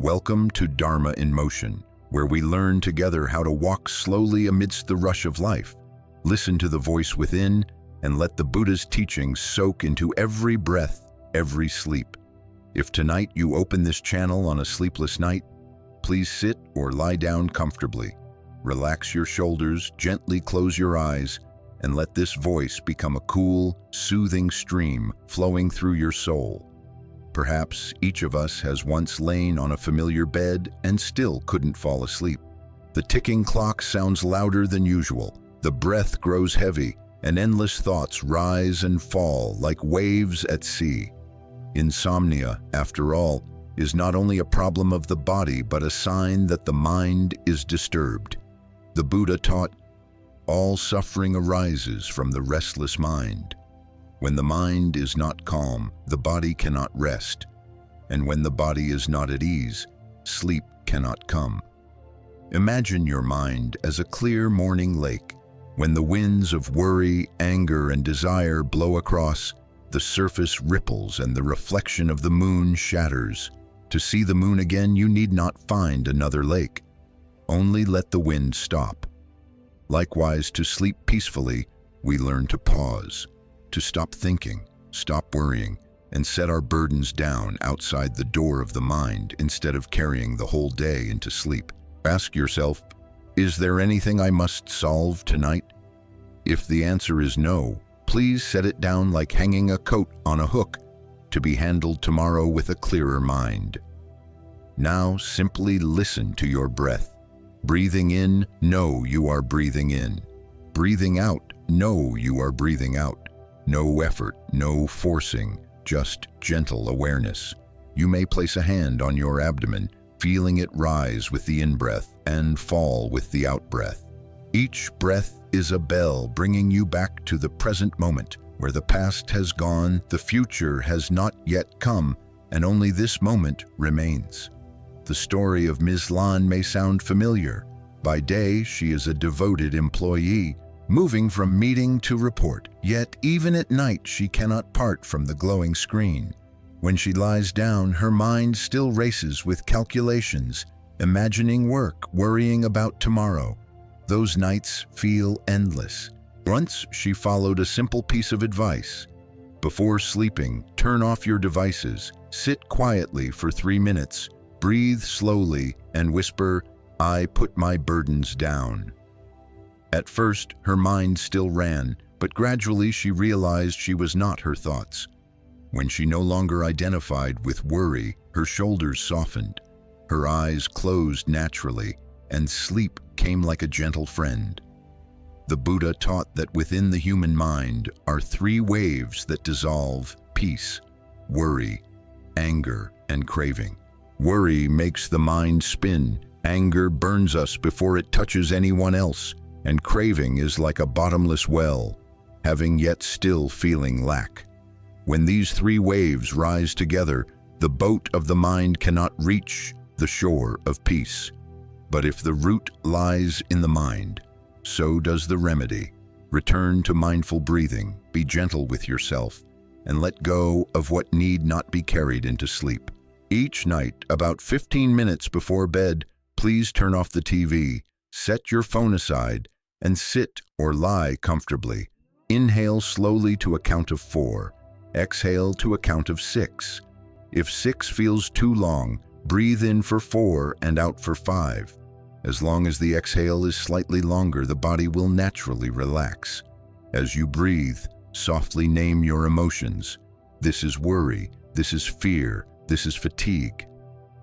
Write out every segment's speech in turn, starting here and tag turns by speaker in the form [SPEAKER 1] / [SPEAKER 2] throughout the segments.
[SPEAKER 1] Welcome to Dharma in Motion, where we learn together how to walk slowly amidst the rush of life. Listen to the voice within and let the Buddha's teachings soak into every breath, every sleep. If tonight you open this channel on a sleepless night, please sit or lie down comfortably. Relax your shoulders, gently close your eyes, and let this voice become a cool, soothing stream flowing through your soul. Perhaps each of us has once lain on a familiar bed and still couldn't fall asleep. The ticking clock sounds louder than usual, the breath grows heavy, and endless thoughts rise and fall like waves at sea. Insomnia, after all, is not only a problem of the body but a sign that the mind is disturbed. The Buddha taught, "All suffering arises from the restless mind." When the mind is not calm, the body cannot rest. And when the body is not at ease, sleep cannot come. Imagine your mind as a clear morning lake. When the winds of worry, anger, and desire blow across, the surface ripples and the reflection of the moon shatters. To see the moon again, you need not find another lake. Only let the wind stop. Likewise, to sleep peacefully, we learn to pause, to stop thinking, stop worrying, and set our burdens down outside the door of the mind instead of carrying the whole day into sleep. Ask yourself, is there anything I must solve tonight? If the answer is no, please set it down like hanging a coat on a hook, to be handled tomorrow with a clearer mind. Now simply listen to your breath. Breathing in, know you are breathing in. Breathing out, know you are breathing out. No effort, no forcing, just gentle awareness. You may place a hand on your abdomen, feeling it rise with the in-breath and fall with the out-breath. Each breath is a bell bringing you back to the present moment, where the past has gone, the future has not yet come, and only this moment remains. The story of Ms. Lan may sound familiar. By day, she is a devoted employee, moving from meeting to report. Yet even at night, she cannot part from the glowing screen. When she lies down, her mind still races with calculations, imagining work, worrying about tomorrow. Those nights feel endless. Once she followed a simple piece of advice. Before sleeping, turn off your devices, sit quietly for 3 minutes, breathe slowly, and whisper, "I put my burdens down." At first, her mind still ran, but gradually she realized she was not her thoughts. When she no longer identified with worry, her shoulders softened, her eyes closed naturally, and sleep came like a gentle friend. The Buddha taught that within the human mind are 3 waves that dissolve: peace, worry, anger, and craving. Worry makes the mind spin, anger burns us before it touches anyone else, and craving is like a bottomless well, having yet still feeling lack. When these 3 waves rise together, the boat of the mind cannot reach the shore of peace. But if the root lies in the mind, so does the remedy. Return to mindful breathing, be gentle with yourself, and let go of what need not be carried into sleep. Each night, about 15 minutes before bed, please turn off the TV, set your phone aside, and sit or lie comfortably. Inhale slowly to a count of 4. Exhale to a count of 6. If 6 feels too long, breathe in for 4 and out for 5. As long as the exhale is slightly longer, the body will naturally relax. As you breathe, softly name your emotions. This is worry, this is fear, this is fatigue.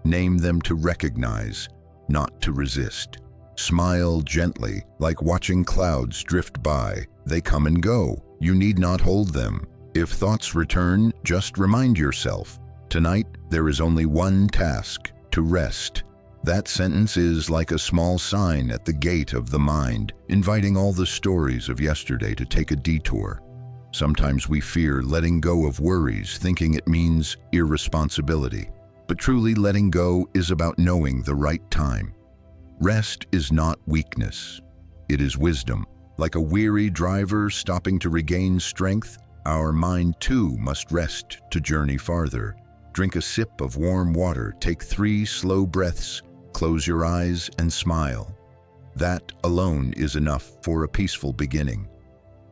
[SPEAKER 1] Name them to recognize, not to resist. Smile gently, like watching clouds drift by. They come and go. You need not hold them. If thoughts return, just remind yourself, tonight there is only one task: to rest. That sentence is like a small sign at the gate of the mind, inviting all the stories of yesterday to take a detour. Sometimes we fear letting go of worries, thinking it means irresponsibility. But truly, letting go is about knowing the right time. Rest is not weakness. It is wisdom. Like a weary driver stopping to regain strength, our mind too must rest to journey farther. Drink a sip of warm water, take 3 slow breaths, close your eyes and smile. That alone is enough for a peaceful beginning.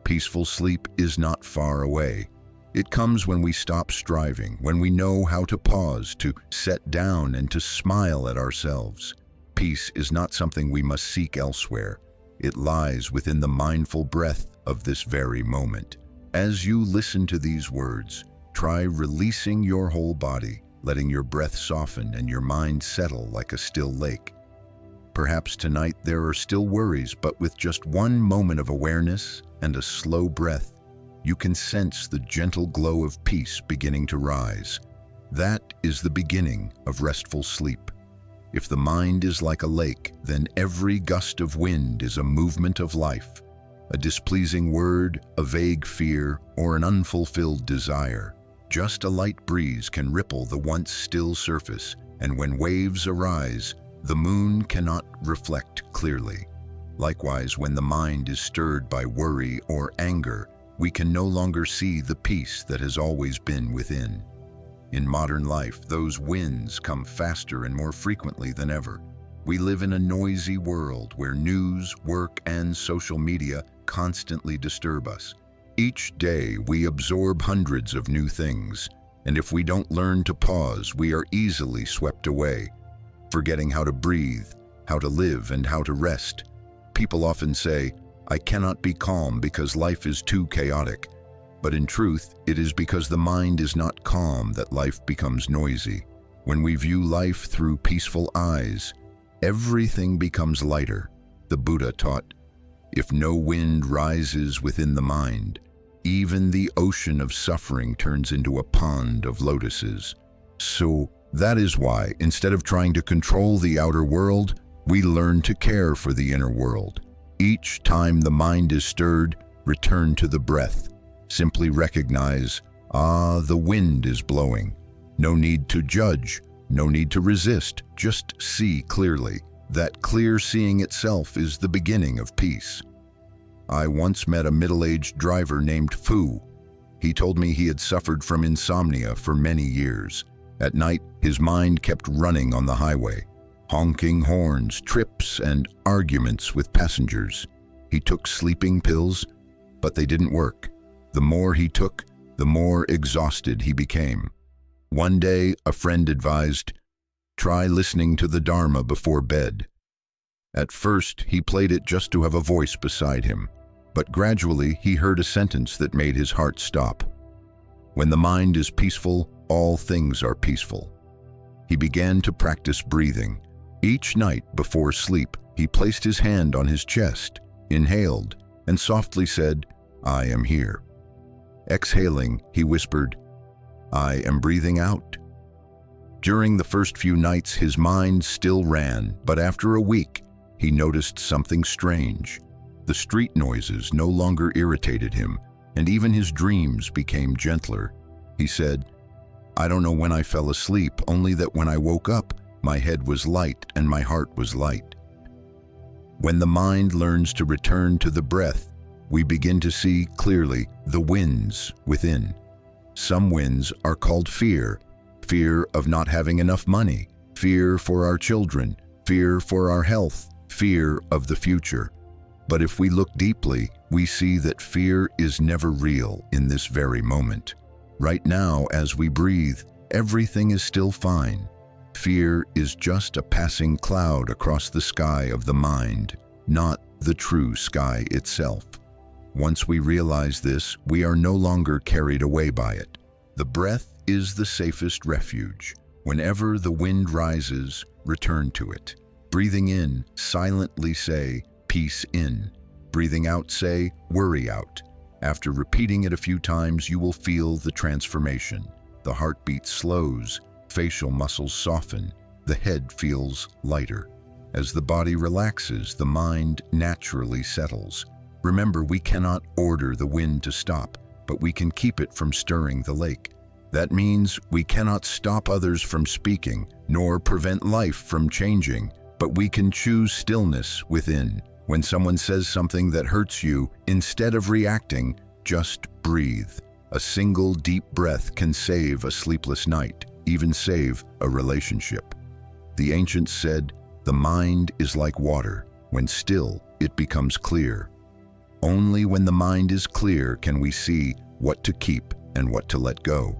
[SPEAKER 1] Peaceful sleep is not far away. It comes when we stop striving, when we know how to pause, to set down and to smile at ourselves. Peace is not something we must seek elsewhere. It lies within the mindful breath of this very moment. As you listen to these words, try releasing your whole body, letting your breath soften and your mind settle like a still lake. Perhaps tonight there are still worries, but with just one moment of awareness and a slow breath, you can sense the gentle glow of peace beginning to rise. That is the beginning of restful sleep. If the mind is like a lake, then every gust of wind is a movement of life. A displeasing word, a vague fear, or an unfulfilled desire. Just a light breeze can ripple the once still surface, and when waves arise, the moon cannot reflect clearly. Likewise, when the mind is stirred by worry or anger, we can no longer see the peace that has always been within. In modern life, those winds come faster and more frequently than ever. We live in a noisy world where news, work, and social media constantly disturb us. Each day, we absorb hundreds of new things, and if we don't learn to pause, we are easily swept away, forgetting how to breathe, how to live, and how to rest. People often say, "I cannot be calm because life is too chaotic." But in truth, it is because the mind is not calm that life becomes noisy. When we view life through peaceful eyes, everything becomes lighter. The Buddha taught, "If no wind rises within the mind, even the ocean of suffering turns into a pond of lotuses." So that is why, instead of trying to control the outer world, we learn to care for the inner world. Each time the mind is stirred, return to the breath. Simply recognize, the wind is blowing. No need to judge, no need to resist, just see clearly. That clear seeing itself is the beginning of peace. I once met a middle-aged driver named Fu. He told me he had suffered from insomnia for many years. At night, his mind kept running on the highway. Honking horns, trips, and arguments with passengers. He took sleeping pills, but they didn't work. The more he took, the more exhausted he became. One day, a friend advised, "Try listening to the Dharma before bed." At first, he played it just to have a voice beside him, but gradually he heard a sentence that made his heart stop. When the mind is peaceful, all things are peaceful. He began to practice breathing. Each night before sleep, he placed his hand on his chest, inhaled, and softly said, "I am here." Exhaling, he whispered, "I am breathing out." During the first few nights, his mind still ran, but after a week, he noticed something strange. The street noises no longer irritated him, and even his dreams became gentler. He said, "I don't know when I fell asleep, only that when I woke up, my head was light and my heart was light." When the mind learns to return to the breath, we begin to see clearly the winds within. Some winds are called fear. Fear of not having enough money, fear for our children, fear for our health, fear of the future. But if we look deeply, we see that fear is never real in this very moment. Right now, as we breathe, everything is still fine. Fear is just a passing cloud across the sky of the mind, not the true sky itself. Once we realize this, we are no longer carried away by it. The breath is the safest refuge. Whenever the wind rises, return to it. Breathing in, silently say, "Peace in." Breathing out, say, "Worry out." After repeating it a few times, you will feel the transformation. The heartbeat slows, facial muscles soften, the head feels lighter. As the body relaxes, the mind naturally settles. Remember, we cannot order the wind to stop, but we can keep it from stirring the lake. That means we cannot stop others from speaking, nor prevent life from changing, but we can choose stillness within. When someone says something that hurts you, instead of reacting, just breathe. A single deep breath can save a sleepless night. even save a relationship. The ancients said, "The mind is like water. When still, it becomes clear." Only when the mind is clear can we see what to keep and what to let go.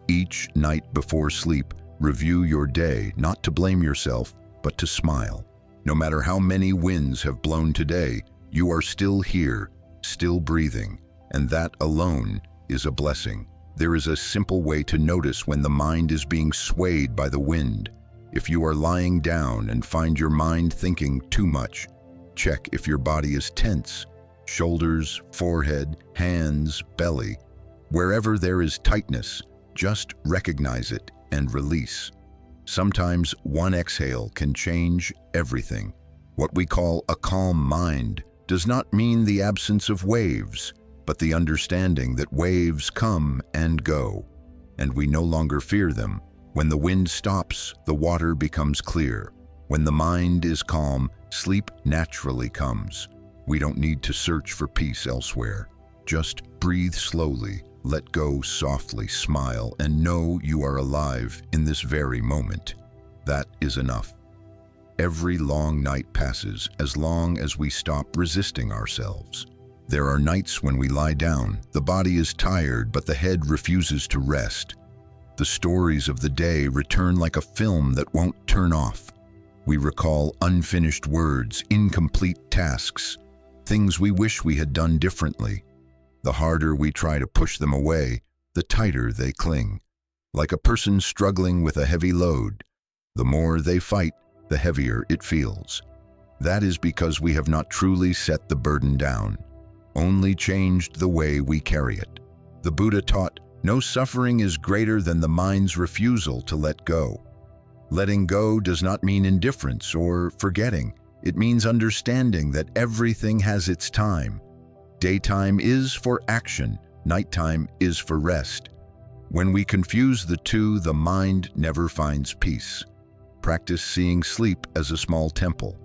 [SPEAKER 1] Each night before sleep, review your day, not to blame yourself, but to smile. No matter how many winds have blown today, you are still here, still breathing, and that alone is a blessing. There is a simple way to notice when the mind is being swayed by the wind. If you are lying down and find your mind thinking too much, check if your body is tense. Shoulders, forehead, hands, belly. Wherever there is tightness, just recognize it and release. Sometimes one exhale can change everything. What we call a calm mind does not mean the absence of waves, but the understanding that waves come and go, and we no longer fear them. When the wind stops, the water becomes clear. When the mind is calm, sleep naturally comes. We don't need to search for peace elsewhere. Just breathe slowly, let go softly, smile, and know you are alive in this very moment. That is enough. Every long night passes as long as we stop resisting ourselves. There are nights when we lie down, the body is tired, but the head refuses to rest. The stories of the day return like a film that won't turn off. We recall unfinished words, incomplete tasks, things we wish we had done differently. The harder we try to push them away, the tighter they cling. Like a person struggling with a heavy load, the more they fight, the heavier it feels. That is because we have not truly set the burden down, only changed the way we carry it. The Buddha taught, no suffering is greater than the mind's refusal to let go. Letting go does not mean indifference or forgetting. It means understanding that everything has its time. Daytime is for action, nighttime is for rest. When we confuse the two, the mind never finds peace. Practice seeing sleep as a small temple,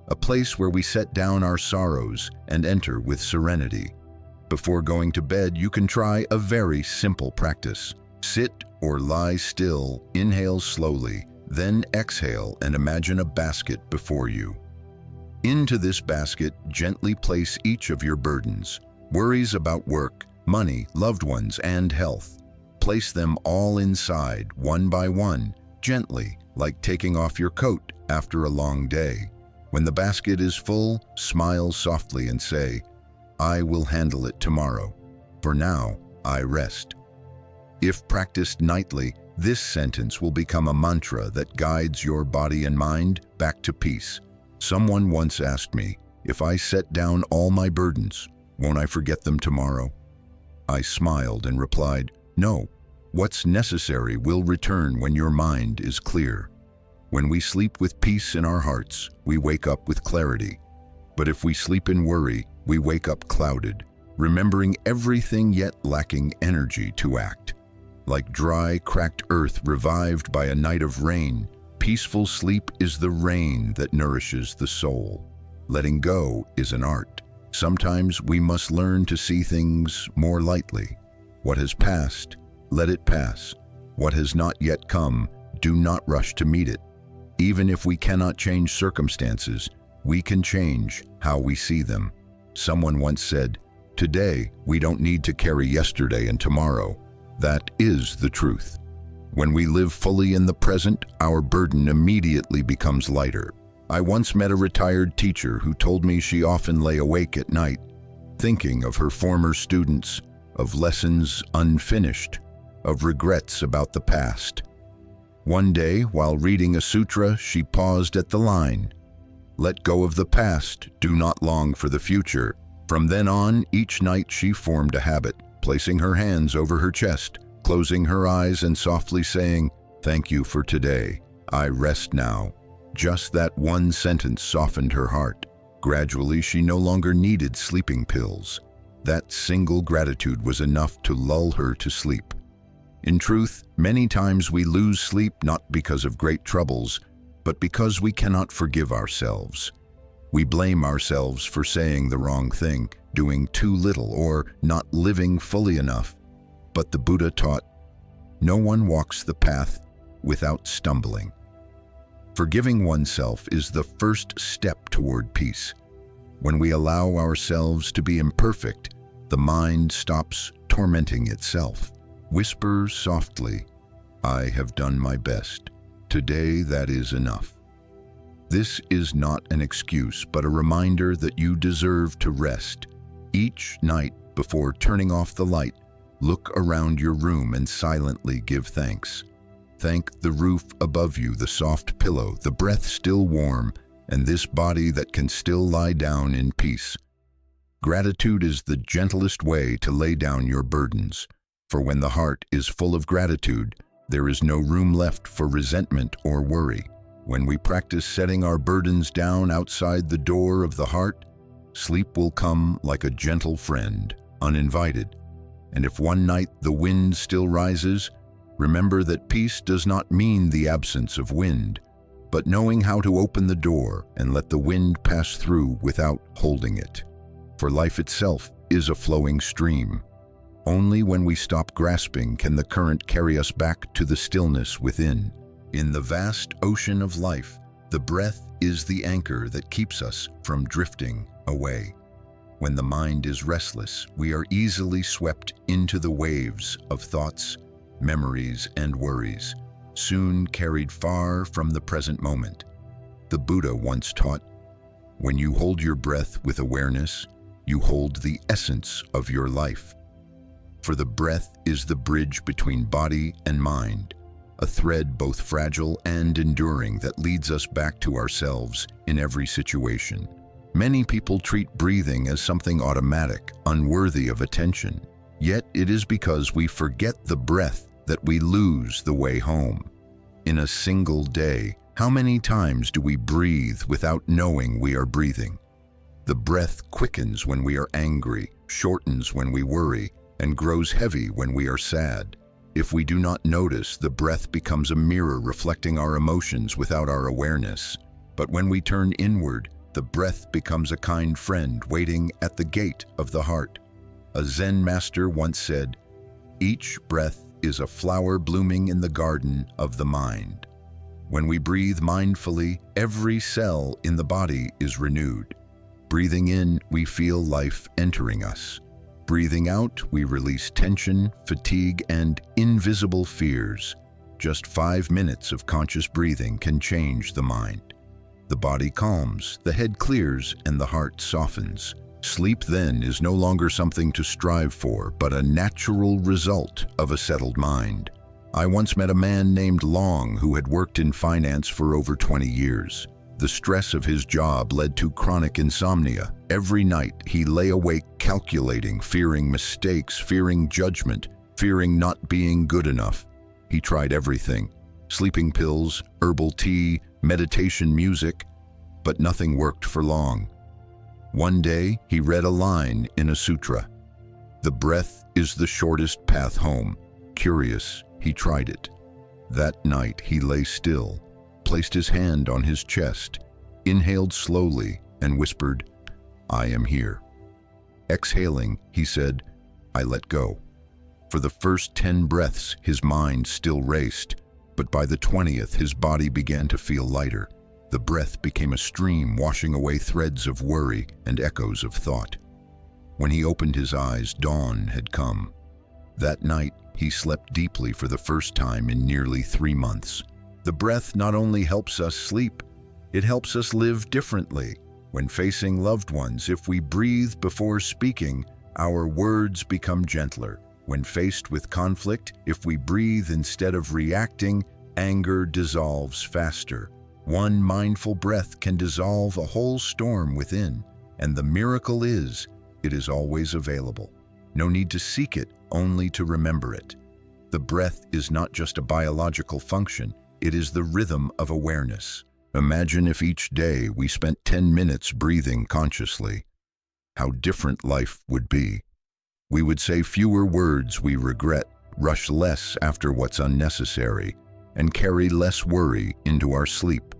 [SPEAKER 1] a place where we set down our sorrows and enter with serenity. Before going to bed, you can try a very simple practice. Sit or lie still, inhale slowly, then exhale and imagine a basket before you. Into this basket, gently place each of your burdens, worries about work, money, loved ones, and health. Place them all inside, one by one, gently, like taking off your coat after a long day. When the basket is full, smile softly and say, "I will handle it tomorrow. For now, I rest." If practiced nightly, this sentence will become a mantra that guides your body and mind back to peace. Someone once asked me, if I set down all my burdens, won't I forget them tomorrow? I smiled and replied, no, what's necessary will return when your mind is clear. When we sleep with peace in our hearts, we wake up with clarity. But if we sleep in worry, we wake up clouded, remembering everything yet lacking energy to act. Like dry, cracked earth revived by a night of rain, peaceful sleep is the rain that nourishes the soul. Letting go is an art. Sometimes we must learn to see things more lightly. What has passed, let it pass. What has not yet come, do not rush to meet it. Even if we cannot change circumstances, we can change how we see them. Someone once said, today we don't need to carry yesterday and tomorrow. That is the truth. When we live fully in the present, our burden immediately becomes lighter. I once met a retired teacher who told me she often lay awake at night, thinking of her former students, of lessons unfinished, of regrets about the past. One day, while reading a sutra, she paused at the line, "Let go of the past, do not long for the future." From then on, each night she formed a habit, placing her hands over her chest, closing her eyes and softly saying, "Thank you for today. I rest now." Just that one sentence softened her heart. Gradually, she no longer needed sleeping pills. That single gratitude was enough to lull her to sleep. In truth, many times we lose sleep not because of great troubles, but because we cannot forgive ourselves. We blame ourselves for saying the wrong thing, doing too little, or not living fully enough. But the Buddha taught, no one walks the path without stumbling. Forgiving oneself is the first step toward peace. When we allow ourselves to be imperfect, the mind stops tormenting itself. Whisper softly, "I have done my best. Today that is enough." This is not an excuse, but a reminder that you deserve to rest. Each night before turning off the light, look around your room and silently give thanks. Thank the roof above you, the soft pillow, the breath still warm, and this body that can still lie down in peace. Gratitude is the gentlest way to lay down your burdens, for when the heart is full of gratitude, there is no room left for resentment or worry. When we practice setting our burdens down outside the door of the heart, sleep will come like a gentle friend, uninvited. And if one night the wind still rises, remember that peace does not mean the absence of wind, but knowing how to open the door and let the wind pass through without holding it. For life itself is a flowing stream. Only when we stop grasping can the current carry us back to the stillness within. In the vast ocean of life, the breath is the anchor that keeps us from drifting away. When the mind is restless, we are easily swept into the waves of thoughts, memories, and worries, soon carried far from the present moment. The Buddha once taught, "When you hold your breath with awareness, you hold the essence of your life." For the breath is the bridge between body and mind, a thread both fragile and enduring that leads us back to ourselves in every situation. Many people treat breathing as something automatic, unworthy of attention. Yet it is because we forget the breath that we lose the way home. In a single day, how many times do we breathe without knowing we are breathing? The breath quickens when we are angry, shortens when we worry, and grows heavy when we are sad. If we do not notice, the breath becomes a mirror reflecting our emotions without our awareness. But when we turn inward, the breath becomes a kind friend waiting at the gate of the heart. A Zen master once said, "Each breath is a flower blooming in the garden of the mind." When we breathe mindfully, every cell in the body is renewed. Breathing in, we feel life entering us. Breathing out, we release tension, fatigue, and invisible fears. Just 5 minutes of conscious breathing can change the mind. The body calms, the head clears, and the heart softens. Sleep then is no longer something to strive for, but a natural result of a settled mind. I once met a man named Long who had worked in finance for over 20 years. The stress of his job led to chronic insomnia. Every night he lay awake calculating, fearing mistakes, fearing judgment, fearing not being good enough. He tried everything: sleeping pills, herbal tea, meditation music, but nothing worked for Long. One day he read a line in a sutra: "The breath is the shortest path home." Curious, he tried it. That night he lay still, placed his hand on his chest, inhaled slowly, and whispered, "I am here." Exhaling, he said, "I let go." For the first 10 breaths, his mind still raced, but by the 20th, his body began to feel lighter. The breath became a stream washing away threads of worry and echoes of thought. When he opened his eyes, dawn had come. That night, he slept deeply for the first time in nearly 3 months. The breath not only helps us sleep, it helps us live differently. When facing loved ones, if we breathe before speaking, our words become gentler. When faced with conflict, if we breathe instead of reacting, anger dissolves faster. One mindful breath can dissolve a whole storm within, and the miracle is, it is always available. No need to seek it, only to remember it. The breath is not just a biological function, it is the rhythm of awareness. Imagine if each day we spent 10 minutes breathing consciously. How different life would be. We would say fewer words we regret, rush less after what's unnecessary, and carry less worry into our sleep.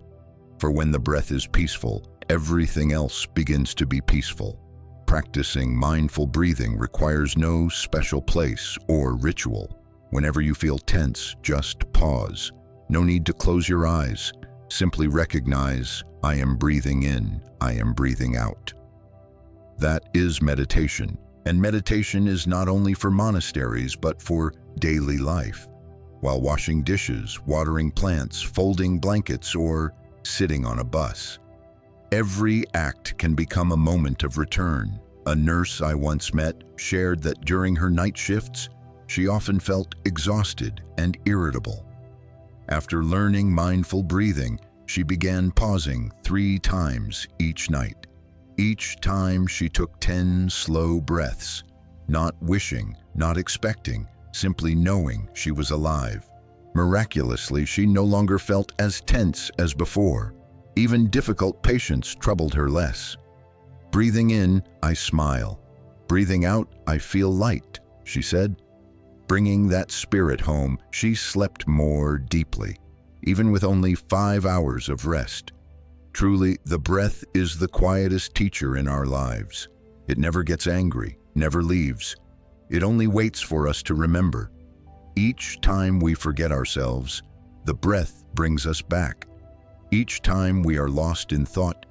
[SPEAKER 1] For when the breath is peaceful, everything else begins to be peaceful. Practicing mindful breathing requires no special place or ritual. Whenever you feel tense, just pause. No need to close your eyes. Simply recognize, I am breathing in, I am breathing out. That is meditation. And meditation is not only for monasteries, but for daily life. While washing dishes, watering plants, folding blankets, or sitting on a bus. Every act can become a moment of return. A nurse I once met shared that during her night shifts, she often felt exhausted and irritable. After learning mindful breathing, she began pausing 3 times each night. Each time she took 10 slow breaths, not wishing, not expecting, simply knowing she was alive. Miraculously, she no longer felt as tense as before. Even difficult patients troubled her less. Breathing in, I smile. Breathing out, I feel light, she said. Bringing that spirit home, she slept more deeply, even with only 5 hours of rest. Truly, the breath is the quietest teacher in our lives. It never gets angry, never leaves. It only waits for us to remember. Each time we forget ourselves, the breath brings us back. Each time we are lost in thought,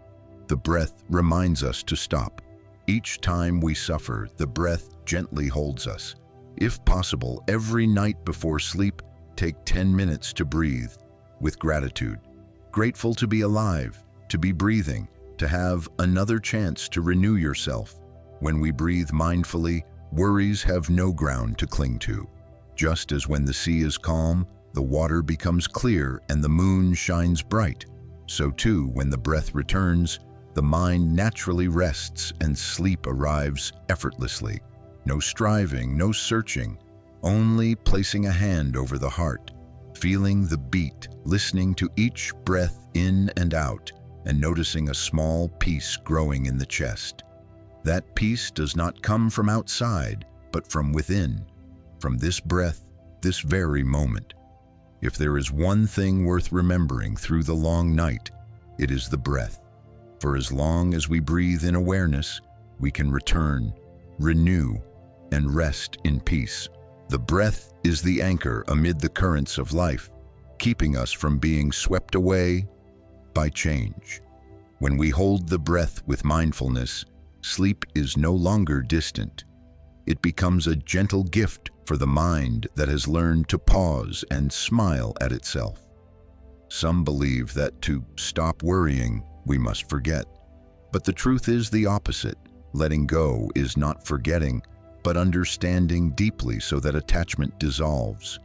[SPEAKER 1] the breath reminds us to stop. Each time we suffer, the breath gently holds us. If possible, every night before sleep, take 10 minutes to breathe with gratitude. Grateful to be alive, to be breathing, to have another chance to renew yourself. When we breathe mindfully, worries have no ground to cling to. Just as when the sea is calm, the water becomes clear and the moon shines bright, so too, when the breath returns, the mind naturally rests and sleep arrives effortlessly. No striving, no searching, only placing a hand over the heart, feeling the beat, listening to each breath in and out, and noticing a small peace growing in the chest. That peace does not come from outside, but from within, from this breath, this very moment. If there is one thing worth remembering through the long night, it is the breath. For as long as we breathe in awareness, we can return, renew, and rest in peace. The breath is the anchor amid the currents of life, keeping us from being swept away by change. When we hold the breath with mindfulness, sleep is no longer distant. It becomes a gentle gift for the mind that has learned to pause and smile at itself. Some believe that to stop worrying, we must forget. But the truth is the opposite. Letting go is not forgetting, but understanding deeply so that attachment dissolves.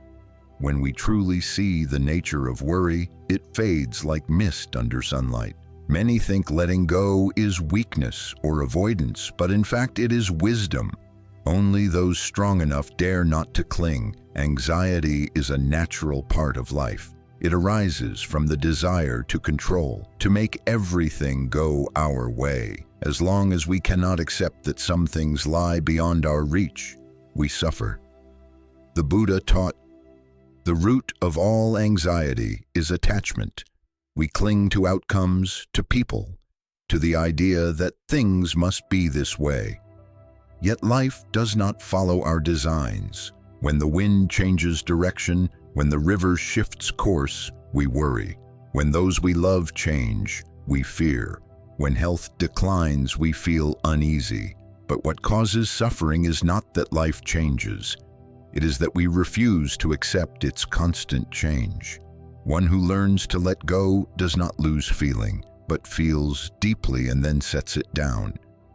[SPEAKER 1] When we truly see the nature of worry, it fades like mist under sunlight. Many think letting go is weakness or avoidance, but in fact it is wisdom. Only those strong enough dare not to cling. Anxiety is a natural part of life. It arises from the desire to control, to make everything go our way. As long as we cannot accept that some things lie beyond our reach, we suffer. The Buddha taught, the root of all anxiety is attachment. We cling to outcomes, to people, to the idea that things must be this way. Yet life does not follow our designs. When the wind changes direction, when the river shifts course, we worry. When those we love change, we fear. When health declines, we feel uneasy. But what causes suffering is not that life changes. It is that we refuse to accept its constant change. One who learns to let go does not lose feeling, but feels deeply and then sets it down,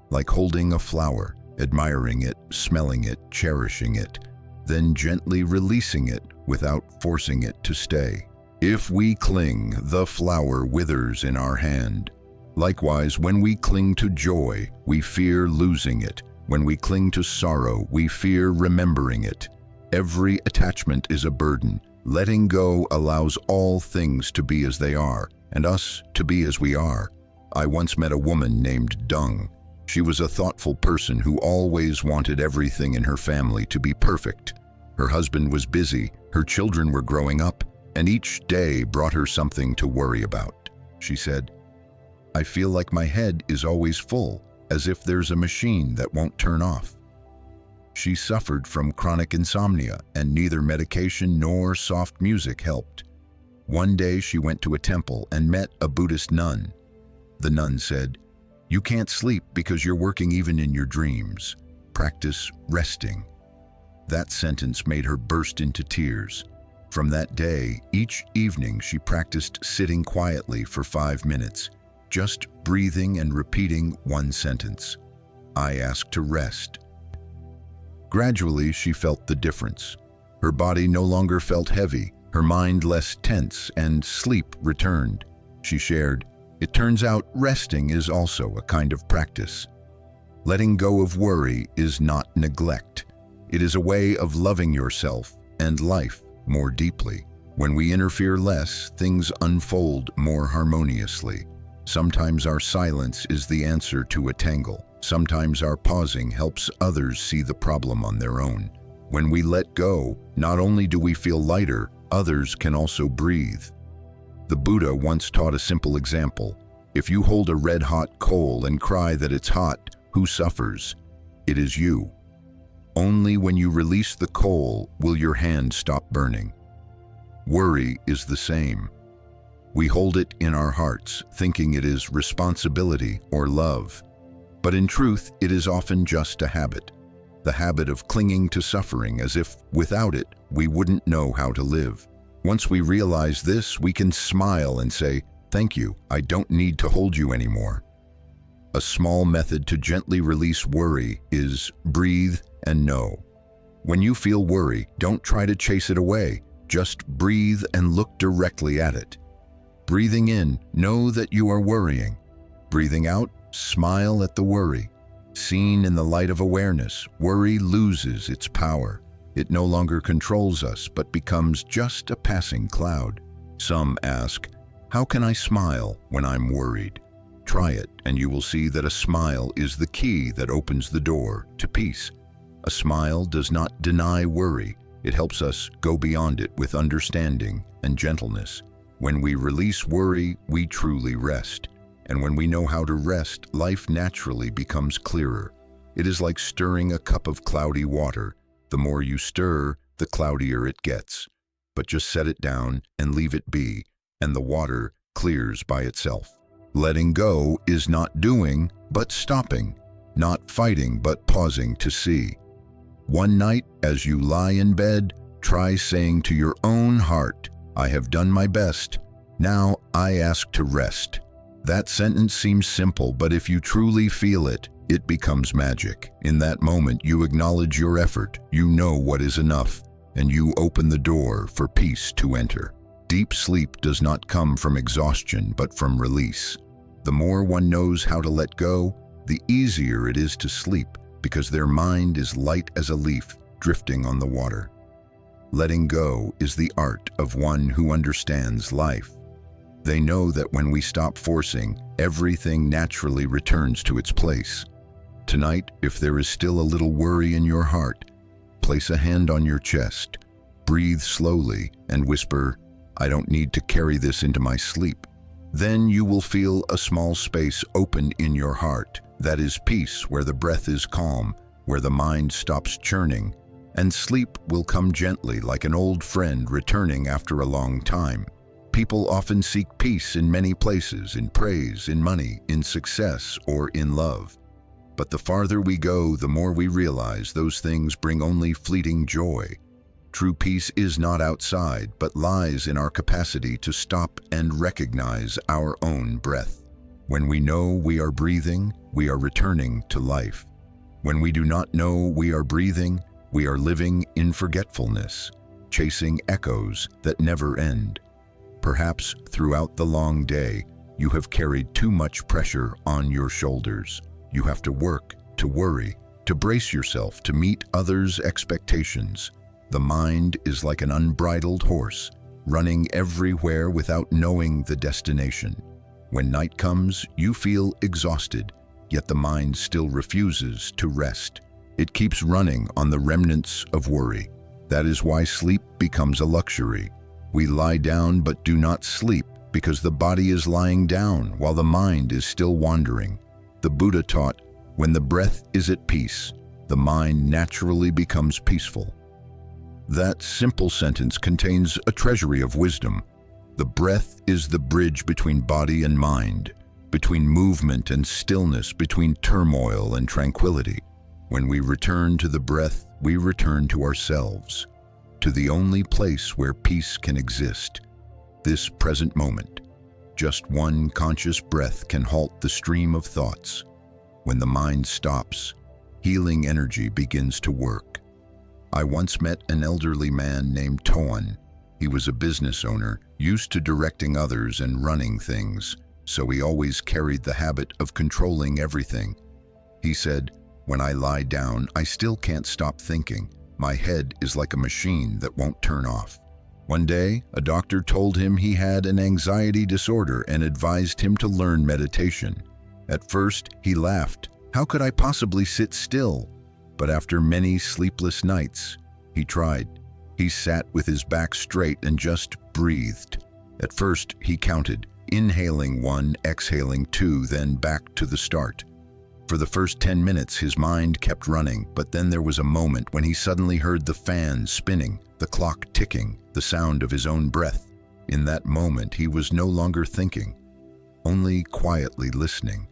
[SPEAKER 1] like holding a flower, admiring it, smelling it, cherishing it, then gently releasing it without forcing it to stay. If we cling, the flower withers in our hand. Likewise, when we cling to joy, we fear losing it. When we cling to sorrow, we fear remembering it. Every attachment is a burden. Letting go allows all things to be as they are, and us to be as we are. I once met a woman named Dung. She was a thoughtful person who always wanted everything in her family to be perfect. Her husband was busy, her children were growing up, and each day brought her something to worry about. She said, "I feel like my head is always full, as if there's a machine that won't turn off." She suffered from chronic insomnia, and neither medication nor soft music helped. One day she went to a temple and met a Buddhist nun. The nun said, "You can't sleep because you're working even in your dreams. Practice resting." That sentence made her burst into tears. From that day, each evening she practiced sitting quietly for 5 minutes, just breathing and repeating one sentence: "I ask to rest." Gradually, she felt the difference. Her body no longer felt heavy, her mind less tense, and sleep returned. She shared, "It turns out resting is also a kind of practice. Letting go of worry is not neglect. It is a way of loving yourself and life more deeply. When we interfere less, things unfold more harmoniously. Sometimes our silence is the answer to a tangle. Sometimes our pausing helps others see the problem on their own. When we let go, not only do we feel lighter, others can also breathe. The Buddha once taught a simple example. If you hold a red-hot coal and cry that it's hot, who suffers? It is you. Only when you release the coal will your hand stop burning. Worry is the same. We hold it in our hearts, thinking it is responsibility or love. But in truth, it is often just a habit. The habit of clinging to suffering as if without it, we wouldn't know how to live. Once we realize this, we can smile and say, "Thank you, I don't need to hold you anymore." A small method to gently release worry is breathe and know. When you feel worry, don't try to chase it away. Just breathe and look directly at it. Breathing in, know that you are worrying. Breathing out, smile at the worry. Seen in the light of awareness, worry loses its power. It no longer controls us, but becomes just a passing cloud. Some ask, "How can I smile when I'm worried?" Try it, and you will see that a smile is the key that opens the door to peace. A smile does not deny worry. It helps us go beyond it with understanding and gentleness. When we release worry, we truly rest. And when we know how to rest, life naturally becomes clearer. It is like stirring a cup of cloudy water. The more you stir, the cloudier it gets. But just set it down and leave it be, and the water clears by itself. Letting go is not doing, but stopping. Not fighting, but pausing to see. One night, as you lie in bed, try saying to your own heart, "I have done my best. Now I ask to rest." That sentence seems simple, but if you truly feel it, it becomes magic. In that moment, you acknowledge your effort, you know what is enough, and you open the door for peace to enter. Deep sleep does not come from exhaustion, but from release. The more one knows how to let go, the easier it is to sleep, because their mind is light as a leaf drifting on the water. Letting go is the art of one who understands life. They know that when we stop forcing, everything naturally returns to its place. Tonight, if there is still a little worry in your heart, place a hand on your chest, breathe slowly, and whisper, "I don't need to carry this into my sleep." Then you will feel a small space open in your heart. That is peace, where the breath is calm, where the mind stops churning, and sleep will come gently like an old friend returning after a long time. People often seek peace in many places, in praise, in money, in success, or in love. But the farther we go, the more we realize those things bring only fleeting joy. True peace is not outside, but lies in our capacity to stop and recognize our own breath. When we know we are breathing, we are returning to life. When we do not know we are breathing, we are living in forgetfulness, chasing echoes that never end. Perhaps throughout the long day, you have carried too much pressure on your shoulders. You have to work, to worry, to brace yourself, to meet others' expectations. The mind is like an unbridled horse, running everywhere without knowing the destination. When night comes, you feel exhausted, yet the mind still refuses to rest. It keeps running on the remnants of worry. That is why sleep becomes a luxury. We lie down but do not sleep because the body is lying down while the mind is still wandering. The Buddha taught, when the breath is at peace, the mind naturally becomes peaceful. That simple sentence contains a treasury of wisdom. The breath is the bridge between body and mind, between movement and stillness, between turmoil and tranquility. When we return to the breath, we return to ourselves, to the only place where peace can exist, this present moment. Just one conscious breath can halt the stream of thoughts. When the mind stops, healing energy begins to work. I once met an elderly man named Toan. He was a business owner, used to directing others and running things, so he always carried the habit of controlling everything. He said, "When I lie down, I still can't stop thinking. My head is like a machine that won't turn off." One day, a doctor told him he had an anxiety disorder and advised him to learn meditation. At first, he laughed. "How could I possibly sit still?" But after many sleepless nights, he tried. He sat with his back straight and just breathed. At first, he counted, inhaling 1, exhaling 2, then back to the start. For the first 10 minutes, his mind kept running, but then there was a moment when he suddenly heard the fan spinning, the clock ticking, the sound of his own breath. In that moment, he was no longer thinking, only quietly listening.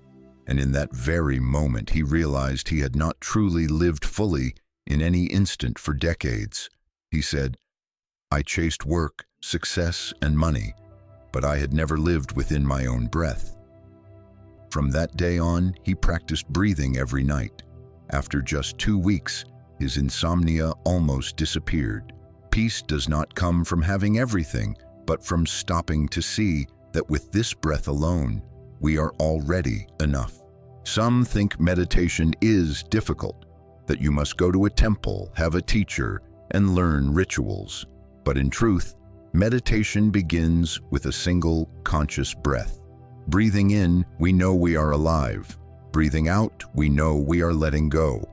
[SPEAKER 1] And in that very moment, he realized he had not truly lived fully in any instant for decades. He said, "I chased work, success, and money, but I had never lived within my own breath." From that day on, he practiced breathing every night. After just 2 weeks, his insomnia almost disappeared. Peace does not come from having everything, but from stopping to see that with this breath alone, we are already enough. Some think meditation is difficult, that you must go to a temple, have a teacher, and learn rituals. But in truth, meditation begins with a single conscious breath. Breathing in, we know we are alive. Breathing out, we know we are letting go.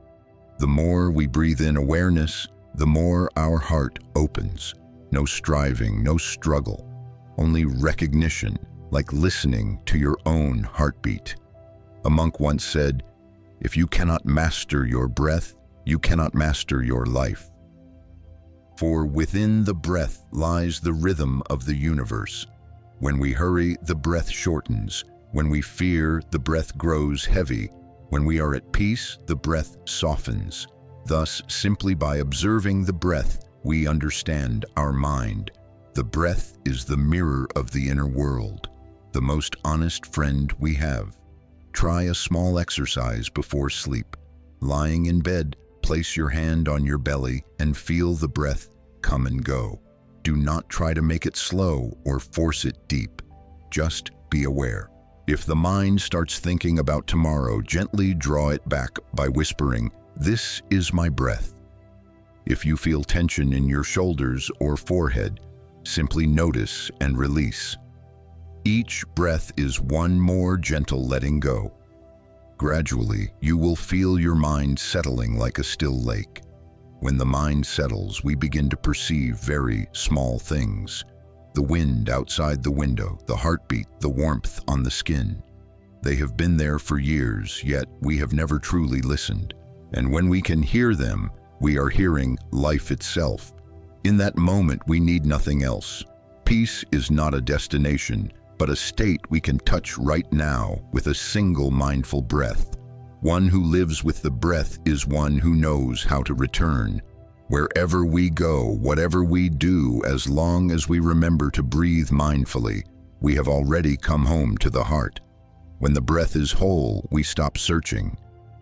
[SPEAKER 1] The more we breathe in awareness, the more our heart opens. No striving, no struggle, only recognition, like listening to your own heartbeat. A monk once said, "If you cannot master your breath, you cannot master your life." For within the breath lies the rhythm of the universe. When we hurry, the breath shortens. When we fear, the breath grows heavy. When we are at peace, the breath softens. Thus, simply by observing the breath, we understand our mind. The breath is the mirror of the inner world, the most honest friend we have. Try a small exercise before sleep. Lying in bed, place your hand on your belly and feel the breath come and go. Do not try to make it slow or force it deep. Just be aware. If the mind starts thinking about tomorrow, gently draw it back by whispering, "This is my breath." If you feel tension in your shoulders or forehead, simply notice and release. Each breath is one more gentle letting go. Gradually, you will feel your mind settling like a still lake. When the mind settles, we begin to perceive very small things. The wind outside the window, the heartbeat, the warmth on the skin. They have been there for years, yet we have never truly listened. And when we can hear them, we are hearing life itself. In that moment, we need nothing else. Peace is not a destination, but a state we can touch right now with a single mindful breath. One who lives with the breath is one who knows how to return. Wherever we go, whatever we do, as long as we remember to breathe mindfully, we have already come home to the heart. When the breath is whole, we stop searching.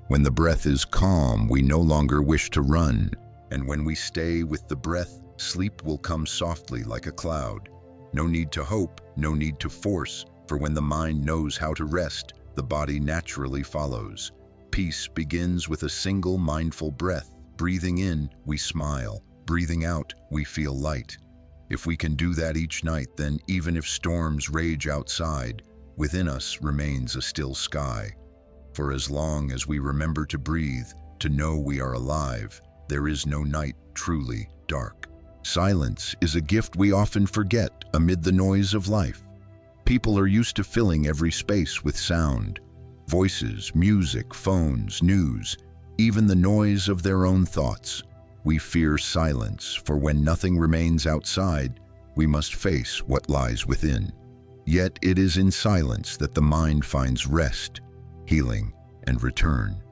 [SPEAKER 1] When the breath is calm, we no longer wish to run. And when we stay with the breath, sleep will come softly like a cloud. No need to hope, no need to force, for when the mind knows how to rest, the body naturally follows. Peace begins with a single mindful breath. Breathing in, we smile. Breathing out, we feel light. If we can do that each night, then even if storms rage outside, within us remains a still sky. For as long as we remember to breathe, to know we are alive, there is no night truly dark. Silence is a gift we often forget amid the noise of life. People are used to filling every space with sound. Voices, music, phones, news, even the noise of their own thoughts. We fear silence, for when nothing remains outside, we must face what lies within. Yet it is in silence that the mind finds rest, healing, and return.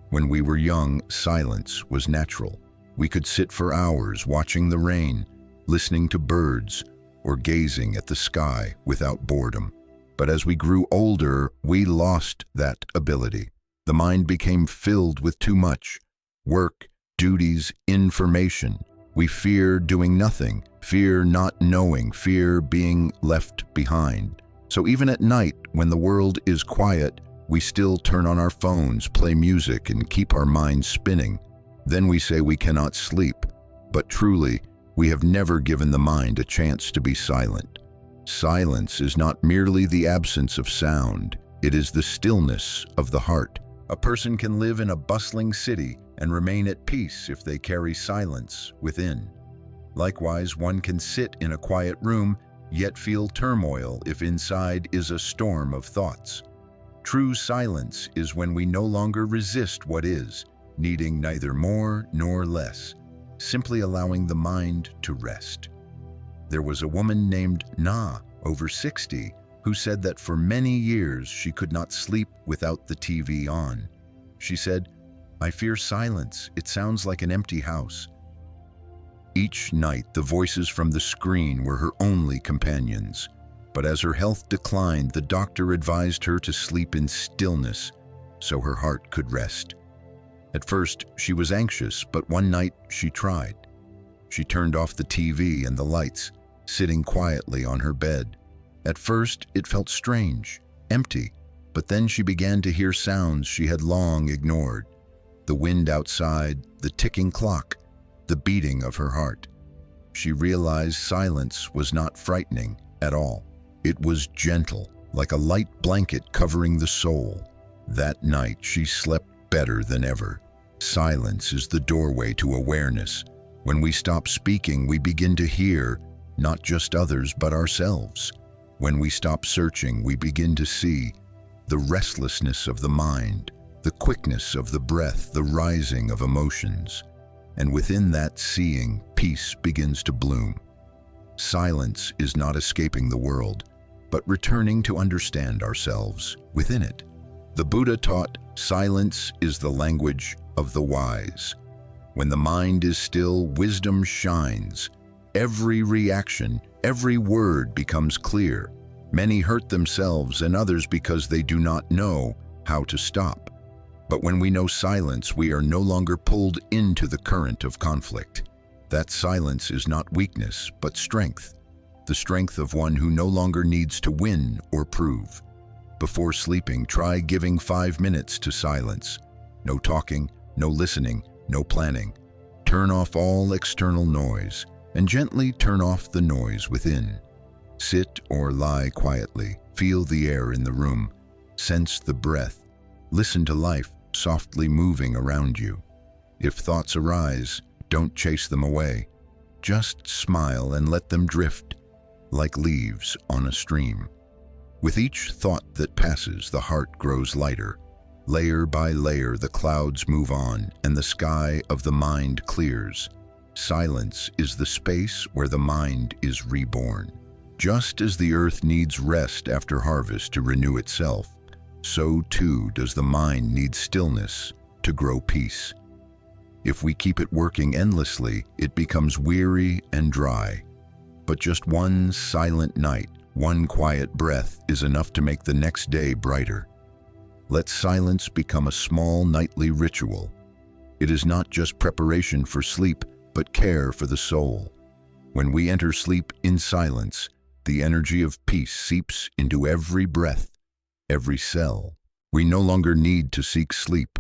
[SPEAKER 1] When we were young, silence was natural. We could sit for hours watching the rain, listening to birds, or gazing at the sky without boredom. But as we grew older, we lost that ability. The mind became filled with too much work, duties, information. We fear doing nothing, fear not knowing, fear being left behind. So even at night, when the world is quiet, we still turn on our phones, play music, and keep our minds spinning. Then we say we cannot sleep. But truly, we have never given the mind a chance to be silent. Silence is not merely the absence of sound, it is the stillness of the heart. A person can live in a bustling city and remain at peace if they carry silence within. Likewise, one can sit in a quiet room, yet feel turmoil if inside is a storm of thoughts. True silence is when we no longer resist what is, needing neither more nor less, simply allowing the mind to rest. There was a woman named Na, over 60, who said that for many years she could not sleep without the TV on. She said, "I fear silence. It sounds like an empty house." Each night, the voices from the screen were her only companions. But as her health declined, the doctor advised her to sleep in stillness so her heart could rest. At first, she was anxious, but one night she tried. She turned off the TV and the lights, sitting quietly on her bed. At first, it felt strange, empty, but then she began to hear sounds she had long ignored. The wind outside, the ticking clock, the beating of her heart. She realized silence was not frightening at all. It was gentle, like a light blanket covering the soul. That night, she slept better than ever. Silence is the doorway to awareness. When we stop speaking, we begin to hear, not just others, but ourselves. When we stop searching, we begin to see the restlessness of the mind, the quickness of the breath, the rising of emotions. And within that seeing, peace begins to bloom. Silence is not escaping the world, but returning to understand ourselves within it. The Buddha taught, silence is the language of the wise. When the mind is still, wisdom shines. Every reaction, every word becomes clear. Many hurt themselves and others because they do not know how to stop. But when we know silence, we are no longer pulled into the current of conflict. That silence is not weakness, but strength. The strength of one who no longer needs to win or prove. Before sleeping, try giving 5 minutes to silence. No talking, no listening, no planning. Turn off all external noise and gently turn off the noise within. Sit or lie quietly, feel the air in the room, sense the breath, listen to life softly moving around you. If thoughts arise, don't chase them away. Just smile and let them drift, like leaves on a stream. With each thought that passes, the heart grows lighter. Layer by layer, the clouds move on, and the sky of the mind clears. Silence is the space where the mind is reborn. Just as the earth needs rest after harvest to renew itself, so too does the mind need stillness to grow peace. If we keep it working endlessly, it becomes weary and dry. But just one silent night, one quiet breath is enough to make the next day brighter. Let silence become a small nightly ritual. It is not just preparation for sleep, but care for the soul. When we enter sleep in silence, the energy of peace seeps into every breath, every cell. We no longer need to seek sleep.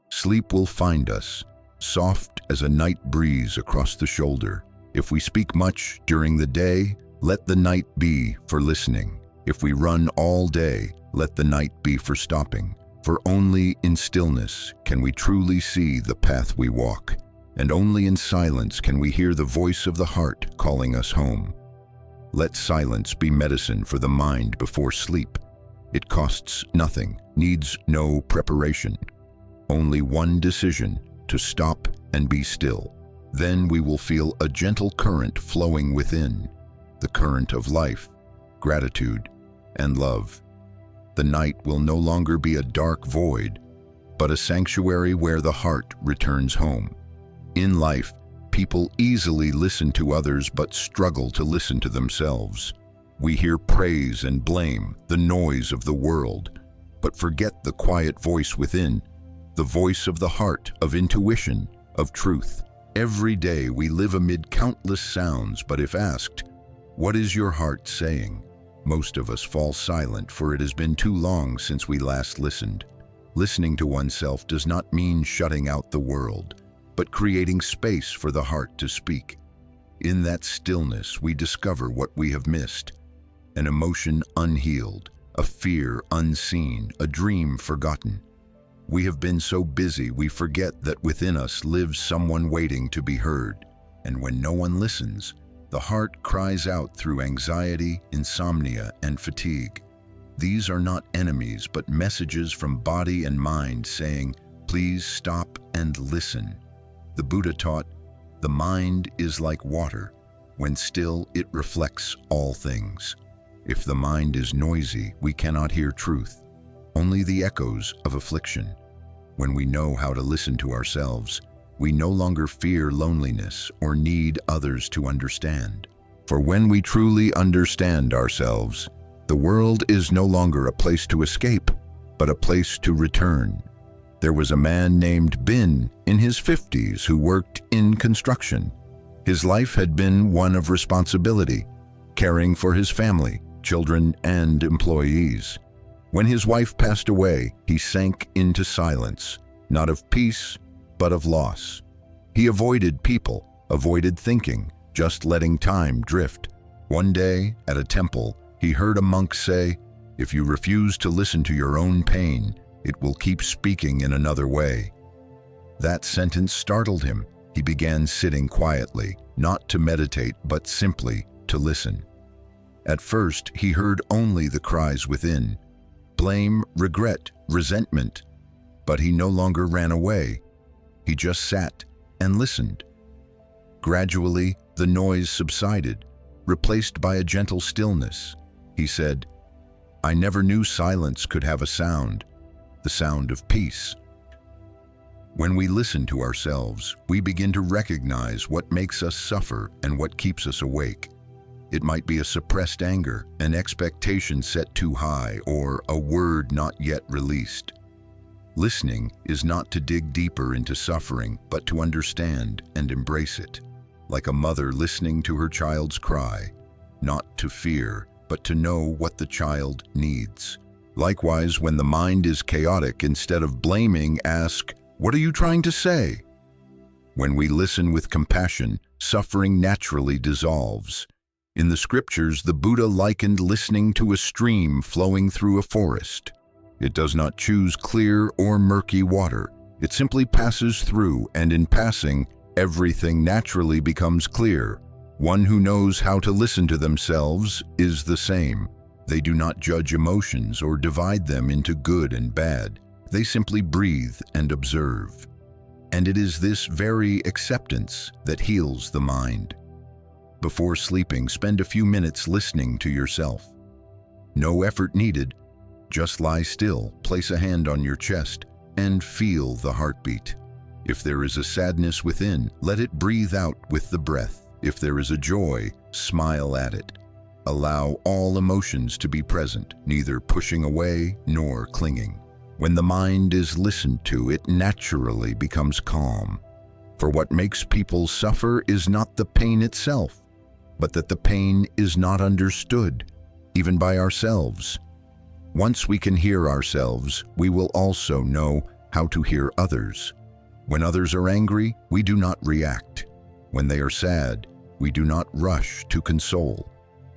[SPEAKER 1] Sleep will find us, soft as a night breeze across the shoulder. If we speak much during the day, let the night be for listening. If we run all day, let the night be for stopping. For only in stillness can we truly see the path we walk, and only in silence can we hear the voice of the heart calling us home. Let silence be medicine for the mind before sleep. It costs nothing, needs no preparation. Only one decision, to stop and be still. Then we will feel a gentle current flowing within. the current of life, gratitude, and love. The night will no longer be a dark void, but a sanctuary where the heart returns home. In life, people easily listen to others but struggle to listen to themselves. We hear praise and blame, the noise of the world, but forget the quiet voice within, the voice of the heart, of intuition, of truth. Every day we live amid countless sounds, but if asked, "What is your heart saying?" most of us fall silent, for it has been too long since we last listened. Listening to oneself does not mean shutting out the world, but creating space for the heart to speak. In that stillness, we discover what we have missed: an emotion unhealed, a fear unseen, a dream forgotten. We have been so busy we forget that within us lives someone waiting to be heard. And when no one listens, the heart cries out through anxiety, insomnia, and fatigue. These are not enemies, but messages from body and mind saying, "Please stop and listen." The Buddha taught, "The mind is like water. When still, it reflects all things." If the mind is noisy, we cannot hear truth, only the echoes of affliction. When we know how to listen to ourselves, we no longer fear loneliness or need others to understand. For when we truly understand ourselves, the world is no longer a place to escape, but a place to return. There was a man named Bin in his 50s who worked in construction. His life had been one of responsibility, caring for his family, children, and employees. When his wife passed away, he sank into silence, not of peace, but of loss. He avoided people, avoided thinking, just letting time drift. One day, at a temple, he heard a monk say, "If you refuse to listen to your own pain, it will keep speaking in another way." That sentence startled him. He began sitting quietly, not to meditate, but simply to listen. At first, he heard only the cries within: blame, regret, resentment. But he no longer ran away. He just sat and listened. Gradually, the noise subsided, replaced by a gentle stillness. He said, "I never knew silence could have a sound, the sound of peace." When we listen to ourselves, we begin to recognize what makes us suffer and what keeps us awake. It might be a suppressed anger, an expectation set too high, or a word not yet released. Listening is not to dig deeper into suffering, but to understand and embrace it. Like a mother listening to her child's cry, not to fear, but to know what the child needs. Likewise, when the mind is chaotic, instead of blaming, ask, "What are you trying to say?" When we listen with compassion, suffering naturally dissolves. In the scriptures, the Buddha likened listening to a stream flowing through a forest. It does not choose clear or murky water. It simply passes through, and in passing, everything naturally becomes clear. One who knows how to listen to themselves is the same. They do not judge emotions or divide them into good and bad. They simply breathe and observe. And it is this very acceptance that heals the mind. Before sleeping, spend a few minutes listening to yourself. No effort needed. Just lie still, place a hand on your chest, and feel the heartbeat. If there is a sadness within, let it breathe out with the breath. If there is a joy, smile at it. Allow all emotions to be present, neither pushing away nor clinging. When the mind is listened to, it naturally becomes calm. For what makes people suffer is not the pain itself, but that the pain is not understood, even by ourselves. Once we can hear ourselves, we will also know how to hear others. When others are angry, we do not react. When they are sad, we do not rush to console.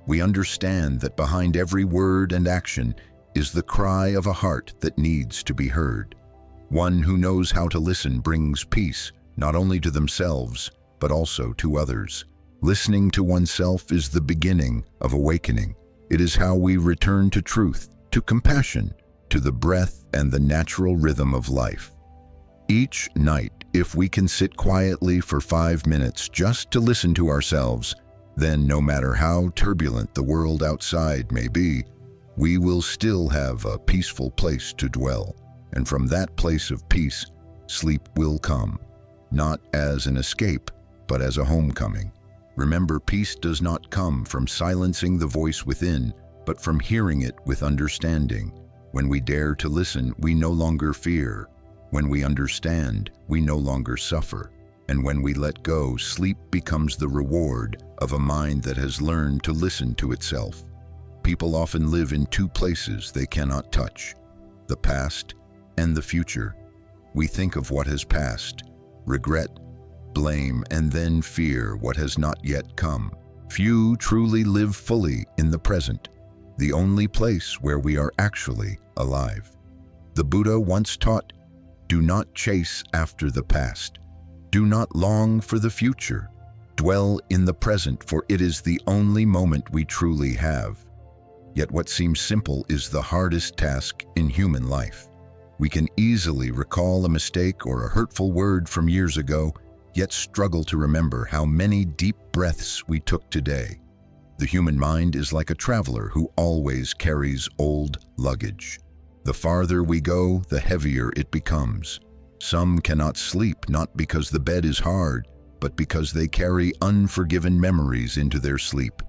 [SPEAKER 1] We understand that behind every word and action is the cry of a heart that needs to be heard. One who knows how to listen brings peace, not only to themselves, but also to others. Listening to oneself is the beginning of awakening. It is how we return to truth, to compassion, to the breath and the natural rhythm of life. Each night, if we can sit quietly for 5 minutes just to listen to ourselves, Then, no matter how turbulent the world outside may be, we will still have a peaceful place to dwell. And from that place of peace, sleep will come, not as an escape, but as a homecoming. Remember, peace does not come from silencing the voice within, but from hearing it with understanding. When we dare to listen, we no longer fear. When we understand, we no longer suffer. And when we let go, sleep becomes the reward of a mind that has learned to listen to itself. People often live in two places they cannot touch: the past and the future. We think of what has passed, regret, blame, and then fear what has not yet come. Few truly live fully in the present, the only place where we are actually alive. The Buddha once taught, "Do not chase after the past. Do not long for the future. Dwell in the present, for it is the only moment we truly have." Yet what seems simple is the hardest task in human life. We can easily recall a mistake or a hurtful word from years ago, yet struggle to remember how many deep breaths we took today. The human mind is like a traveler who always carries old luggage. The farther we go, the heavier it becomes. Some cannot sleep not because the bed is hard, but because they carry unforgiven memories into their sleep.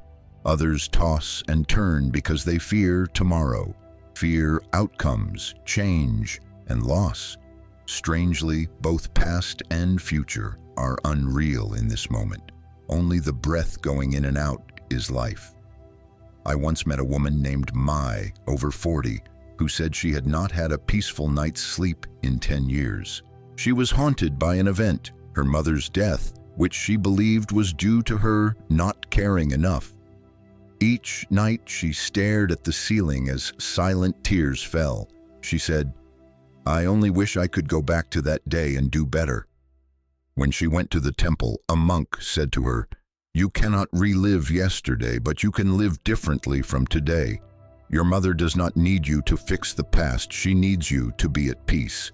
[SPEAKER 1] Others toss and turn because they fear tomorrow, fear outcomes, change, and loss. Strangely, both past and future are unreal in this moment. Only the breath going in and out is life. I once met a woman named Mai, over 40, who said she had not had a peaceful night's sleep in 10 years. She was haunted by an event, her mother's death, which she believed was due to her not caring enough. Each night she stared at the ceiling as silent tears fell. She said, "I only wish I could go back to that day and do better." When she went to the temple, a monk said to her, "You cannot relive yesterday, but you can live differently from today. Your mother does not need you to fix the past, she needs you to be at peace."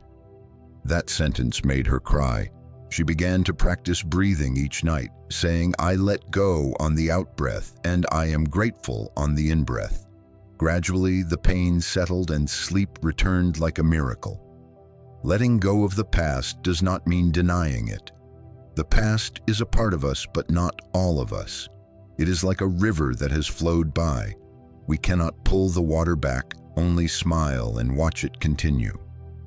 [SPEAKER 1] That sentence made her cry. She began to practice breathing each night, saying, "I let go on the out-breath, and I am grateful on the in-breath." Gradually, the pain settled and sleep returned like a miracle. Letting go of the past does not mean denying it. The past is a part of us, but not all of us. It is like a river that has flowed by. We cannot pull the water back, only smile and watch it continue.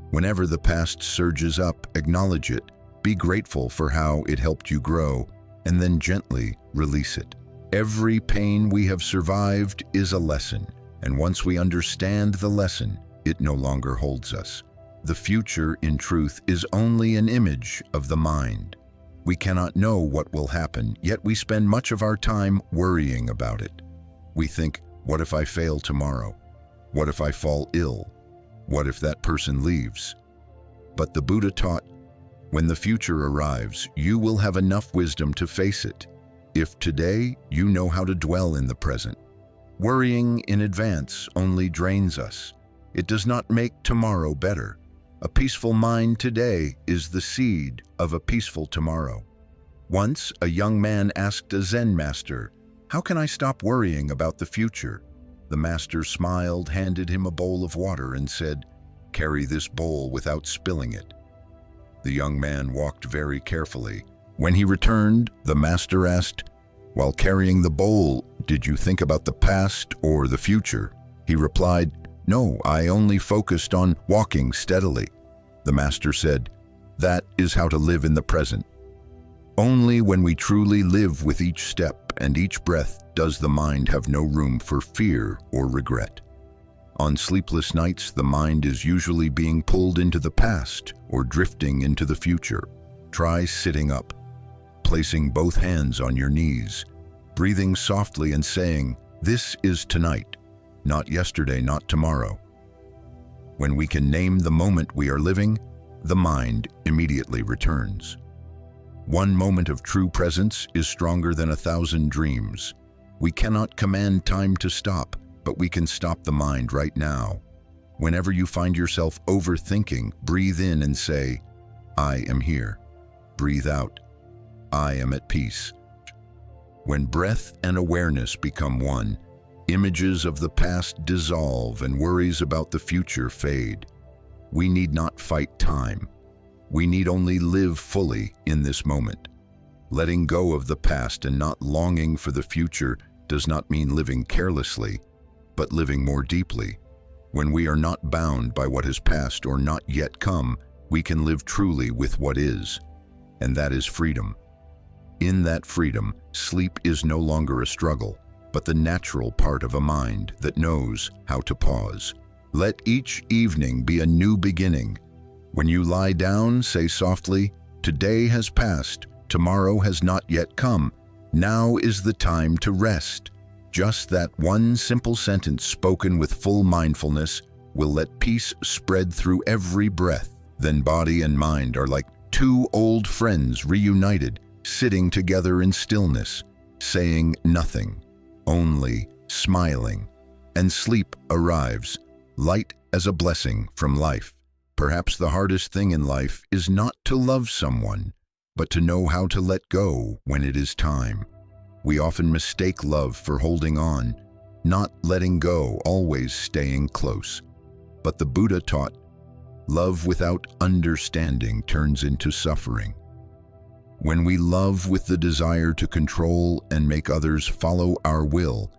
[SPEAKER 1] Whenever the past surges up, acknowledge it, be grateful for how it helped you grow, and then gently release it. Every pain we have survived is a lesson, and once we understand the lesson, it no longer holds us. The future, in truth, is only an image of the mind. We cannot know what will happen, yet we spend much of our time worrying about it. We think, what if I fail tomorrow? What if I fall ill? What if that person leaves? But the Buddha taught, when the future arrives, you will have enough wisdom to face it. If today you know how to dwell in the present. Worrying in advance only drains us. It does not make tomorrow better. A peaceful mind today is the seed of a peaceful tomorrow. Once, a young man asked a Zen master, "How can I stop worrying about the future?" The master smiled, handed him a bowl of water, and said, "Carry this bowl without spilling it." The young man walked very carefully. When he returned, the master asked, "While carrying the bowl, did you think about the past or the future?" He replied, "No, I only focused on walking steadily." The master said, "That is how to live in the present. Only when we truly live with each step and each breath does the mind have no room for fear or regret." On sleepless nights, the mind is usually being pulled into the past or drifting into the future. Try sitting up, placing both hands on your knees, breathing softly and saying, "This is tonight, not yesterday, not tomorrow." When we can name the moment we are living, the mind immediately returns. One moment of true presence is stronger than 1,000 dreams. We cannot command time to stop, but we can stop the mind right now. Whenever you find yourself overthinking, breathe in and say, "I am here." Breathe out, "I am at peace." When breath and awareness become one, images of the past dissolve and worries about the future fade. We need not fight time. We need only live fully in this moment. Letting go of the past and not longing for the future does not mean living carelessly, but living more deeply. When we are not bound by what has passed or not yet come, we can live truly with what is, and that is freedom. In that freedom, sleep is no longer a struggle, but the natural part of a mind that knows how to pause. Let each evening be a new beginning. When you lie down, say softly, "Today has passed, tomorrow has not yet come. Now is the time to rest." Just that one simple sentence spoken with full mindfulness will let peace spread through every breath. Then body and mind are like two old friends reunited, sitting together in stillness, saying nothing, only smiling. And sleep arrives, light as a blessing from life. Perhaps the hardest thing in life is not to love someone, but to know how to let go when it is time. We often mistake love for holding on, not letting go, always staying close. But the Buddha taught, love without understanding turns into suffering. When we love with the desire to control and make others follow our will,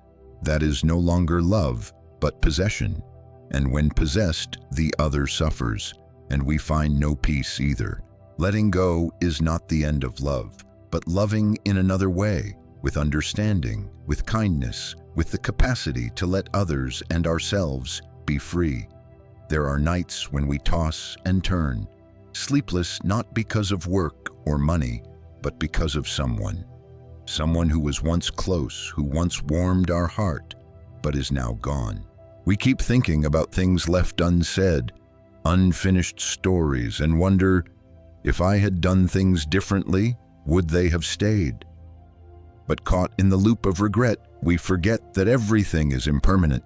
[SPEAKER 1] that is no longer love, but possession. And when possessed, the other suffers, and we find no peace either. Letting go is not the end of love, but loving in another way, with understanding, with kindness, with the capacity to let others and ourselves be free. There are nights when we toss and turn, sleepless not because of work or money, but because of someone. Someone who was once close, who once warmed our heart, but is now gone. We keep thinking about things left unsaid, unfinished stories, and wonder, if I had done things differently, would they have stayed? But caught in the loop of regret, we forget that everything is impermanent.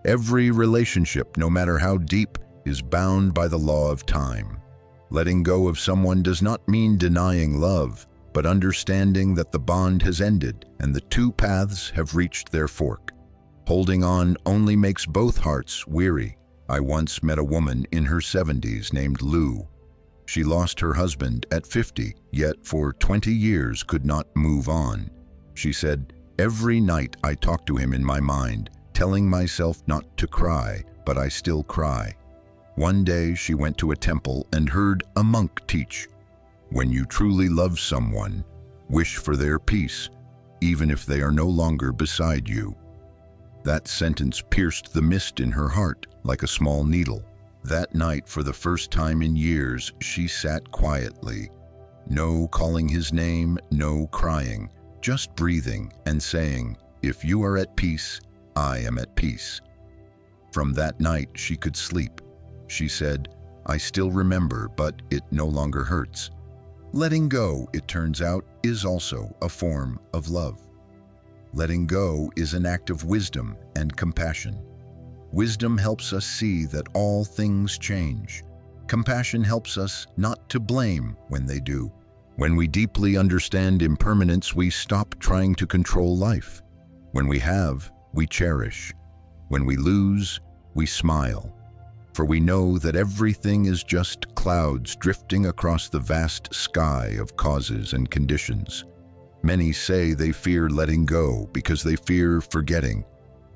[SPEAKER 1] Every relationship, no matter how deep, is bound by the law of time. Letting go of someone does not mean denying love, but understanding that the bond has ended and the two paths have reached their fork. Holding on only makes both hearts weary. I once met a woman in her 70s named Lou. She lost her husband at 50, yet for 20 years could not move on. She said, "Every night I talk to him in my mind, telling myself not to cry, but I still cry." One day she went to a temple and heard a monk teach, "When you truly love someone, wish for their peace, even if they are no longer beside you." That sentence pierced the mist in her heart like a small needle. That night, for the first time in years, she sat quietly. No calling his name, no crying, just breathing and saying, "If you are at peace, I am at peace." From that night, she could sleep. She said, "I still remember, but it no longer hurts." Letting go, it turns out, is also a form of love. Letting go is an act of wisdom and compassion. Wisdom helps us see that all things change. Compassion helps us not to blame when they do. When we deeply understand impermanence, we stop trying to control life. When we have, we cherish. When we lose, we smile. For we know that everything is just clouds drifting across the vast sky of causes and conditions. Many say they fear letting go because they fear forgetting.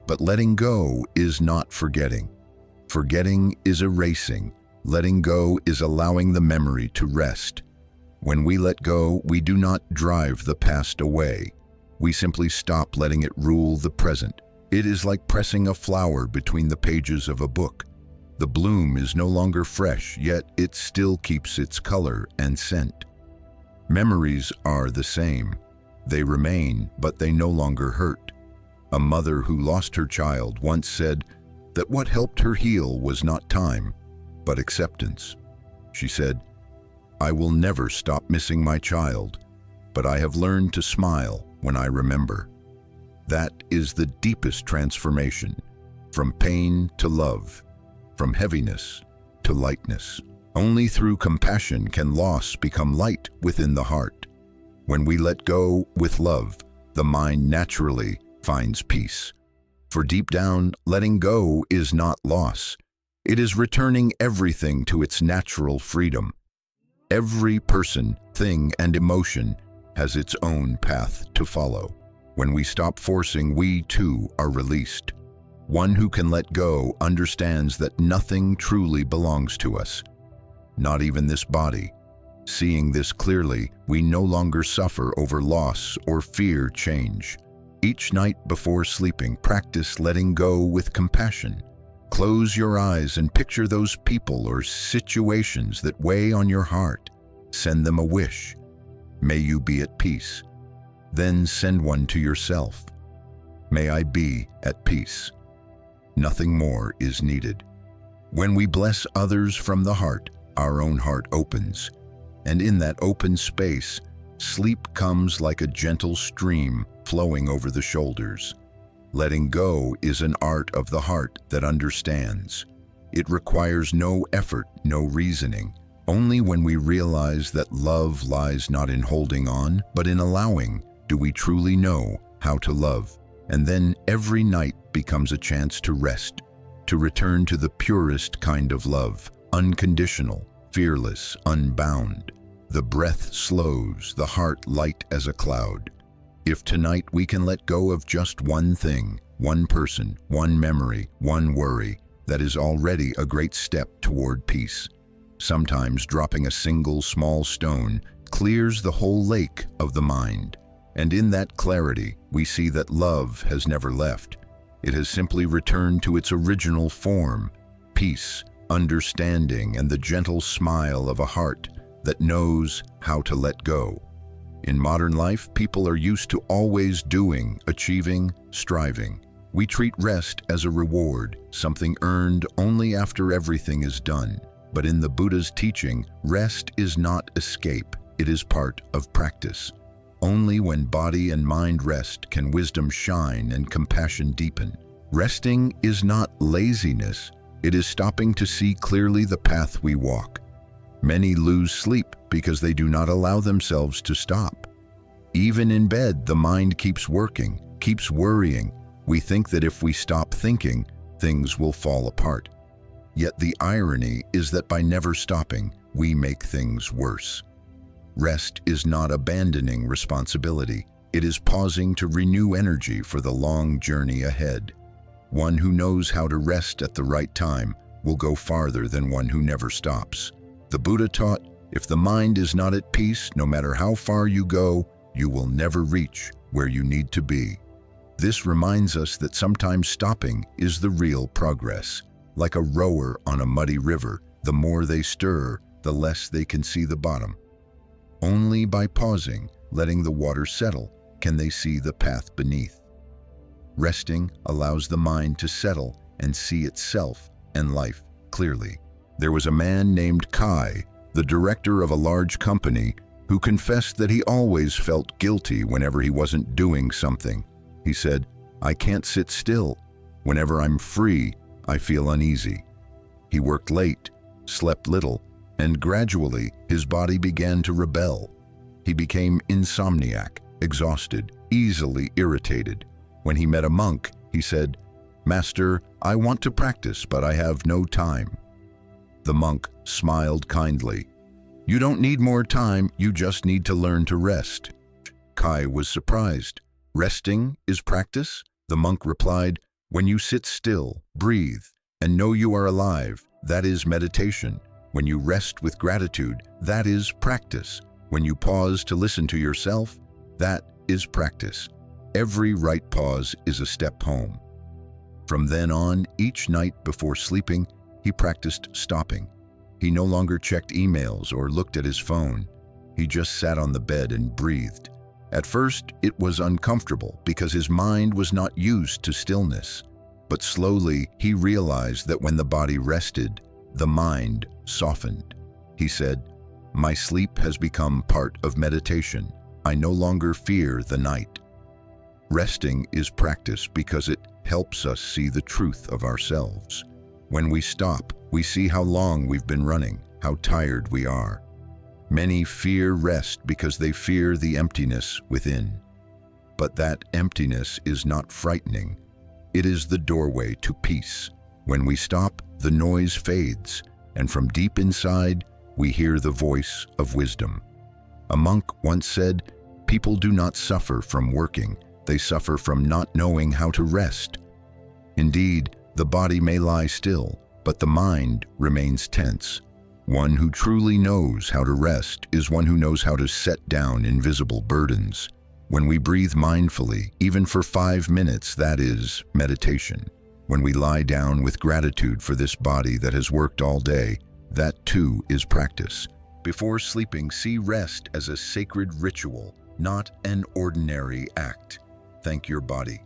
[SPEAKER 1] But letting go is not forgetting. Forgetting is erasing. Letting go is allowing the memory to rest. When we let go, we do not drive the past away. We simply stop letting it rule the present. It is like pressing a flower between the pages of a book. The bloom is no longer fresh, yet it still keeps its color and scent. Memories are the same. They remain, but they no longer hurt. A mother who lost her child once said that what helped her heal was not time, but acceptance. She said, "I will never stop missing my child, but I have learned to smile when I remember." That is the deepest transformation, from pain to love, from heaviness to lightness. Only through compassion can loss become light within the heart. When we let go with love, the mind naturally finds peace. For deep down, letting go is not loss. It is returning everything to its natural freedom. Every person, thing, and emotion has its own path to follow. When we stop forcing, we too are released. One who can let go understands that nothing truly belongs to us, not even this body. Seeing this clearly, we no longer suffer over loss or fear change. Each night before sleeping, practice letting go with compassion. Close your eyes and picture those people or situations that weigh on your heart. Send them a wish. May you be at peace. Then send one to yourself. May I be at peace. Nothing more is needed. When we bless others from the heart, our own heart opens. And in that open space, sleep comes like a gentle stream flowing over the shoulders. Letting go is an art of the heart that understands. It requires no effort, no reasoning. Only when we realize that love lies not in holding on, but in allowing, do we truly know how to love. And then every night becomes a chance to rest, to return to the purest kind of love, unconditional, fearless, unbound. The breath slows, the heart light as a cloud. If tonight we can let go of just one thing, one person, one memory, one worry, that is already a great step toward peace. Sometimes dropping a single small stone clears the whole lake of the mind. And in that clarity, we see that love has never left. It has simply returned to its original form, peace, understanding, and the gentle smile of a heart that knows how to let go. In modern life, people are used to always doing, achieving, striving. We treat rest as a reward, something earned only after everything is done. But in the Buddha's teaching, rest is not escape, it is part of practice. Only when body and mind rest can wisdom shine and compassion deepen. Resting is not laziness, it is stopping to see clearly the path we walk. Many lose sleep because they do not allow themselves to stop. Even in bed, the mind keeps working, keeps worrying. We think that if we stop thinking, things will fall apart. Yet the irony is that by never stopping, we make things worse. Rest is not abandoning responsibility. It is pausing to renew energy for the long journey ahead. One who knows how to rest at the right time will go farther than one who never stops. The Buddha taught, if the mind is not at peace, no matter how far you go, you will never reach where you need to be. This reminds us that sometimes stopping is the real progress. Like a rower on a muddy river, the more they stir, the less they can see the bottom. Only by pausing, letting the water settle, can they see the path beneath. Resting allows the mind to settle and see itself and life clearly. There was a man named Kai, the director of a large company, who confessed that he always felt guilty whenever he wasn't doing something. He said, "I can't sit still. Whenever I'm free, I feel uneasy." He worked late, slept little, and gradually his body began to rebel. He became insomniac, exhausted, easily irritated. When he met a monk, he said, "Master, I want to practice, but I have no time." The monk smiled kindly. "You don't need more time, you just need to learn to rest." Kai was surprised. "Resting is practice?" The monk replied, "When you sit still, breathe, and know you are alive, that is meditation. When you rest with gratitude, that is practice. When you pause to listen to yourself, that is practice. Every right pause is a step home." From then on, each night before sleeping, he practiced stopping. He no longer checked emails or looked at his phone. He just sat on the bed and breathed. At first, it was uncomfortable because his mind was not used to stillness. But slowly, he realized that when the body rested, the mind softened. He said, "My sleep has become part of meditation. I no longer fear the night." Resting is practice because it helps us see the truth of ourselves. When we stop, we see how long we've been running, how tired we are. Many fear rest because they fear the emptiness within. But that emptiness is not frightening. It is the doorway to peace. When we stop, the noise fades, and from deep inside, we hear the voice of wisdom. A monk once said, "People do not suffer from working, they suffer from not knowing how to rest." Indeed, the body may lie still, but the mind remains tense. One who truly knows how to rest is one who knows how to set down invisible burdens. When we breathe mindfully, even for 5 minutes, that is meditation. When we lie down with gratitude for this body that has worked all day, that too is practice. Before sleeping, see rest as a sacred ritual, not an ordinary act. Thank your body.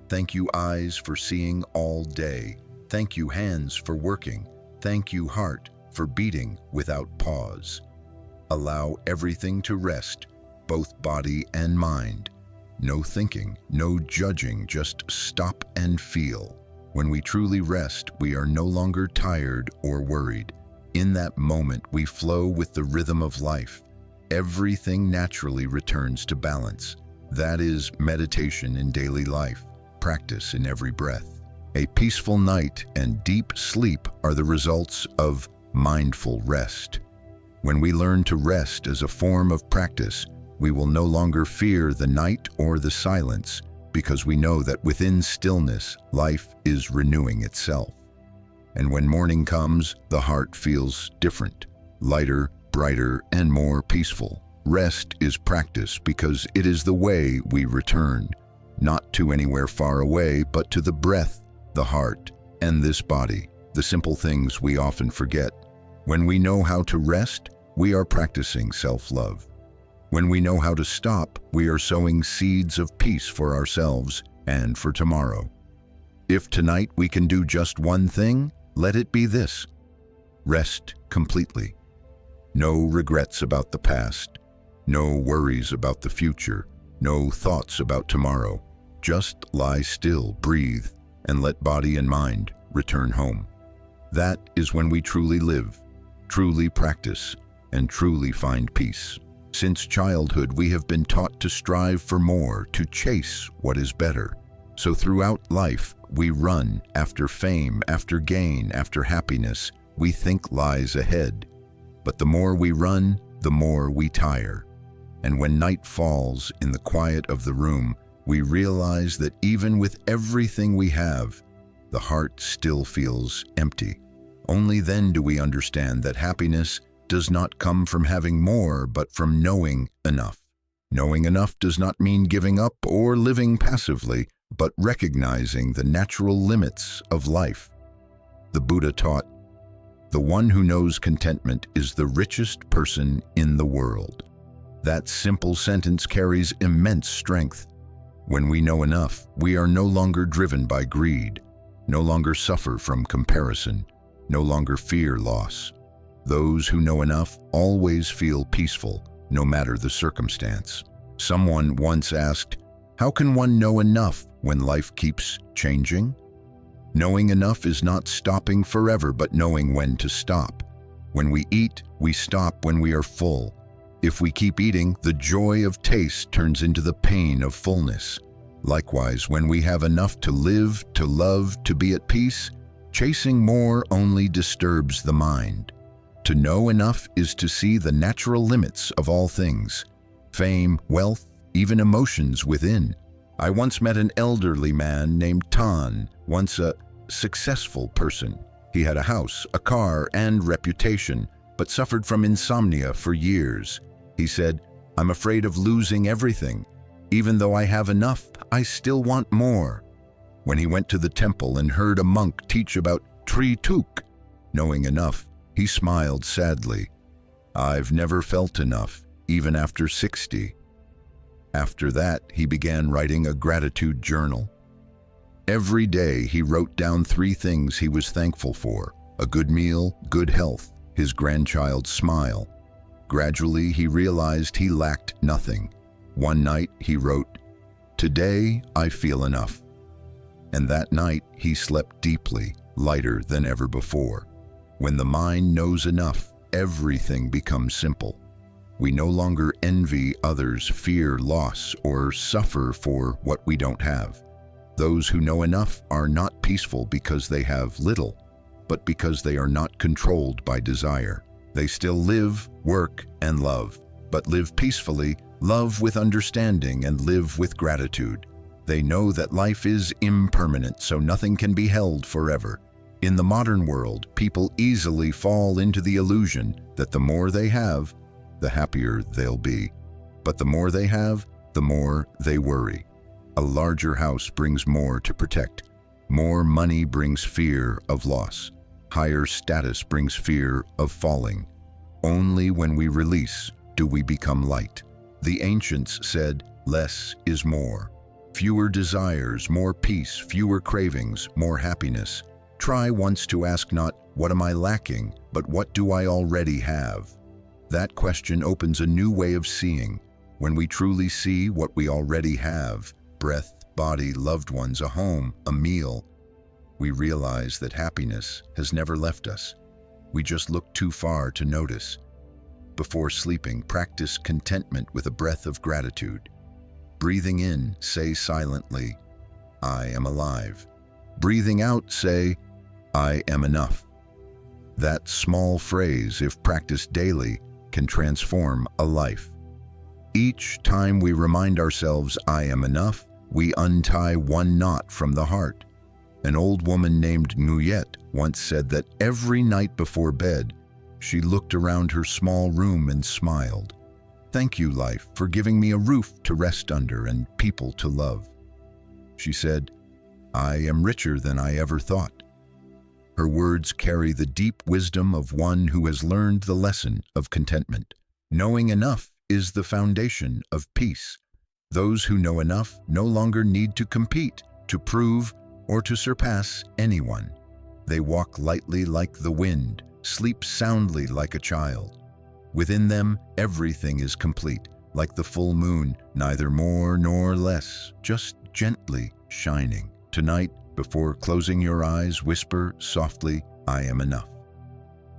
[SPEAKER 1] Thank you, eyes, for seeing all day. Thank you, hands, for working. Thank you, heart, for beating without pause. Allow everything to rest, both body and mind. No thinking, no judging, just stop and feel. When we truly rest, we are no longer tired or worried. In that moment, we flow with the rhythm of life. Everything naturally returns to balance. That is meditation in daily life, practice in every breath. A peaceful night and deep sleep are the results of mindful rest. When we learn to rest as a form of practice, we will no longer fear the night or the silence, because we know that within stillness, life is renewing itself. And when morning comes, the heart feels different, lighter, brighter, and more peaceful. Rest is practice because it is the way we return, not to anywhere far away, but to the breath, the heart, and this body, the simple things we often forget. When we know how to rest, we are practicing self-love. When we know how to stop, we are sowing seeds of peace for ourselves and for tomorrow. If tonight we can do just one thing, let it be this: rest completely. No regrets about the past, no worries about the future, no thoughts about tomorrow. Just lie still, breathe, and let body and mind return home. That is when we truly live, truly practice, and truly find peace. Since childhood, we have been taught to strive for more, to chase what is better. So throughout life, we run after fame, after gain, after happiness we think lies ahead. But the more we run, the more we tire. And when night falls in the quiet of the room, we realize that even with everything we have, the heart still feels empty. Only then do we understand that happiness does not come from having more, but from knowing enough. Knowing enough does not mean giving up or living passively, but recognizing the natural limits of life. The Buddha taught, "The one who knows contentment is the richest person in the world." That simple sentence carries immense strength. When we know enough, we are no longer driven by greed, no longer suffer from comparison, no longer fear loss. Those who know enough always feel peaceful, no matter the circumstance. Someone once asked, "How can one know enough when life keeps changing?" Knowing enough is not stopping forever, but knowing when to stop. When we eat, we stop when we are full. If we keep eating, the joy of taste turns into the pain of fullness. Likewise, when we have enough to live, to love, to be at peace, chasing more only disturbs the mind. To know enough is to see the natural limits of all things, fame, wealth, even emotions within. I once met an elderly man named Tan, once a successful person. He had a house, a car, and reputation, but suffered from insomnia for years. He said, "I'm afraid of losing everything. Even though I have enough, I still want more." When he went to the temple and heard a monk teach about Trituk, knowing enough, he smiled sadly. "I've never felt enough, even after 60. After that, he began writing a gratitude journal. Every day, he wrote down 3 things he was thankful for: a good meal, good health, his grandchild's smile. Gradually, he realized he lacked nothing. One night, he wrote, "Today, I feel enough." And that night, he slept deeply, lighter than ever before. When the mind knows enough, everything becomes simple. We no longer envy others, fear loss, or suffer for what we don't have. Those who know enough are not peaceful because they have little, but because they are not controlled by desire. They still live, work, and love, but live peacefully, love with understanding, and live with gratitude. They know that life is impermanent, so nothing can be held forever. In the modern world, people easily fall into the illusion that the more they have, the happier they'll be. But the more they have, the more they worry. A larger house brings more to protect. More money brings fear of loss. Higher status brings fear of falling. Only when we release do we become light. The ancients said, less is more. Fewer desires, more peace, fewer cravings, more happiness. Try once to ask not, what am I lacking, but what do I already have? That question opens a new way of seeing. When we truly see what we already have, breath, body, loved ones, a home, a meal, we realize that happiness has never left us. We just look too far to notice. Before sleeping, practice contentment with a breath of gratitude. Breathing in, say silently, I am alive. Breathing out, say, I am enough. That small phrase, if practiced daily, can transform a life. Each time we remind ourselves, I am enough, we untie one knot from the heart. An old woman named Nguyet once said that every night before bed, she looked around her small room and smiled. Thank you, life, for giving me a roof to rest under and people to love. She said, I am richer than I ever thought. Her words carry the deep wisdom of one who has learned the lesson of contentment. Knowing enough is the foundation of peace. Those who know enough no longer need to compete, to prove, or to surpass anyone. They walk lightly like the wind, sleep soundly like a child. Within them, everything is complete, like the full moon, neither more nor less, just gently shining. Tonight, before closing your eyes, whisper softly, I am enough.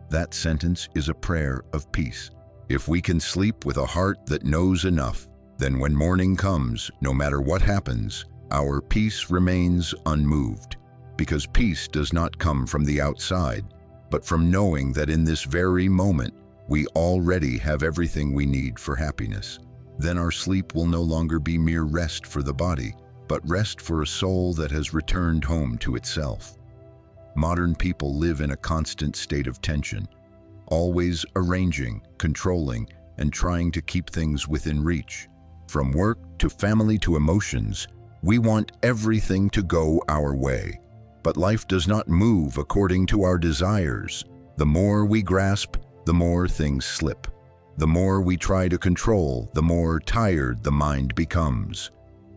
[SPEAKER 1] That sentence is a prayer of peace. If we can sleep with a heart that knows enough, then when morning comes, no matter what happens, our peace remains unmoved. Because peace does not come from the outside, but from knowing that in this very moment, we already have everything we need for happiness. Then our sleep will no longer be mere rest for the body, but rest for a soul that has returned home to itself. Modern people live in a constant state of tension, always arranging, controlling, and trying to keep things within reach. From work to family to emotions, we want everything to go our way. But life does not move according to our desires. The more we grasp, the more things slip. The more we try to control, the more tired the mind becomes.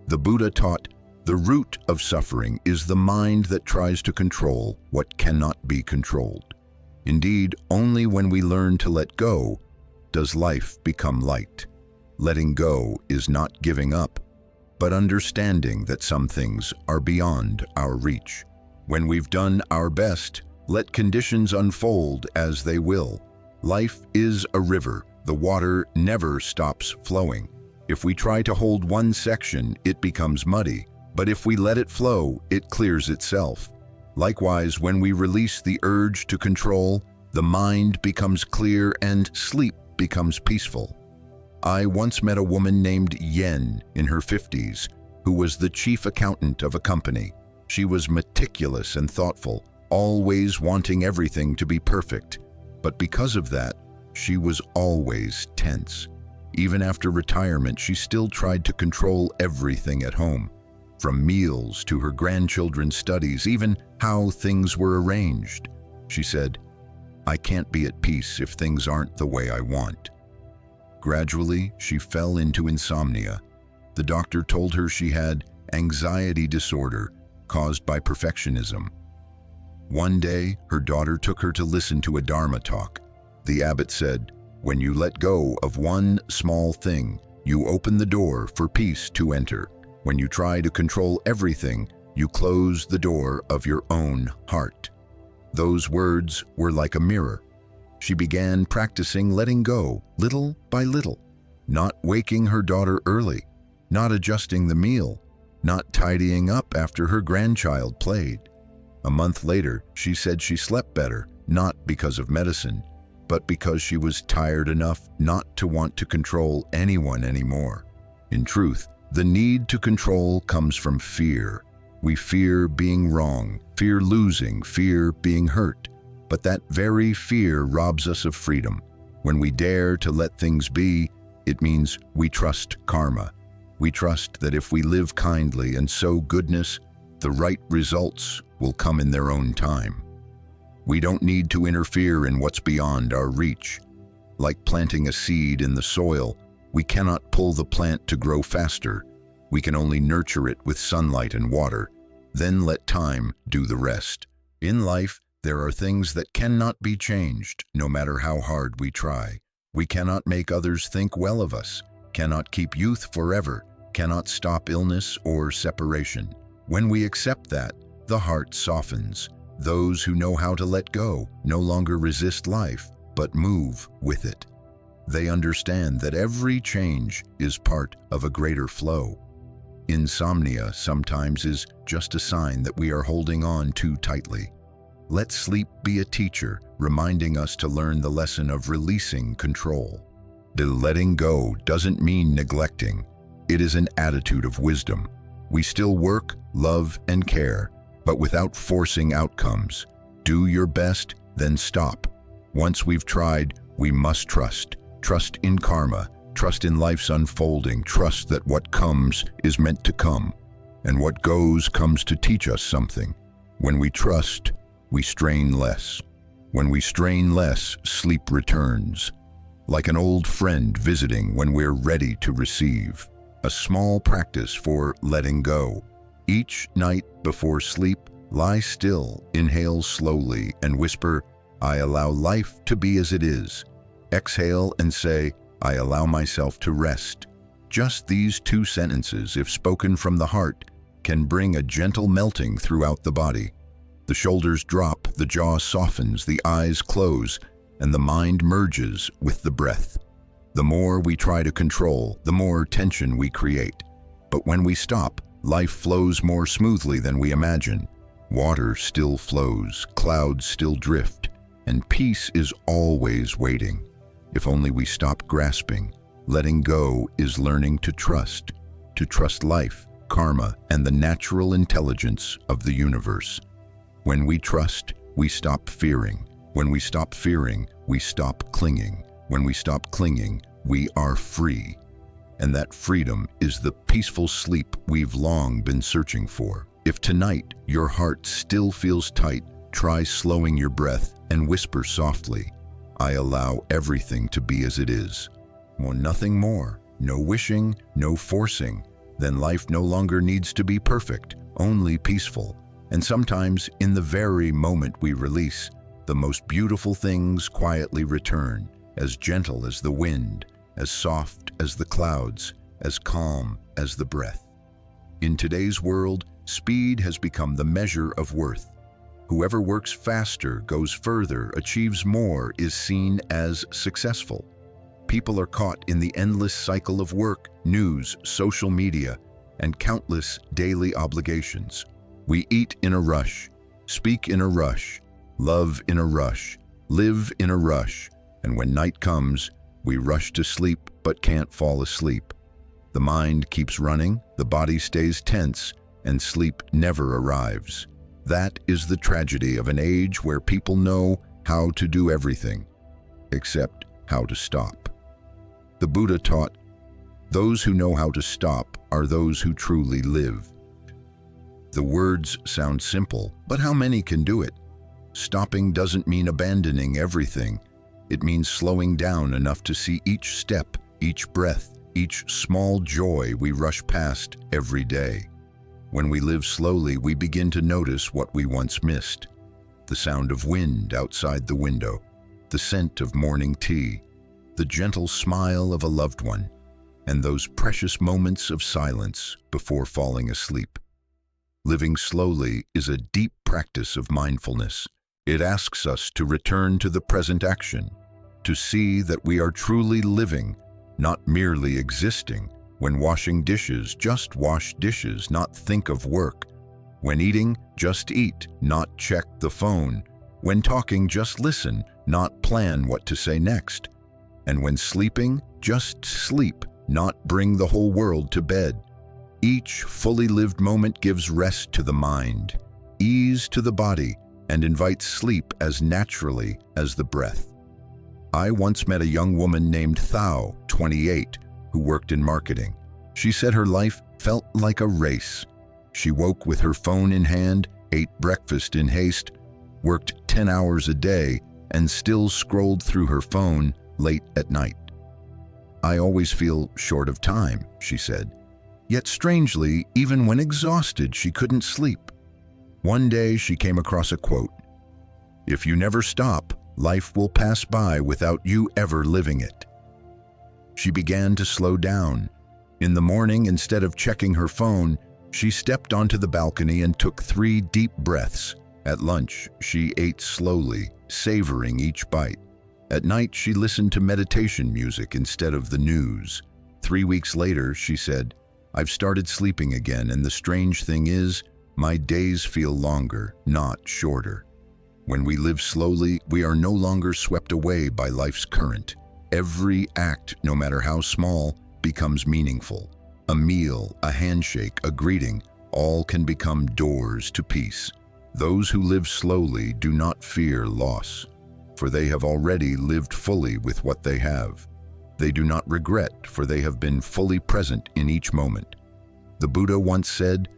[SPEAKER 1] The Buddha taught, the root of suffering is the mind that tries to control what cannot be controlled. Indeed, only when we learn to let go does life become light. Letting go is not giving up, but understanding that some things are beyond our reach. When we've done our best, let conditions unfold as they will. Life is a river. The water never stops flowing. If we try to hold one section, it becomes muddy. But if we let it flow, it clears itself. Likewise, when we release the urge to control, the mind becomes clear and sleep becomes peaceful. I once met a woman named Yen in her 50s, who was the chief accountant of a company. She was meticulous and thoughtful, always wanting everything to be perfect. But because of that, she was always tense. Even after retirement, she still tried to control everything at home, from meals to her grandchildren's studies, even how things were arranged. She said, I can't be at peace if things aren't the way I want. Gradually, she fell into insomnia. The doctor told her she had anxiety disorder caused by perfectionism. One day, her daughter took her to listen to a Dharma talk. The abbot said, when you let go of one small thing, you open the door for peace to enter. When you try to control everything, you close the door of your own heart. Those words were like a mirror. She began practicing letting go, little by little, not waking her daughter early, not adjusting the meal, not tidying up after her grandchild played. A month later, she said she slept better, not because of medicine, but because she was tired enough not to want to control anyone anymore. In truth, the need to control comes from fear. We fear being wrong, fear losing, fear being hurt. But that very fear robs us of freedom. When we dare to let things be, it means we trust karma. We trust that if we live kindly and sow goodness, the right results will come in their own time. We don't need to interfere in what's beyond our reach. Like planting a seed in the soil, we cannot pull the plant to grow faster. We can only nurture it with sunlight and water, then let time do the rest. In life, there are things that cannot be changed, no matter how hard we try. We cannot make others think well of us, cannot keep youth forever, cannot stop illness or separation. When we accept that, the heart softens. Those who know how to let go no longer resist life, but move with it. They understand that every change is part of a greater flow. Insomnia sometimes is just a sign that we are holding on too tightly. Let sleep be a teacher, reminding us to learn the lesson of releasing control. The letting go doesn't mean neglecting. It is an attitude of wisdom. We still work, love, and care, but without forcing outcomes. Do your best, then stop. Once we've tried, we must trust. Trust in karma, trust in life's unfolding, trust that what comes is meant to come, and what goes comes to teach us something. When we trust, we strain less. When we strain less, sleep returns. Like an old friend visiting when we're ready to receive. A small practice for letting go. Each night before sleep, lie still, inhale slowly, and whisper, "I allow life to be as it is." Exhale and say, "I allow myself to rest." Just these two sentences, if spoken from the heart, can bring a gentle melting throughout the body. The shoulders drop, the jaw softens, the eyes close, and the mind merges with the breath. The more we try to control, the more tension we create. But when we stop, life flows more smoothly than we imagine. Water still flows, clouds still drift, and peace is always waiting. If only we stop grasping. Letting go is learning to trust life, karma, and the natural intelligence of the universe. When we trust, we stop fearing. When we stop fearing, we stop clinging. When we stop clinging, we are free. And that freedom is the peaceful sleep we've long been searching for. If tonight your heart still feels tight, try slowing your breath and whisper softly, "I allow everything to be as it is." Well, nothing more. No wishing, no forcing. Then life no longer needs to be perfect, only peaceful. And sometimes, in the very moment we release, the most beautiful things quietly return, as gentle as the wind, as soft as the clouds, as calm as the breath. In today's world, speed has become the measure of worth. Whoever works faster, goes further, achieves more, is seen as successful. People are caught in the endless cycle of work, news, social media, and countless daily obligations. We eat in a rush, speak in a rush, love in a rush, live in a rush, and when night comes, we rush to sleep but can't fall asleep. The mind keeps running, the body stays tense, and sleep never arrives. That is the tragedy of an age where people know how to do everything, except how to stop. The Buddha taught, "Those who know how to stop are those who truly live." The words sound simple, but how many can do it? Stopping doesn't mean abandoning everything. It means slowing down enough to see each step, each breath, each small joy we rush past every day. When we live slowly, we begin to notice what we once missed. The sound of wind outside the window, the scent of morning tea, the gentle smile of a loved one, and those precious moments of silence before falling asleep. Living slowly is a deep practice of mindfulness. It asks us to return to the present action, to see that we are truly living, not merely existing. When washing dishes, just wash dishes, not think of work. When eating, just eat, not check the phone. When talking, just listen, not plan what to say next. And when sleeping, just sleep, not bring the whole world to bed. Each fully lived moment gives rest to the mind, ease to the body, and invites sleep as naturally as the breath. I once met a young woman named Thao, 28, who worked in marketing. She said her life felt like a race. She woke with her phone in hand, ate breakfast in haste, worked 10 hours a day, and still scrolled through her phone late at night. I always feel short of time, she said. Yet strangely, even when exhausted, she couldn't sleep. One day she came across a quote, "If you never stop, life will pass by without you ever living it." She began to slow down. In the morning, instead of checking her phone, she stepped onto the balcony and took 3 deep breaths. At lunch, she ate slowly, savoring each bite. At night, she listened to meditation music instead of the news. 3 weeks later, she said, "I've started sleeping again, and the strange thing is, my days feel longer, not shorter." When we live slowly, we are no longer swept away by life's current. Every act, no matter how small, becomes meaningful. A meal, a handshake, a greeting, all can become doors to peace. Those who live slowly do not fear loss, for they have already lived fully with what they have. They do not regret, for they have been fully present in each moment. The Buddha once said,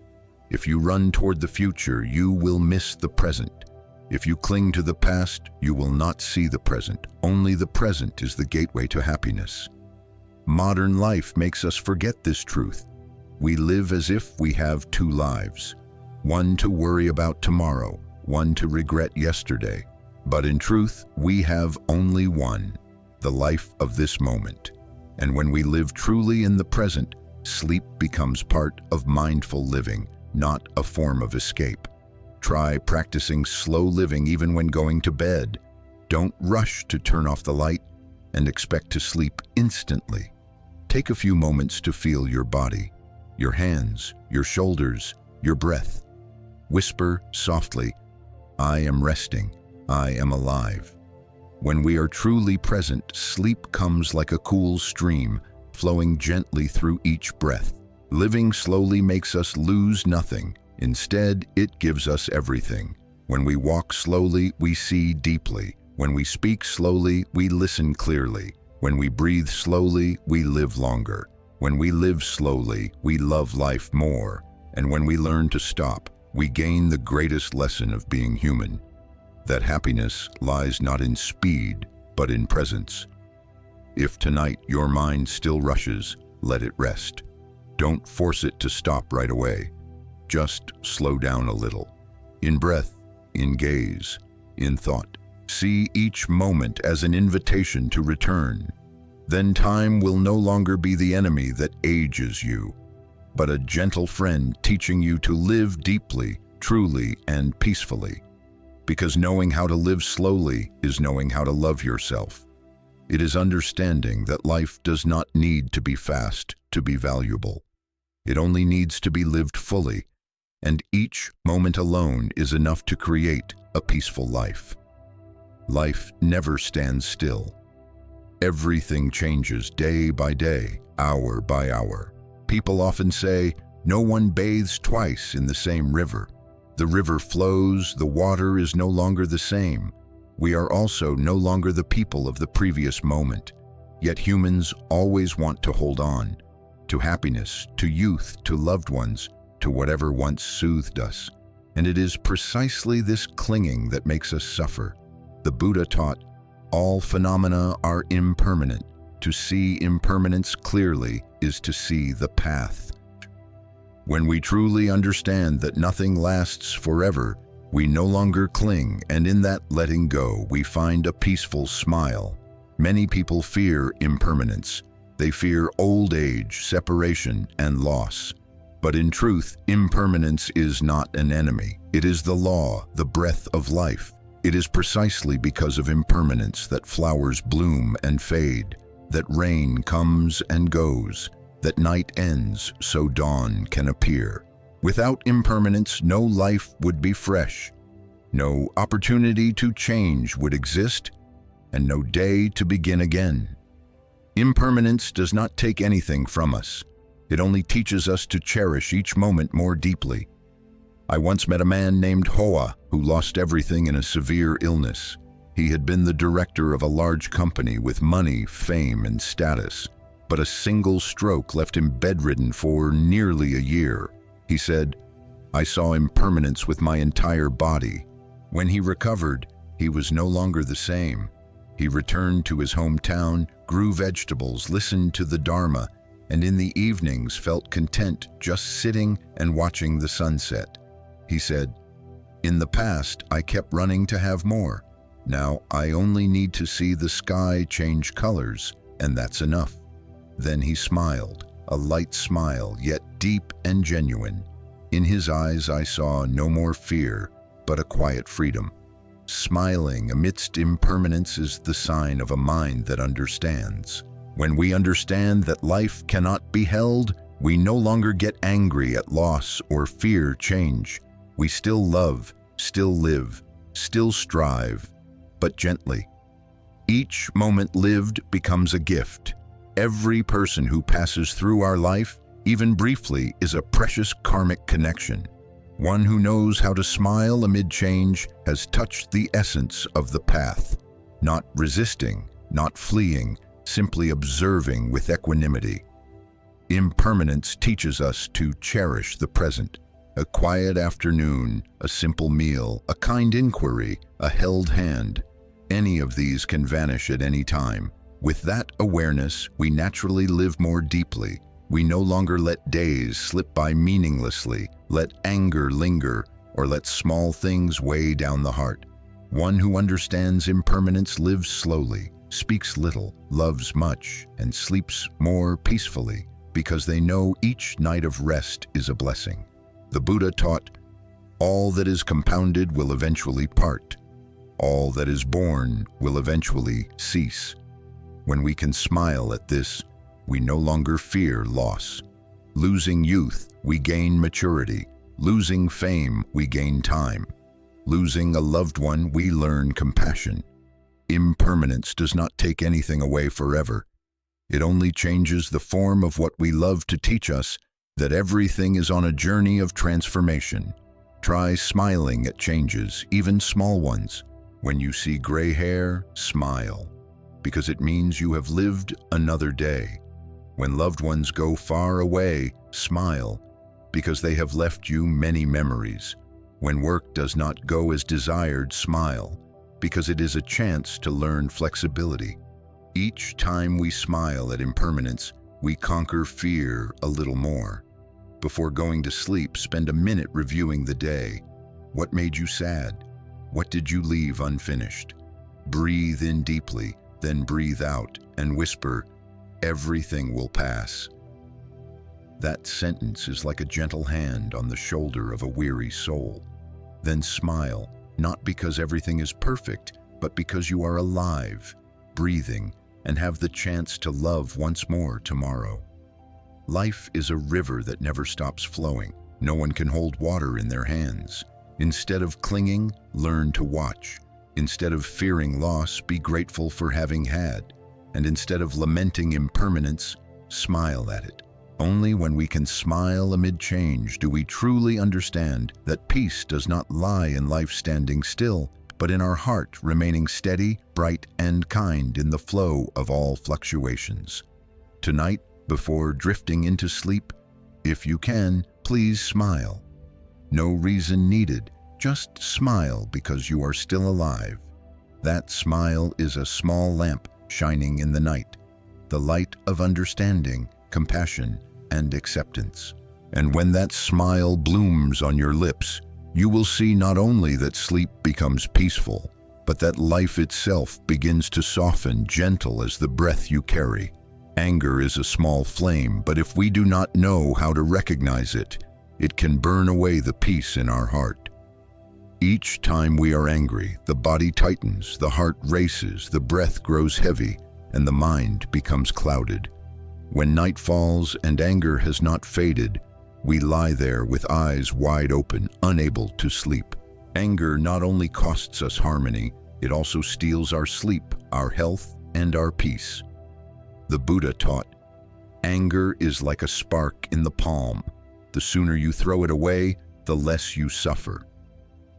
[SPEAKER 1] "If you run toward the future, you will miss the present. If you cling to the past, you will not see the present. Only the present is the gateway to happiness." Modern life makes us forget this truth. We live as if we have 2 lives, one to worry about tomorrow, one to regret yesterday. But in truth, we have only one, the life of this moment. And when we live truly in the present, sleep becomes part of mindful living, not a form of escape. Try practicing slow living even when going to bed. Don't rush to turn off the light and expect to sleep instantly. Take a few moments to feel your body, your hands, your shoulders, your breath. Whisper softly, "I am resting, I am alive." When we are truly present, sleep comes like a cool stream, flowing gently through each breath. Living slowly makes us lose nothing. Instead, it gives us everything. When we walk slowly, we see deeply. When we speak slowly, we listen clearly. When we breathe slowly, we live longer. When we live slowly, we love life more. And when we learn to stop, we gain the greatest lesson of being human. That happiness lies not in speed, but in presence. If tonight your mind still rushes, let it rest. Don't force it to stop right away. Just slow down a little. In breath, in gaze, in thought. See each moment as an invitation to return. Then time will no longer be the enemy that ages you, but a gentle friend teaching you to live deeply, truly, and peacefully. Because knowing how to live slowly is knowing how to love yourself. It is understanding that life does not need to be fast to be valuable. It only needs to be lived fully, and each moment alone is enough to create a peaceful life. Life never stands still. Everything changes day by day, hour by hour. People often say, "No one bathes twice in the same river." The river flows, the water is no longer the same. We are also no longer the people of the previous moment. Yet humans always want to hold on to happiness, to youth, to loved ones, to whatever once soothed us. And it is precisely this clinging that makes us suffer. The Buddha taught, all phenomena are impermanent. To see impermanence clearly is to see the path. When we truly understand that nothing lasts forever, we no longer cling, and in that letting go, we find a peaceful smile. Many people fear impermanence. They fear old age, separation, and loss. But in truth, impermanence is not an enemy. It is the law, the breath of life. It is precisely because of impermanence that flowers bloom and fade, that rain comes and goes, that night ends so dawn can appear. Without impermanence, no life would be fresh, no opportunity to change would exist, and no day to begin again. Impermanence does not take anything from us. It only teaches us to cherish each moment more deeply. I once met a man named Hoa who lost everything in a severe illness. He had been the director of a large company with money, fame, and status, but a single stroke left him bedridden for nearly a year. He said, "I saw impermanence with my entire body." When he recovered, he was no longer the same. He returned to his hometown, grew vegetables, listened to the Dharma, and in the evenings felt content just sitting and watching the sunset. He said, "In the past, I kept running to have more. Now I only need to see the sky change colors, and that's enough." Then he smiled, a light smile, yet deep and genuine. In his eyes I saw no more fear, but a quiet freedom. Smiling amidst impermanence is the sign of a mind that understands. When we understand that life cannot be held, we no longer get angry at loss or fear change. We still love, still live, still strive, but gently. Each moment lived becomes a gift. Every person who passes through our life, even briefly, is a precious karmic connection. One who knows how to smile amid change has touched the essence of the path, not resisting, not fleeing, simply observing with equanimity. Impermanence teaches us to cherish the present. A quiet afternoon, a simple meal, a kind inquiry, a held hand. Any of these can vanish at any time. With that awareness, we naturally live more deeply. We no longer let days slip by meaninglessly, let anger linger, or let small things weigh down the heart. One who understands impermanence lives slowly, speaks little, loves much, and sleeps more peacefully, because they know each night of rest is a blessing. The Buddha taught, "All that is compounded will eventually part. All that is born will eventually cease." When we can smile at this, we no longer fear loss. Losing youth, we gain maturity. Losing fame, we gain time. Losing a loved one, we learn compassion. Impermanence does not take anything away forever. It only changes the form of what we love to teach us that everything is on a journey of transformation. Try smiling at changes, even small ones. When you see gray hair, smile, because it means you have lived another day. When loved ones go far away, smile, because they have left you many memories. When work does not go as desired, smile, because it is a chance to learn flexibility. Each time we smile at impermanence, we conquer fear a little more. Before going to sleep, spend a minute reviewing the day. What made you sad? What did you leave unfinished? Breathe in deeply, then breathe out and whisper, "Everything will pass." That sentence is like a gentle hand on the shoulder of a weary soul. Then smile, not because everything is perfect, but because you are alive, breathing, and have the chance to love once more tomorrow. Life is a river that never stops flowing. No one can hold water in their hands. Instead of clinging, learn to watch. Instead of fearing loss, be grateful for having had. And instead of lamenting impermanence, smile at it. Only when we can smile amid change do we truly understand that peace does not lie in life standing still, but in our heart remaining steady, bright, and kind in the flow of all fluctuations. Tonight, before drifting into sleep, if you can, please smile. No reason needed, just smile because you are still alive. That smile is a small lamp shining in the night, the light of understanding, compassion, and acceptance. And when that smile blooms on your lips, you will see not only that sleep becomes peaceful, but that life itself begins to soften, gentle as the breath you carry. Anger is a small flame, but if we do not know how to recognize it, it can burn away the peace in our heart. Each time we are angry, the body tightens, the heart races, the breath grows heavy, and the mind becomes clouded. When night falls and anger has not faded, we lie there with eyes wide open, unable to sleep. Anger not only costs us harmony, it also steals our sleep, our health, and our peace. The Buddha taught, anger is like a spark in the palm. The sooner you throw it away, the less you suffer.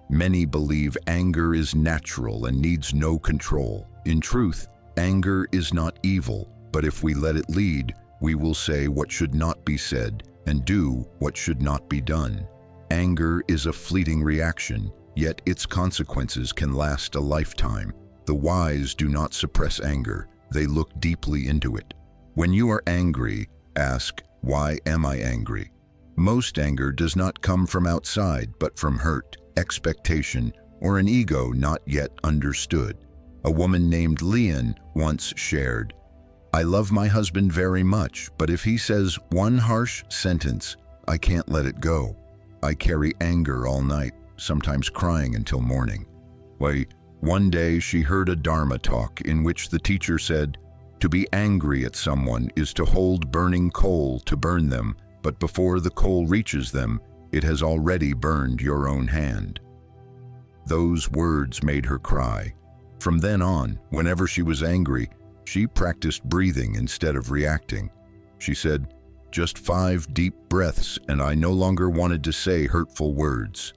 [SPEAKER 1] Many believe anger is natural and needs no control. In truth, anger is not evil, but if we let it lead, we will say what should not be said and do what should not be done. Anger is a fleeting reaction, yet its consequences can last a lifetime. The wise do not suppress anger, they look deeply into it. When you are angry, ask, why am I angry? Most anger does not come from outside, but from hurt, expectation, or an ego not yet understood. A woman named Leon once shared, I love my husband very much, but if he says one harsh sentence, I can't let it go. I carry anger all night, sometimes crying until morning. One day she heard a Dharma talk in which the teacher said, to be angry at someone is to hold burning coal to burn them, but before the coal reaches them, it has already burned your own hand. Those words made her cry. From then on, whenever she was angry, she practiced breathing instead of reacting. She said, just 5 deep breaths and I no longer wanted to say hurtful words.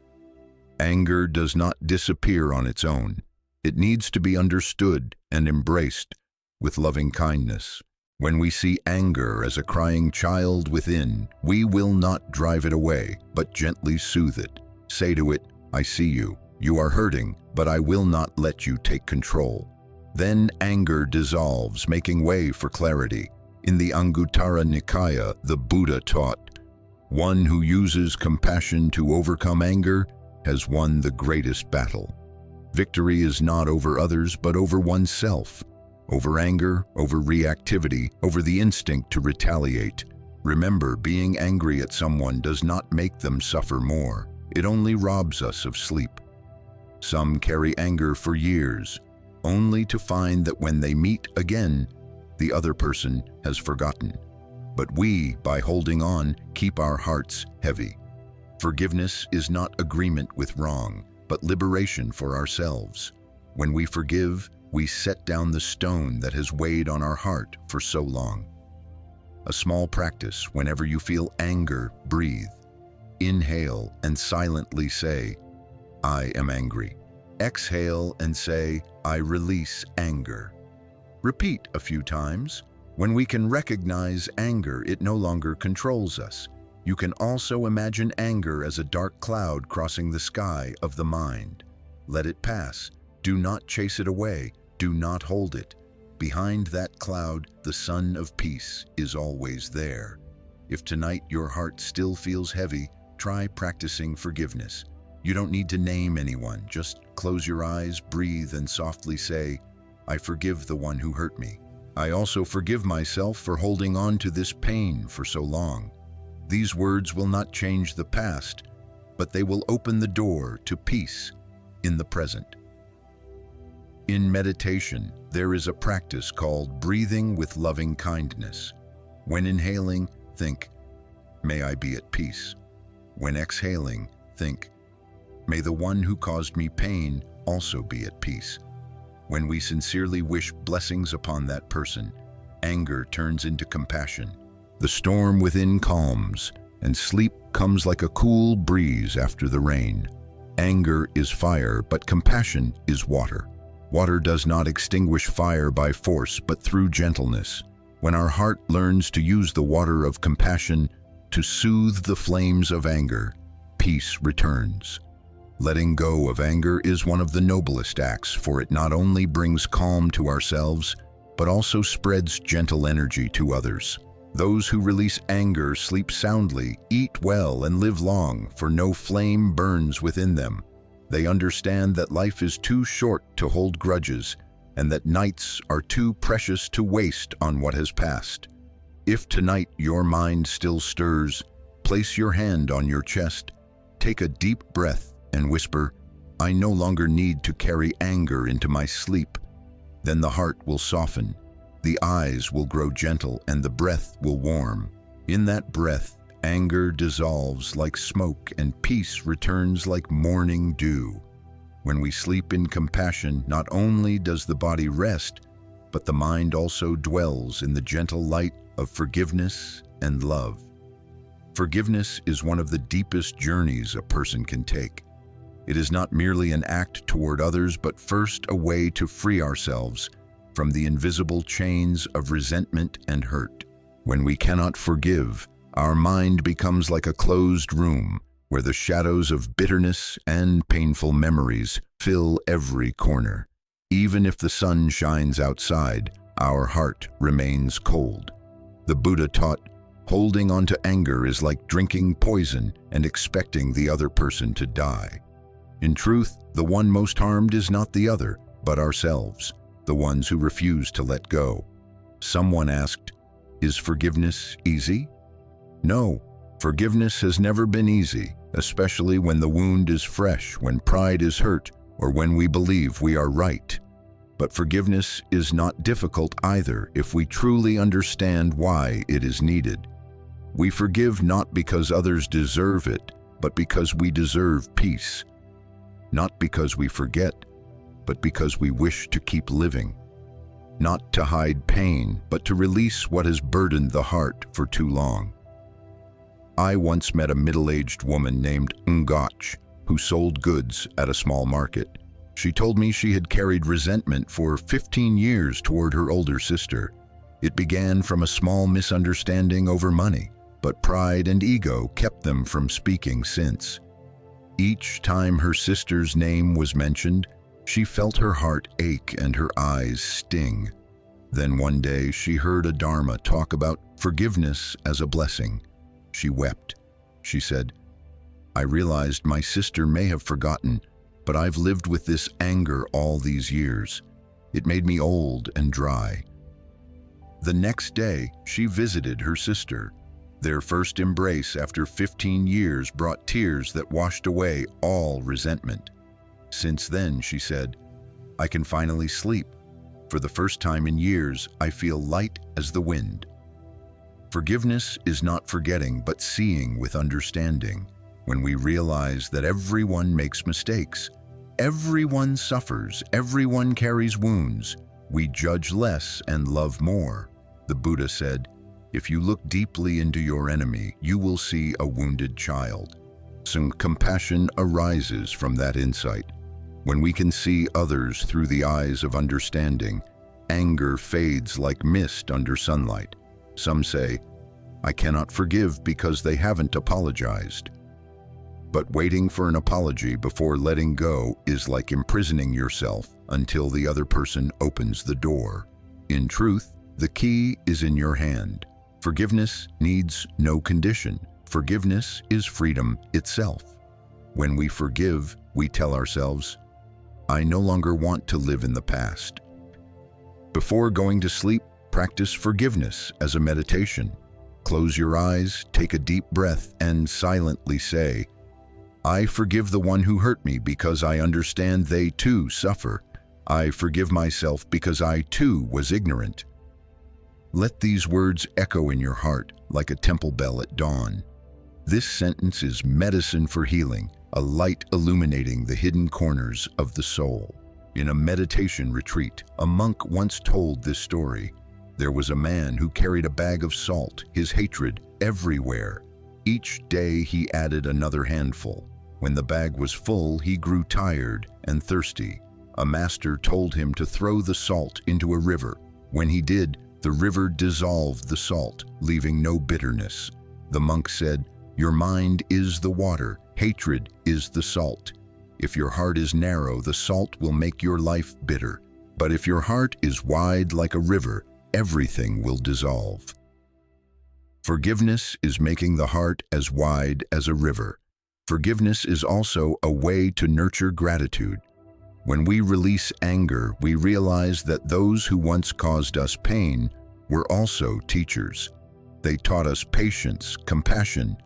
[SPEAKER 1] Anger does not disappear on its own. It needs to be understood and embraced with loving kindness. When we see anger as a crying child within, we will not drive it away, but gently soothe it. Say to it, I see you. You are hurting, but I will not let you take control. Then anger dissolves, making way for clarity. In the Anguttara Nikaya, the Buddha taught, one who uses compassion to overcome anger has won the greatest battle. Victory is not over others, but over oneself. Over anger, over reactivity, over the instinct to retaliate. Remember, being angry at someone does not make them suffer more. It only robs us of sleep. Some carry anger for years, only to find that when they meet again, the other person has forgotten. But we, by holding on, keep our hearts heavy. Forgiveness is not agreement with wrong, but liberation for ourselves. When we forgive, we set down the stone that has weighed on our heart for so long. A small practice: whenever you feel anger, breathe. Inhale and silently say, I am angry. Exhale and say, I release anger. Repeat a few times. When we can recognize anger, it no longer controls us. You can also imagine anger as a dark cloud crossing the sky of the mind. Let it pass. Do not chase it away. Do not hold it. Behind that cloud, the sun of peace is always there. If tonight your heart still feels heavy, try practicing forgiveness. You don't need to name anyone. Just close your eyes, breathe, and softly say, I forgive the one who hurt me. I also forgive myself for holding on to this pain for so long. These words will not change the past, but they will open the door to peace in the present. In meditation, there is a practice called breathing with loving kindness. When inhaling, think, may I be at peace. When exhaling, think, may the one who caused me pain also be at peace. When we sincerely wish blessings upon that person, anger turns into compassion. The storm within calms, and sleep comes like a cool breeze after the rain. Anger is fire, but compassion is water. Water does not extinguish fire by force, but through gentleness. When our heart learns to use the water of compassion to soothe the flames of anger, peace returns. Letting go of anger is one of the noblest acts, for it not only brings calm to ourselves, but also spreads gentle energy to others. Those who release anger sleep soundly, eat well, and live long, for no flame burns within them. They understand that life is too short to hold grudges, and that nights are too precious to waste on what has passed. If tonight your mind still stirs, place your hand on your chest, take a deep breath, and whisper, I no longer need to carry anger into my sleep. Then the heart will soften, the eyes will grow gentle, and the breath will warm. In that breath, anger dissolves like smoke and peace returns like morning dew. When we sleep in compassion, not only does the body rest, but the mind also dwells in the gentle light of forgiveness and love. Forgiveness is one of the deepest journeys a person can take. It is not merely an act toward others, but first a way to free ourselves from the invisible chains of resentment and hurt. When we cannot forgive, our mind becomes like a closed room where the shadows of bitterness and painful memories fill every corner. Even if the sun shines outside, our heart remains cold. The Buddha taught, holding on to anger is like drinking poison and expecting the other person to die. In truth, the one most harmed is not the other, but ourselves, the ones who refuse to let go. Someone asked, "Is forgiveness easy?" No, forgiveness has never been easy, especially when the wound is fresh, when pride is hurt, or when we believe we are right. But forgiveness is not difficult either if we truly understand why it is needed. We forgive not because others deserve it, but because we deserve peace. Not because we forget, but because we wish to keep living. Not to hide pain, but to release what has burdened the heart for too long. I once met a middle-aged woman named Ngach, who sold goods at a small market. She told me she had carried resentment for 15 years toward her older sister. It began from a small misunderstanding over money, but pride and ego kept them from speaking since. Each time her sister's name was mentioned, she felt her heart ache and her eyes sting. Then one day she heard a Dharma talk about forgiveness as a blessing. She wept. She said, "I realized my sister may have forgotten, but I've lived with this anger all these years. It made me old and dry." The next day, she visited her sister. Their first embrace after 15 years brought tears that washed away all resentment. Since then, she said, "I can finally sleep. For the first time in years, I feel light as the wind." Forgiveness is not forgetting, but seeing with understanding. When we realize that everyone makes mistakes, everyone suffers, everyone carries wounds, we judge less and love more. The Buddha said, "If you look deeply into your enemy, you will see a wounded child." Some compassion arises from that insight. When we can see others through the eyes of understanding, anger fades like mist under sunlight. Some say, "I cannot forgive because they haven't apologized." But waiting for an apology before letting go is like imprisoning yourself until the other person opens the door. In truth, the key is in your hand. Forgiveness needs no condition. Forgiveness is freedom itself. When we forgive, we tell ourselves, "I no longer want to live in the past." Before going to sleep, practice forgiveness as a meditation. Close your eyes, take a deep breath, and silently say, "I forgive the one who hurt me because I understand they too suffer. I forgive myself because I too was ignorant." Let these words echo in your heart like a temple bell at dawn. This sentence is medicine for healing, a light illuminating the hidden corners of the soul. In a meditation retreat, a monk once told this story. There was a man who carried a bag of salt, his hatred everywhere. Each day he added another handful. When the bag was full, he grew tired and thirsty. A master told him to throw the salt into a river. When he did, the river dissolved the salt, leaving no bitterness. The monk said, "Your mind is the water, hatred is the salt. If your heart is narrow, the salt will make your life bitter. But if your heart is wide like a river, everything will dissolve." Forgiveness is making the heart as wide as a river. Forgiveness is also a way to nurture gratitude. When we release anger, we realize that those who once caused us pain were also teachers. They taught us patience, compassion,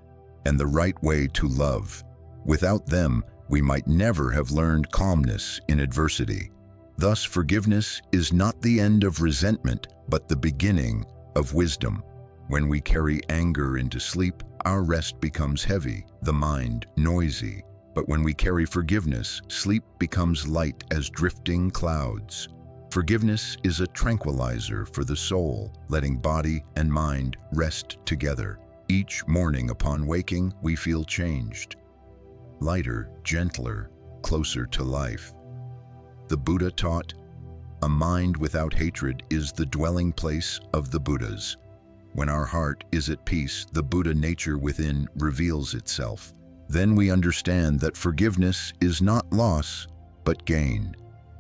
[SPEAKER 1] and the right way to love. Without them, we might never have learned calmness in adversity. Thus, forgiveness is not the end of resentment, but the beginning of wisdom. When we carry anger into sleep, our rest becomes heavy, the mind noisy. But when we carry forgiveness, sleep becomes light as drifting clouds. Forgiveness is a tranquilizer for the soul, letting body and mind rest together. Each morning upon waking, we feel changed. Lighter, gentler, closer to life. The Buddha taught, "A mind without hatred is the dwelling place of the Buddhas." When our heart is at peace, the Buddha nature within reveals itself. Then we understand that forgiveness is not loss, but gain.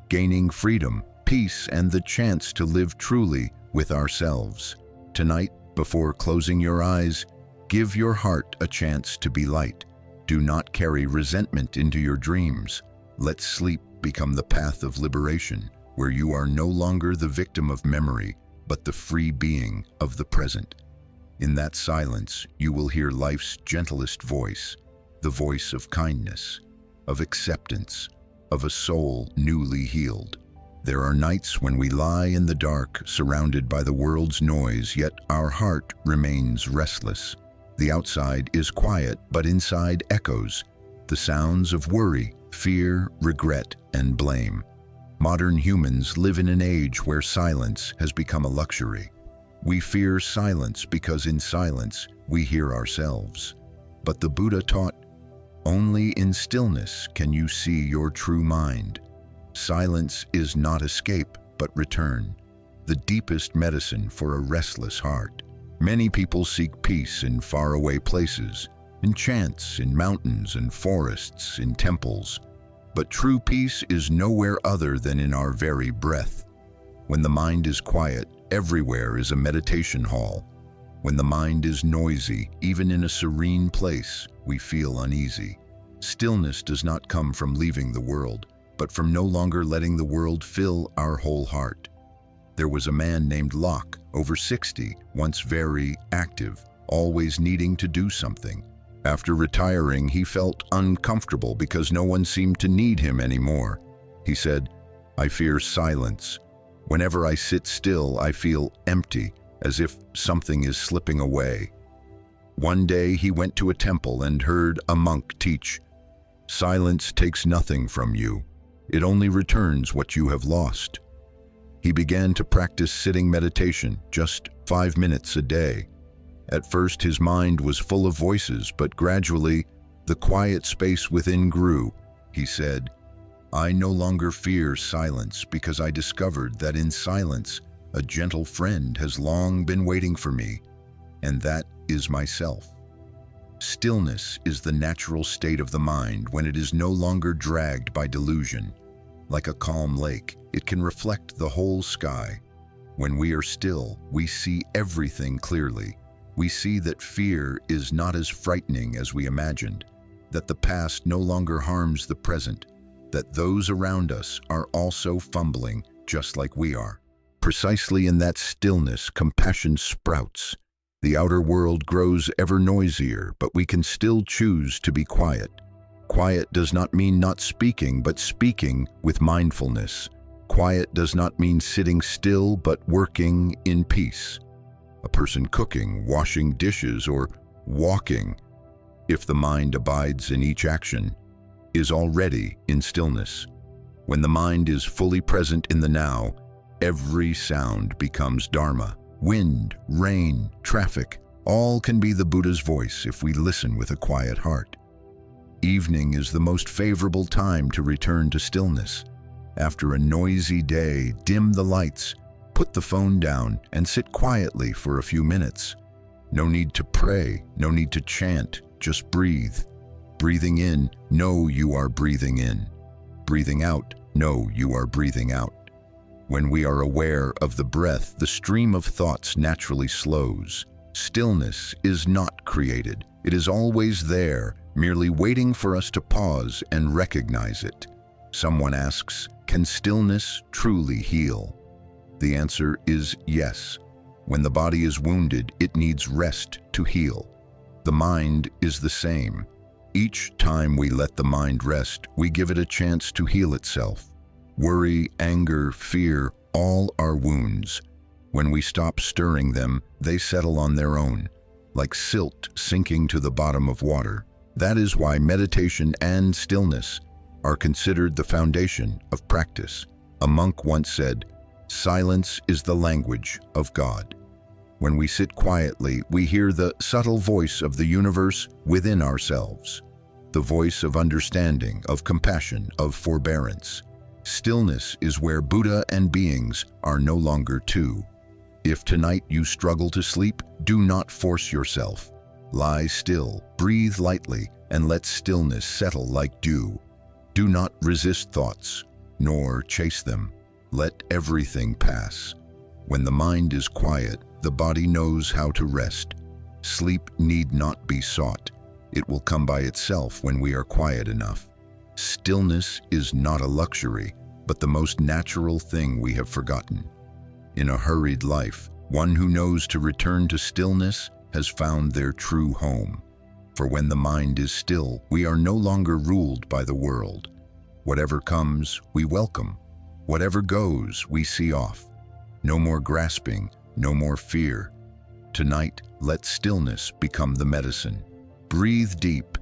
[SPEAKER 1] Gaining freedom, peace, and the chance to live truly with ourselves. Tonight, before closing your eyes, give your heart a chance to be light. Do not carry resentment into your dreams. Let sleep become the path of liberation, where you are no longer the victim of memory, but the free being of the present. In that silence, you will hear life's gentlest voice, the voice of kindness, of acceptance, of a soul newly healed. There are nights when we lie in the dark, surrounded by the world's noise, yet our heart remains restless. The outside is quiet, but inside echoes the sounds of worry, fear, regret, and blame. Modern humans live in an age where silence has become a luxury. We fear silence because in silence we hear ourselves. But the Buddha taught, only in stillness can you see your true mind. Silence is not escape, but return, the deepest medicine for a restless heart. Many people seek peace in faraway places, in chants, in mountains and forests, in temples. But true peace is nowhere other than in our very breath. When the mind is quiet, everywhere is a meditation hall. When the mind is noisy, even in a serene place, we feel uneasy. Stillness does not come from leaving the world, but from no longer letting the world fill our whole heart. There was a man named Locke, over 60, once very active, always needing to do something. After retiring, he felt uncomfortable because no one seemed to need him anymore. He said, "I fear silence. Whenever I sit still, I feel empty, as if something is slipping away." One day he went to a temple and heard a monk teach, "Silence takes nothing from you. It only returns what you have lost." He began to practice sitting meditation, just 5 minutes a day. At first his mind was full of voices, but gradually the quiet space within grew. He said, "I no longer fear silence because I discovered that in silence a gentle friend has long been waiting for me, and that is myself." Stillness is the natural state of the mind when it is no longer dragged by delusion. Like a calm lake, it can reflect the whole sky. When we are still, we see everything clearly. We see that fear is not as frightening as we imagined, that the past no longer harms the present, that those around us are also fumbling just like we are. Precisely in that stillness, compassion sprouts. The outer world grows ever noisier, but we can still choose to be quiet. Quiet does not mean not speaking, but speaking with mindfulness. Quiet does not mean sitting still, but working in peace. A person cooking, washing dishes, or walking, if the mind abides in each action, is already in stillness. When the mind is fully present in the now, every sound becomes Dharma. Wind, rain, traffic, all can be the Buddha's voice if we listen with a quiet heart. Evening is the most favorable time to return to stillness. After a noisy day, dim the lights, put the phone down, and sit quietly for a few minutes. No need to pray, no need to chant, just breathe. Breathing in, know you are breathing in. Breathing out, know you are breathing out. When we are aware of the breath, the stream of thoughts naturally slows. Stillness is not created. It is always there, merely waiting for us to pause and recognize it. Someone asks, can stillness truly heal? The answer is yes. When the body is wounded, it needs rest to heal. The mind is the same. Each time we let the mind rest, we give it a chance to heal itself. Worry, anger, fear, all are wounds. When we stop stirring them, they settle on their own, like silt sinking to the bottom of water. That is why meditation and stillness are considered the foundation of practice. A monk once said, "Silence is the language of God." When we sit quietly, we hear the subtle voice of the universe within ourselves, the voice of understanding, of compassion, of forbearance. Stillness is where Buddha and beings are no longer two. If tonight you struggle to sleep, do not force yourself. Lie still, breathe lightly, and let stillness settle like dew. Do not resist thoughts, nor chase them. Let everything pass. When the mind is quiet, the body knows how to rest. Sleep need not be sought. It will come by itself when we are quiet enough. Stillness is not a luxury, but the most natural thing we have forgotten. In a hurried life, one who knows to return to stillness has found their true home. For when the mind is still, we are no longer ruled by the world. Whatever comes, we welcome. Whatever goes, we see off. No more grasping, no more fear. Tonight, let stillness become the medicine. Breathe deep.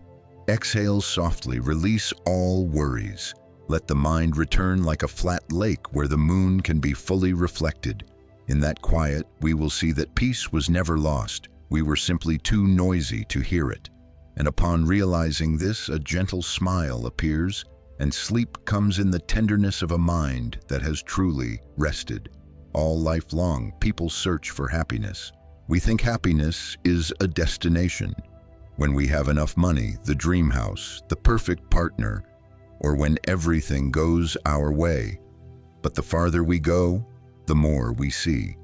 [SPEAKER 1] Exhale softly, release all worries. Let the mind return like a flat lake where the moon can be fully reflected. In that quiet, we will see that peace was never lost. We were simply too noisy to hear it. And upon realizing this, a gentle smile appears, and sleep comes in the tenderness of a mind that has truly rested. All life long, people search for happiness. We think happiness is a destination. When we have enough money, the dream house, the perfect partner, or when everything goes our way. But the farther we go, the more we see.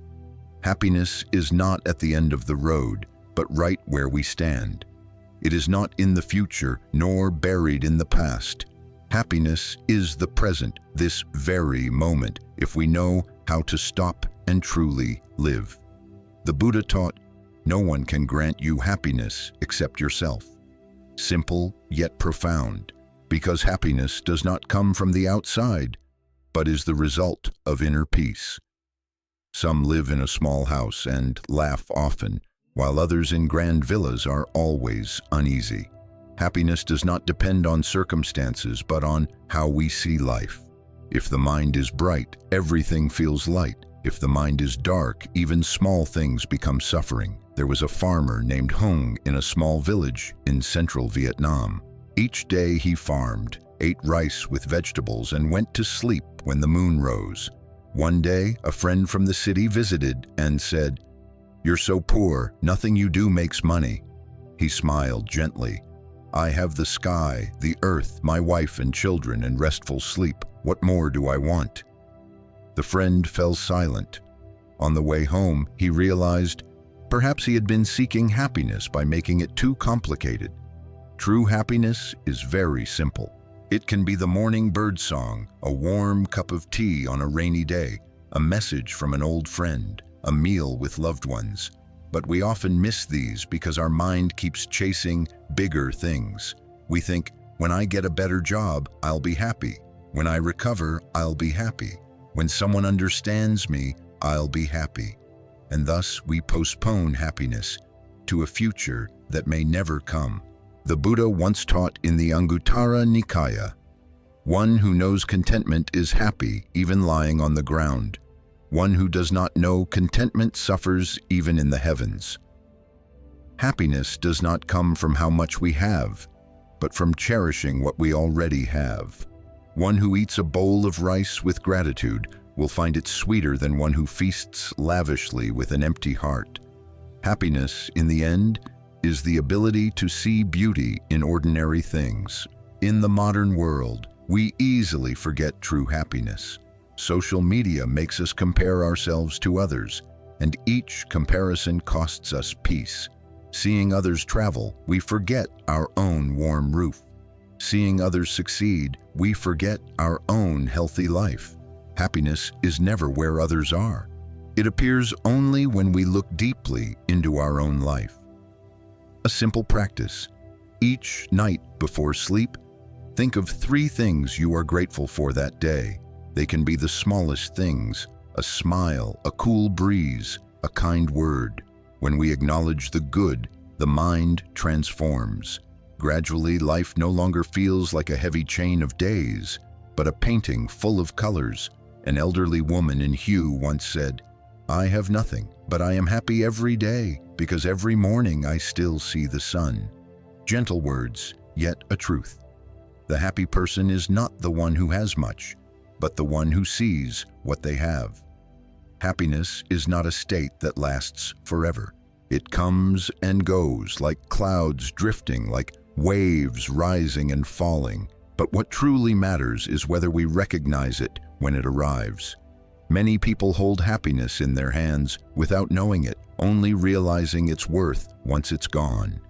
[SPEAKER 1] Happiness is not at the end of the road, but right where we stand. It is not in the future, nor buried in the past. Happiness is the present, this very moment, if we know how to stop and truly live. The Buddha taught, "No one can grant you happiness except yourself." Simple yet profound, because happiness does not come from the outside, but is the result of inner peace. Some live in a small house and laugh often, while others in grand villas are always uneasy. Happiness does not depend on circumstances, but on how we see life. If the mind is bright, everything feels light. If the mind is dark, even small things become suffering. There was a farmer named Hung in a small village in central Vietnam. Each day he farmed, ate rice with vegetables, and went to sleep when the moon rose. One day, a friend from the city visited and said, "You're so poor, nothing you do makes money." He smiled gently. "I have the sky, the earth, my wife and children, and restful sleep. What more do I want?" The friend fell silent. On the way home, he realized perhaps he had been seeking happiness by making it too complicated. True happiness is very simple. It can be the morning bird song, a warm cup of tea on a rainy day, a message from an old friend, a meal with loved ones. But we often miss these because our mind keeps chasing bigger things. We think, when I get a better job, I'll be happy. When I recover, I'll be happy. When someone understands me, I'll be happy. And thus we postpone happiness to a future that may never come. The Buddha once taught in the Anguttara Nikaya, "One who knows contentment is happy even lying on the ground. One who does not know contentment suffers even in the heavens." Happiness does not come from how much we have, but from cherishing what we already have. One who eats a bowl of rice with gratitude will find it sweeter than one who feasts lavishly with an empty heart. Happiness, in the end, is the ability to see beauty in ordinary things. In the modern world, we easily forget true happiness. Social media makes us compare ourselves to others, and each comparison costs us peace. Seeing others travel, we forget our own warm roof. Seeing others succeed, we forget our own healthy life. Happiness is never where others are. It appears only when we look deeply into our own life. A simple practice. Each night before sleep, think of 3 things you are grateful for that day. They can be the smallest things: a smile, a cool breeze, a kind word. When we acknowledge the good, the mind transforms. Gradually, life no longer feels like a heavy chain of days, but a painting full of colors. An elderly woman in hue once said, "I have nothing, but I am happy every day, because every morning I still see the sun." Gentle words, yet a truth. The happy person is not the one who has much, but the one who sees what they have. Happiness is not a state that lasts forever. It comes and goes, like clouds drifting, like waves rising and falling. But what truly matters is whether we recognize it when it arrives. Many people hold happiness in their hands without knowing it, only realizing its worth once it's gone.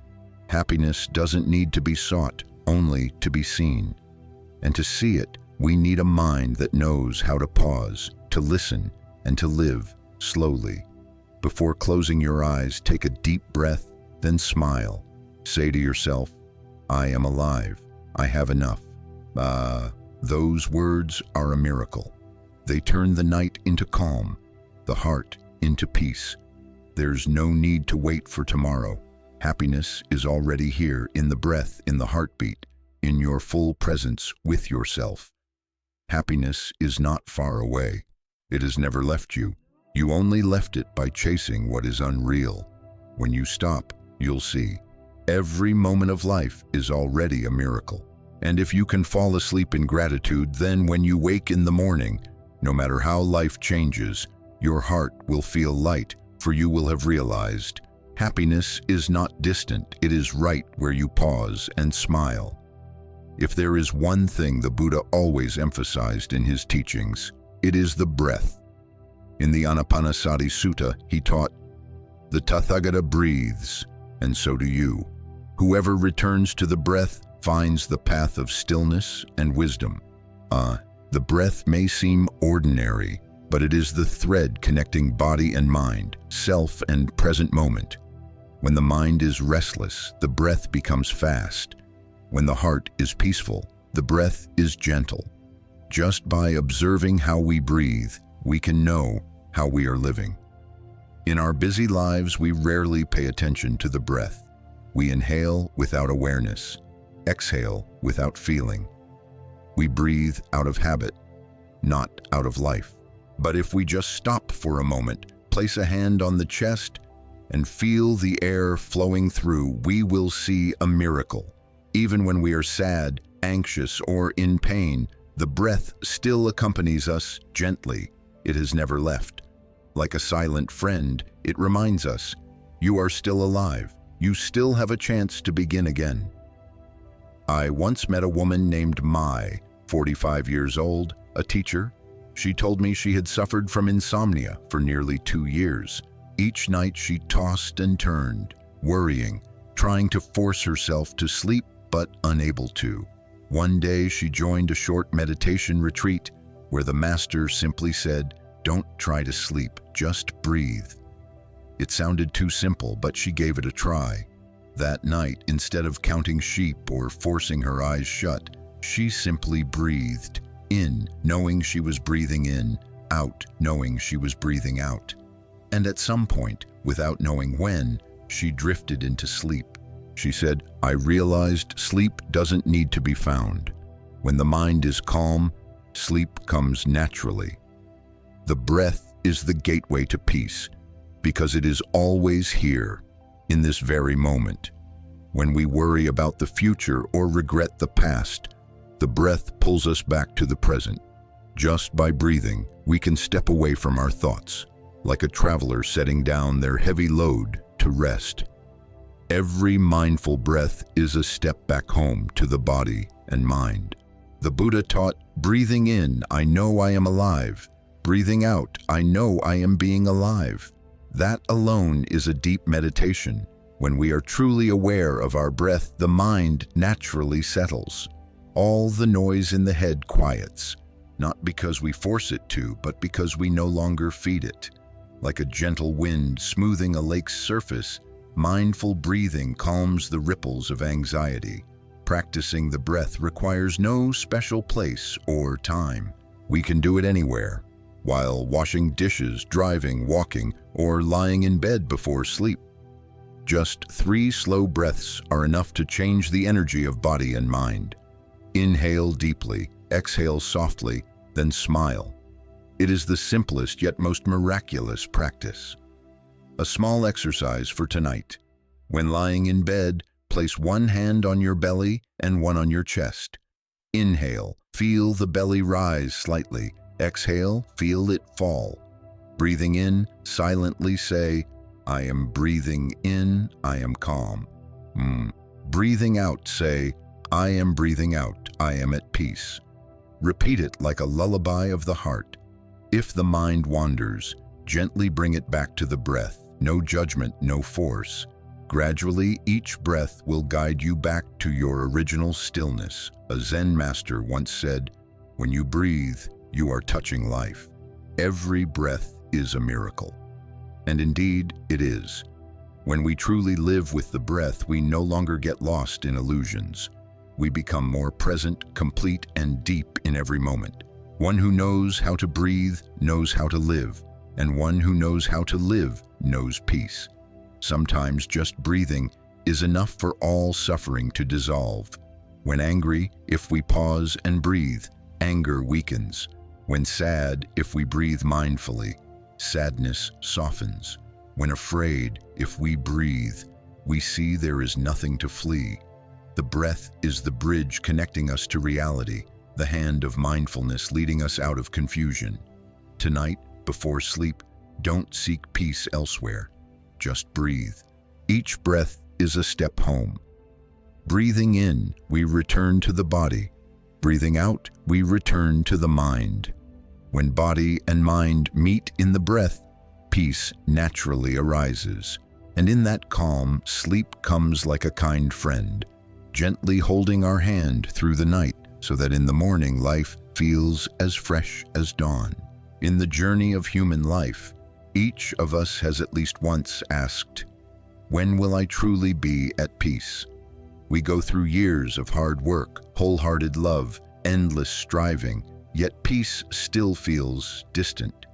[SPEAKER 1] Happiness doesn't need to be sought, only to be seen. And to see it, we need a mind that knows how to pause, to listen, and to live slowly. Before closing your eyes, take a deep breath, then smile. Say to yourself, "I am alive. I have enough." Those words are a miracle. They turn the night into calm, the heart into peace. There's no need to wait for tomorrow. Happiness is already here, in the breath, in the heartbeat, in your full presence with yourself. Happiness is not far away. It has never left you. You only left it by chasing what is unreal. When you stop, you'll see. Every moment of life is already a miracle. And if you can fall asleep in gratitude, then when you wake in the morning, no matter how life changes, your heart will feel light, for you will have realized happiness is not distant. It is right where you pause and smile. If there is one thing the Buddha always emphasized in his teachings, it is the breath. In the Anapanasati Sutta, he taught, "The Tathagata breathes, and so do you. Whoever returns to the breath finds the path of stillness and wisdom." The breath may seem ordinary, but it is the thread connecting body and mind, self and present moment. When the mind is restless, the breath becomes fast. When the heart is peaceful, the breath is gentle. Just by observing how we breathe, we can know how we are living. In our busy lives, we rarely pay attention to the breath. We inhale without awareness, exhale without feeling. We breathe out of habit, not out of life. But if we just stop for a moment, place a hand on the chest, and feel the air flowing through, we will see a miracle. Even when we are sad, anxious, or in pain, the breath still accompanies us gently. It has never left. Like a silent friend, it reminds us, you are still alive. You still have a chance to begin again. I once met a woman named Mai, 45 years old, a teacher. She told me she had suffered from insomnia for nearly 2 years. Each night she tossed and turned, worrying, trying to force herself to sleep, but unable to. One day she joined a short meditation retreat where the master simply said, "Don't try to sleep, just breathe." It sounded too simple, but she gave it a try. That night, instead of counting sheep or forcing her eyes shut, she simply breathed in, knowing she was breathing in, out, knowing she was breathing out. And at some point, without knowing when, she drifted into sleep. She said, "I realized sleep doesn't need to be found. When the mind is calm, sleep comes naturally." The breath is the gateway to peace, because it is always here, in this very moment. When we worry about the future or regret the past, the breath pulls us back to the present. Just by breathing, we can step away from our thoughts, like a traveler setting down their heavy load to rest. Every mindful breath is a step back home to the body and mind. The Buddha taught, breathing in, I know I am alive. Breathing out, I know I am being alive. That alone is a deep meditation. When we are truly aware of our breath, the mind naturally settles. All the noise in the head quiets, not because we force it to, but because we no longer feed it. Like a gentle wind smoothing a lake's surface, Mindful breathing calms the ripples of anxiety. Practicing the breath requires no special place or time. We can do it anywhere, while washing dishes, driving, walking, or lying in bed before sleep. Just 3 slow breaths are enough to change the energy of body and mind. Inhale deeply, exhale softly, then smile. It is the simplest yet most miraculous practice. A small exercise for tonight. When lying in bed, place one hand on your belly and one on your chest. Inhale, feel the belly rise slightly. Exhale, feel it fall. Breathing in, silently say, "I am breathing in, I am calm." Breathing out, say, "I am breathing out, I am at peace." Repeat it like a lullaby of the heart. If the mind wanders, gently bring it back to the breath. No judgment, no force. Gradually, each breath will guide you back to your original stillness. A Zen master once said, "When you breathe, you are touching life." Every breath is a miracle. And indeed, it is. When we truly live with the breath, we no longer get lost in illusions. We become more present, complete, and deep in every moment. One who knows how to breathe knows how to live, and one who knows how to live knows peace. Sometimes just breathing is enough for all suffering to dissolve. When angry, if we pause and breathe, anger weakens. When sad, if we breathe mindfully, sadness softens. When afraid, if we breathe, we see there is nothing to flee. The breath is the bridge connecting us to reality, the hand of mindfulness leading us out of confusion. Tonight, before sleep, don't seek peace elsewhere. Just breathe. Each breath is a step home. Breathing in, we return to the body. Breathing out, we return to the mind. When body and mind meet in the breath, peace naturally arises. And in that calm, sleep comes like a kind friend, gently holding our hand through the night so that in the morning life feels as fresh as dawn. In the journey of human life, each of us has at least once asked, "When will I truly be at peace?" We go through years of hard work, wholehearted love, endless striving, yet peace still feels distant.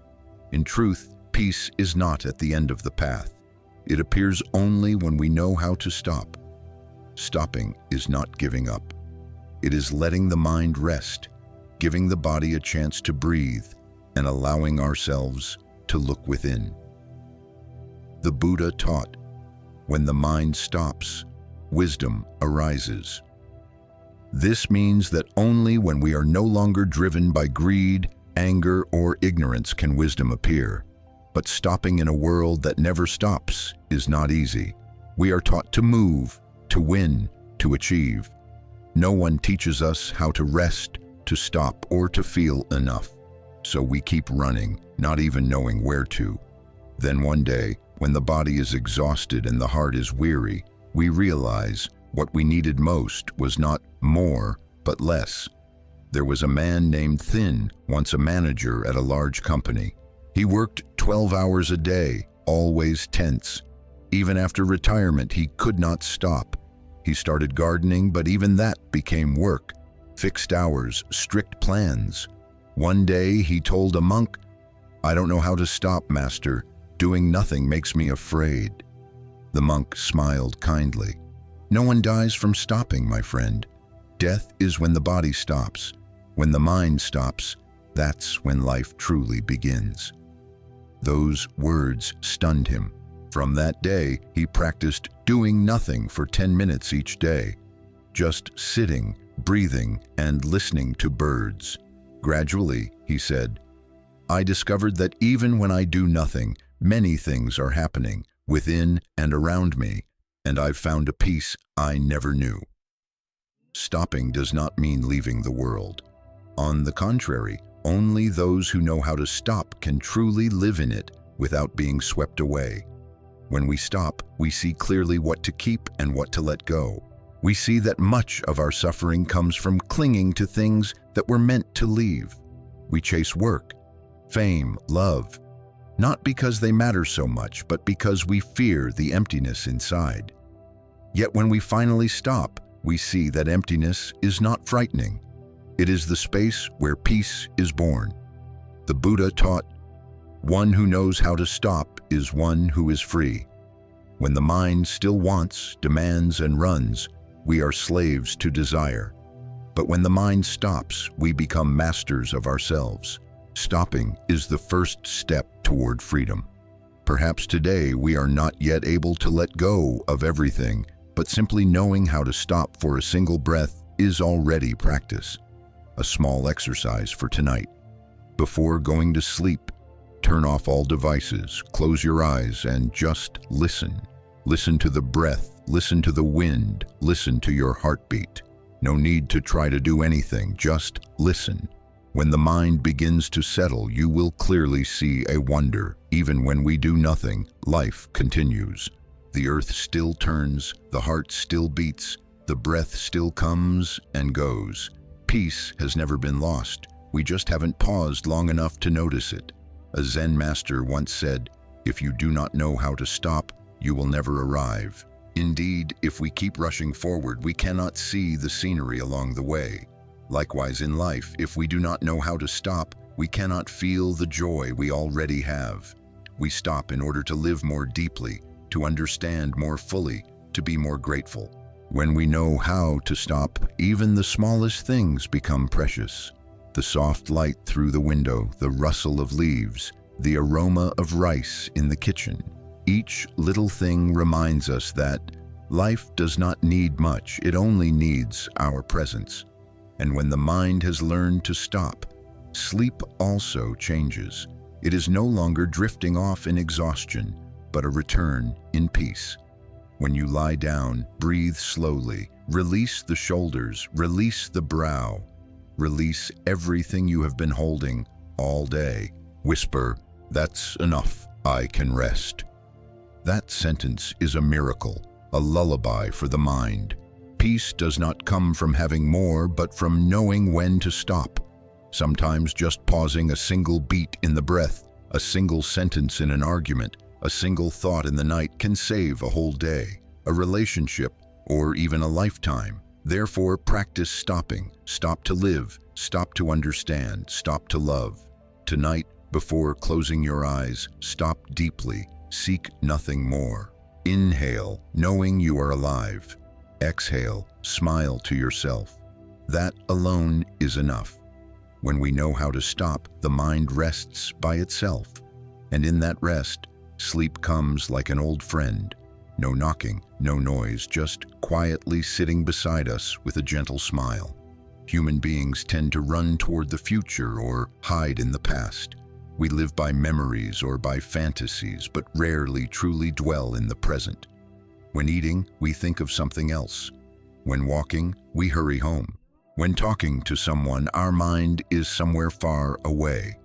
[SPEAKER 1] In truth, peace is not at the end of the path. It appears only when we know how to stop. Stopping is not giving up. It is letting the mind rest, giving the body a chance to breathe, and allowing ourselves to look within. The Buddha taught, when the mind stops, wisdom arises. This means that only when we are no longer driven by greed, anger, or ignorance can wisdom appear. But stopping in a world that never stops is not easy. We are taught to move, to win, to achieve. No one teaches us how to rest, to stop, or to feel enough. So we keep running, not even knowing where to. Then one day, when the body is exhausted and the heart is weary, we realize what we needed most was not more, but less. There was a man named Thin, once a manager at a large company. He worked 12 hours a day, always tense. Even after retirement, he could not stop. He started gardening, but even that became work. Fixed hours, strict plans. One day, he told a monk, "I don't know how to stop, master. Doing nothing makes me afraid." The monk smiled kindly. "No one dies from stopping, my friend. Death is when the body stops. When the mind stops, that's when life truly begins." Those words stunned him. From that day, he practiced doing nothing for 10 minutes each day, just sitting, breathing, and listening to birds. Gradually, he said, "I discovered that even when I do nothing, many things are happening within and around me, and I've found a peace I never knew." Stopping does not mean leaving the world. On the contrary, only those who know how to stop can truly live in it without being swept away. When we stop, we see clearly what to keep and what to let go. We see that much of our suffering comes from clinging to things that were meant to leave. We chase work, fame, love, not because they matter so much, but because we fear the emptiness inside. Yet when we finally stop, we see that emptiness is not frightening. It is the space where peace is born. The Buddha taught, "One who knows how to stop is one who is free." When the mind still wants, demands, and runs, we are slaves to desire. But when the mind stops, we become masters of ourselves. Stopping is the first step toward freedom. Perhaps today we are not yet able to let go of everything, but simply knowing how to stop for a single breath is already practice. A small exercise for tonight. Before going to sleep, turn off all devices, close your eyes, and just listen. Listen to the breath, listen to the wind, listen to your heartbeat. No need to try to do anything, just listen. When the mind begins to settle, you will clearly see a wonder. Even when we do nothing, life continues. The earth still turns, the heart still beats, the breath still comes and goes. Peace has never been lost. We just haven't paused long enough to notice it. A Zen master once said, "If you do not know how to stop, you will never arrive." Indeed, if we keep rushing forward, we cannot see the scenery along the way. Likewise in life, if we do not know how to stop, we cannot feel the joy we already have. We stop in order to live more deeply, to understand more fully, to be more grateful. When we know how to stop, even the smallest things become precious. The soft light through the window, the rustle of leaves, the aroma of rice in the kitchen. Each little thing reminds us that life does not need much, it only needs our presence. And when the mind has learned to stop, sleep also changes. It is no longer drifting off in exhaustion, but a return in peace. When you lie down, breathe slowly, release the shoulders, release the brow, release everything you have been holding all day. Whisper, "That's enough, I can rest." That sentence is a miracle, a lullaby for the mind. Peace does not come from having more, but from knowing when to stop. Sometimes just pausing a single beat in the breath, a single sentence in an argument, a single thought in the night can save a whole day, a relationship, or even a lifetime. Therefore, practice stopping. Stop to live, stop to understand, stop to love. Tonight, before closing your eyes, stop deeply. Seek nothing more. Inhale, knowing you are alive. Exhale, smile to yourself. That alone is enough. When we know how to stop, the mind rests by itself. And in that rest, sleep comes like an old friend. No knocking, no noise, just quietly sitting beside us with a gentle smile. Human beings tend to run toward the future or hide in the past. We live by memories or by fantasies, but rarely truly dwell in the present. When eating, we think of something else. When walking, we hurry home. When talking to someone, our mind is somewhere far away.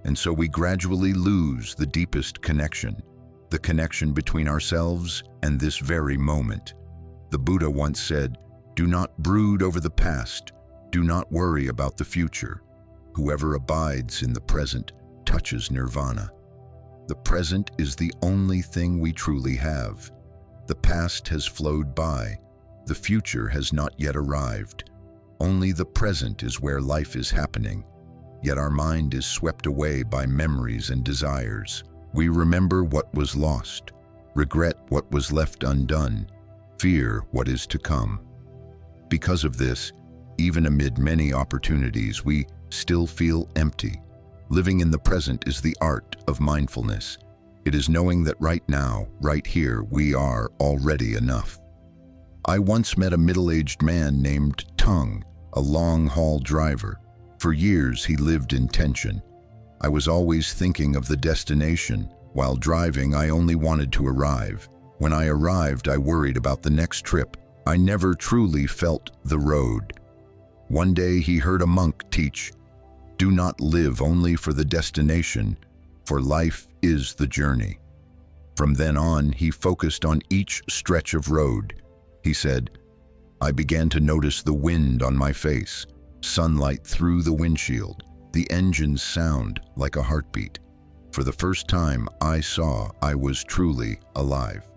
[SPEAKER 1] And so we gradually lose the deepest connection, the connection between ourselves and this very moment. The Buddha once said, "Do not brood over the past. Do not worry about the future. Whoever abides in the present touches nirvana." The present is the only thing we truly have. The past has flowed by. The future has not yet arrived. Only the present is where life is happening. Yet our mind is swept away by memories and desires. We remember what was lost, regret what was left undone, fear what is to come. Because of this, even amid many opportunities, we still feel empty. Living in the present is the art of mindfulness. It is knowing that right now, right here, we are already enough. I once met a middle-aged man named Tung, a long-haul driver. For years, he lived in tension. I was always thinking of the destination. While driving, I only wanted to arrive. When I arrived, I worried about the next trip. I never truly felt the road. One day, he heard a monk teach, "Do not live only for the destination, for life is the journey." From then on, he focused on each stretch of road. He said, "I began to notice the wind on my face, sunlight through the windshield, the engine's sound like a heartbeat. For the first time, I saw I was truly alive.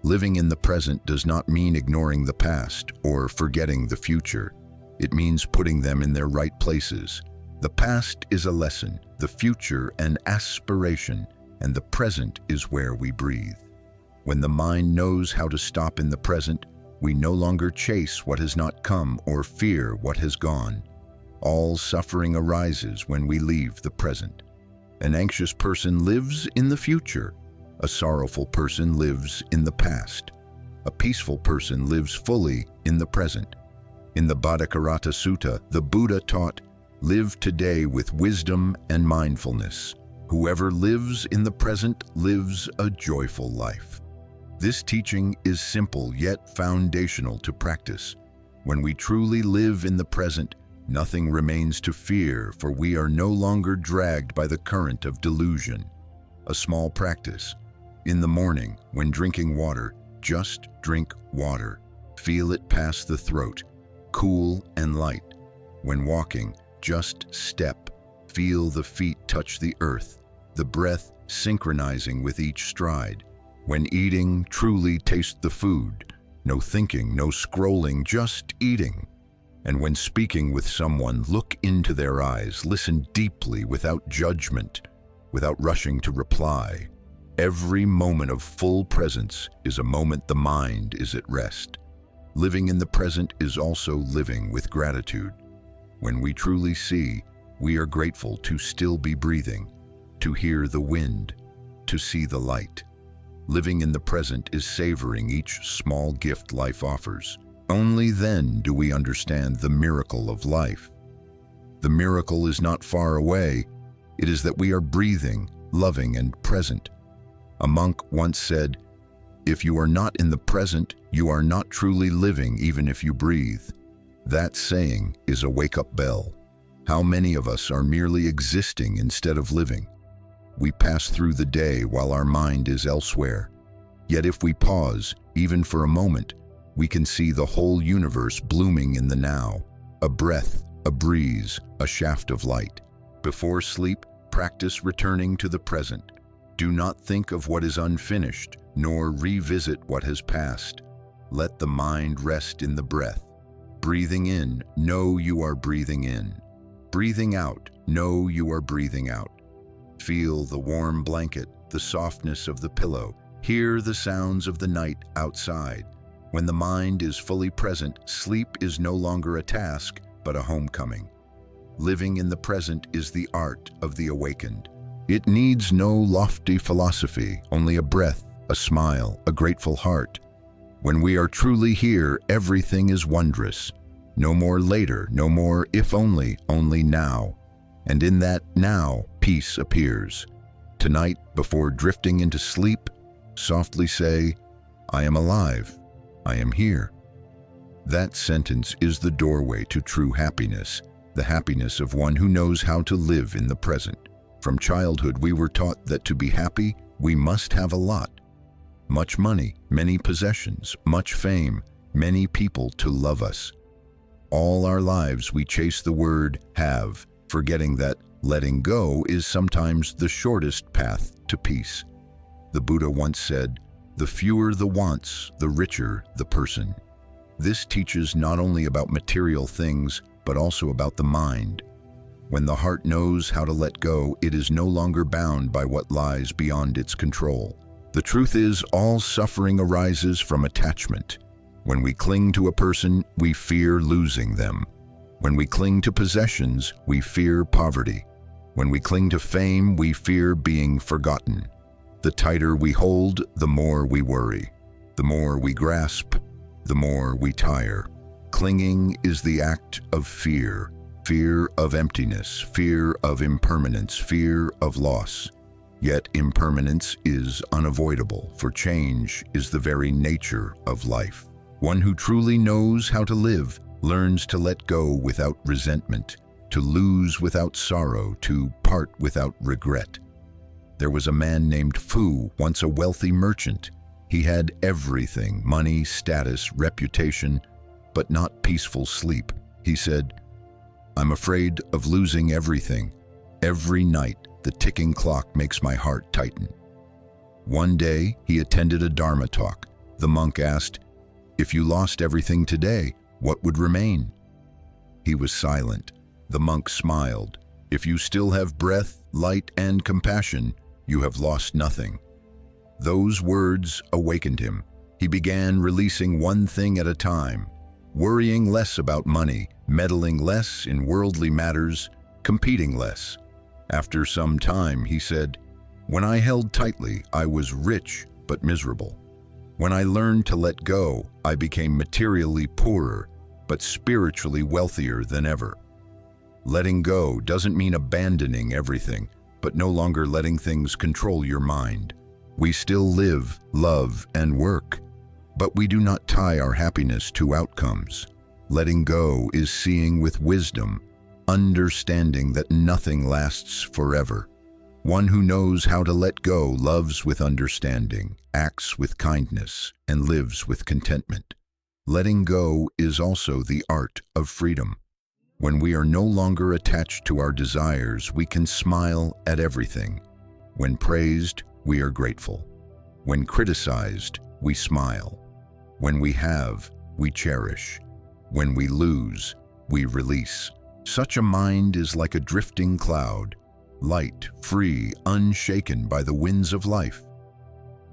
[SPEAKER 1] Living in the present does not mean ignoring the past or forgetting the future. It means putting them in their right places. The past is a lesson, the future an aspiration, and the present is where we breathe. When the mind knows how to stop in the present, we no longer chase what has not come or fear what has gone. All suffering arises when we leave the present. An anxious person lives in the future. A sorrowful person lives in the past. A peaceful person lives fully in the present. In the Bhattacharya Sutta, the Buddha taught, "Live today with wisdom and mindfulness. Whoever lives in the present lives a joyful life." This teaching is simple yet foundational to practice. When we truly live in the present, nothing remains to fear, for we are no longer dragged by the current of delusion. A small practice. In the morning, when drinking water, just drink water. Feel it pass the throat, cool and light. When walking, just step. Feel the feet touch the earth, the breath synchronizing with each stride. When eating, truly taste the food. No thinking, no scrolling, just eating. And when speaking with someone, look into their eyes, listen deeply without judgment, without rushing to reply. Every moment of full presence is a moment the mind is at rest. Living in the present is also living with gratitude. When we truly see, we are grateful to still be breathing, to hear the wind, to see the light. Living in the present is savoring each small gift life offers. Only then do we understand the miracle of life. The miracle is not far away. It is that we are breathing, loving, and present. A monk once said, "If you are not in the present, you are not truly living even if you breathe." That saying is a wake-up bell. How many of us are merely existing instead of living? We pass through the day while our mind is elsewhere. Yet if we pause, even for a moment, we can see the whole universe blooming in the now. A breath, a breeze, a shaft of light. Before sleep, practice returning to the present. Do not think of what is unfinished, nor revisit what has passed. Let the mind rest in the breath. Breathing in, know you are breathing in. Breathing out, know you are breathing out. Feel the warm blanket, the softness of the pillow. Hear the sounds of the night outside. When the mind is fully present, sleep is no longer a task, but a homecoming. Living in the present is the art of the awakened. It needs no lofty philosophy, only a breath, a smile, a grateful heart. When we are truly here, everything is wondrous. No more later, no more if only now. And in that now, peace appears. Tonight, before drifting into sleep, softly say, "I am alive. I am here." That sentence is the doorway to true happiness, the happiness of one who knows how to live in the present. From childhood, we were taught that to be happy, we must have a lot. Much money, many possessions, much fame, many people to love us. All our lives we chase the word have, forgetting that letting go is sometimes the shortest path to peace. The Buddha once said, "The fewer the wants, the richer the person." This teaches not only about material things, but also about the mind. When the heart knows how to let go, it is no longer bound by what lies beyond its control. The truth is, all suffering arises from attachment. When we cling to a person, we fear losing them. When we cling to possessions, we fear poverty. When we cling to fame, we fear being forgotten. The tighter we hold, the more we worry. The more we grasp, the more we tire. Clinging is the act of fear. Fear of emptiness, fear of impermanence, fear of loss. Yet impermanence is unavoidable, for change is the very nature of life. One who truly knows how to live learns to let go without resentment, to lose without sorrow, to part without regret. There was a man named Fu, once a wealthy merchant. He had everything, money, status, reputation, but not peaceful sleep. He said, "I'm afraid of losing everything. Every night The ticking clock makes my heart tighten. One day, he attended a Dharma talk. The monk asked, "If you lost everything today, what would remain?" He was silent. The monk smiled. "If you still have breath, light, and compassion, you have lost nothing." Those words awakened him. He began releasing one thing at a time, worrying less about money, meddling less in worldly matters, competing less. After some time, he said, "When I held tightly, I was rich but miserable. When I learned to let go, I became materially poorer but spiritually wealthier than ever." Letting go doesn't mean abandoning everything, but no longer letting things control your mind. We still live, love, and work, but we do not tie our happiness to outcomes. Letting go is seeing with wisdom, understanding that nothing lasts forever. One who knows how to let go loves with understanding, acts with kindness, and lives with contentment. Letting go is also the art of freedom. When we are no longer attached to our desires, we can smile at everything. When praised, we are grateful. When criticized, we smile. When we have, we cherish. When we lose, we release. Such a mind is like a drifting cloud, light, free, unshaken by the winds of life.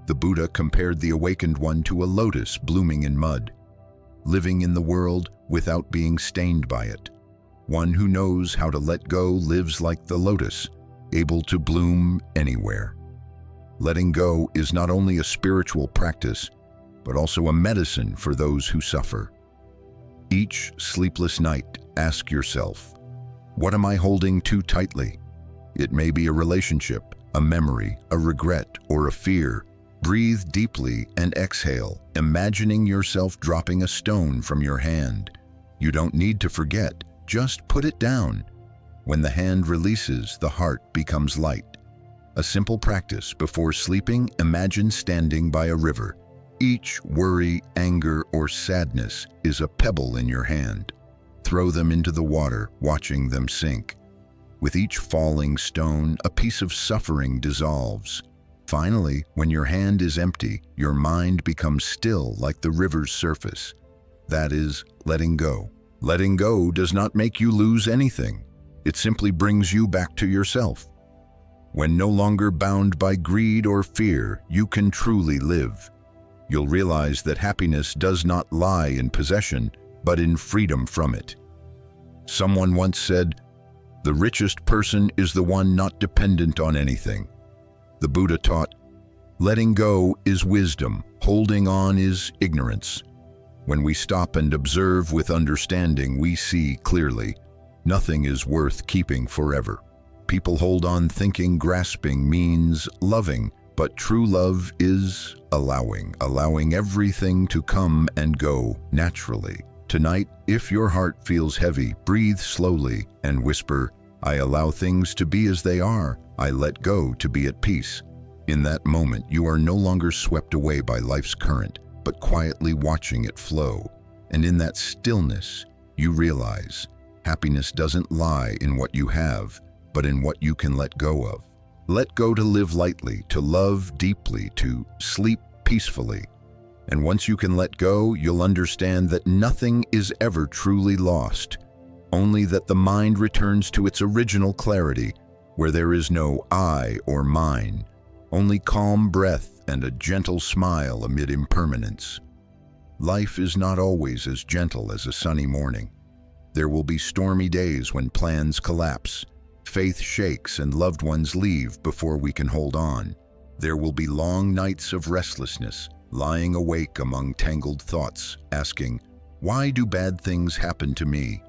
[SPEAKER 1] The Buddha compared the awakened one to a lotus blooming in mud, living in the world without being stained by it. One who knows how to let go lives like the lotus, able to bloom anywhere. Letting go is not only a spiritual practice, but also a medicine for those who suffer. Each sleepless night, ask yourself, what am I holding too tightly? It may be a relationship, a memory, a regret, or a fear. Breathe deeply and exhale, imagining yourself dropping a stone from your hand. You don't need to forget, just put it down. When the hand releases, the heart becomes light. A simple practice: before sleeping, imagine standing by a river. Each worry, anger, or sadness is a pebble in your hand. Throw them into the water, watching them sink. With each falling stone, a piece of suffering dissolves. Finally, when your hand is empty, your mind becomes still like the river's surface. That is letting go. Letting go does not make you lose anything. It simply brings you back to yourself. When no longer bound by greed or fear, you can truly live. You'll realize that happiness does not lie in possession, but in freedom from it. Someone once said, "The richest person is the one not dependent on anything." The Buddha taught, letting go is wisdom, holding on is ignorance. When we stop and observe with understanding, we see clearly. Nothing is worth keeping forever. People hold on thinking grasping means loving, but true love is allowing everything to come and go naturally. Tonight, if your heart feels heavy, breathe slowly and whisper, "I allow things to be as they are. I let go to be at peace." In that moment, you are no longer swept away by life's current, but quietly watching it flow. And in that stillness, you realize happiness doesn't lie in what you have, but in what you can let go of. Let go to live lightly, to love deeply, to sleep peacefully. And once you can let go, you'll understand that nothing is ever truly lost, only that the mind returns to its original clarity, where there is no I or mine, only calm breath and a gentle smile amid impermanence. Life is not always as gentle as a sunny morning. There will be stormy days when plans collapse, faith shakes, and loved ones leave before we can hold on. There will be long nights of restlessness, lying awake among tangled thoughts, asking, "Why do bad things happen to me?"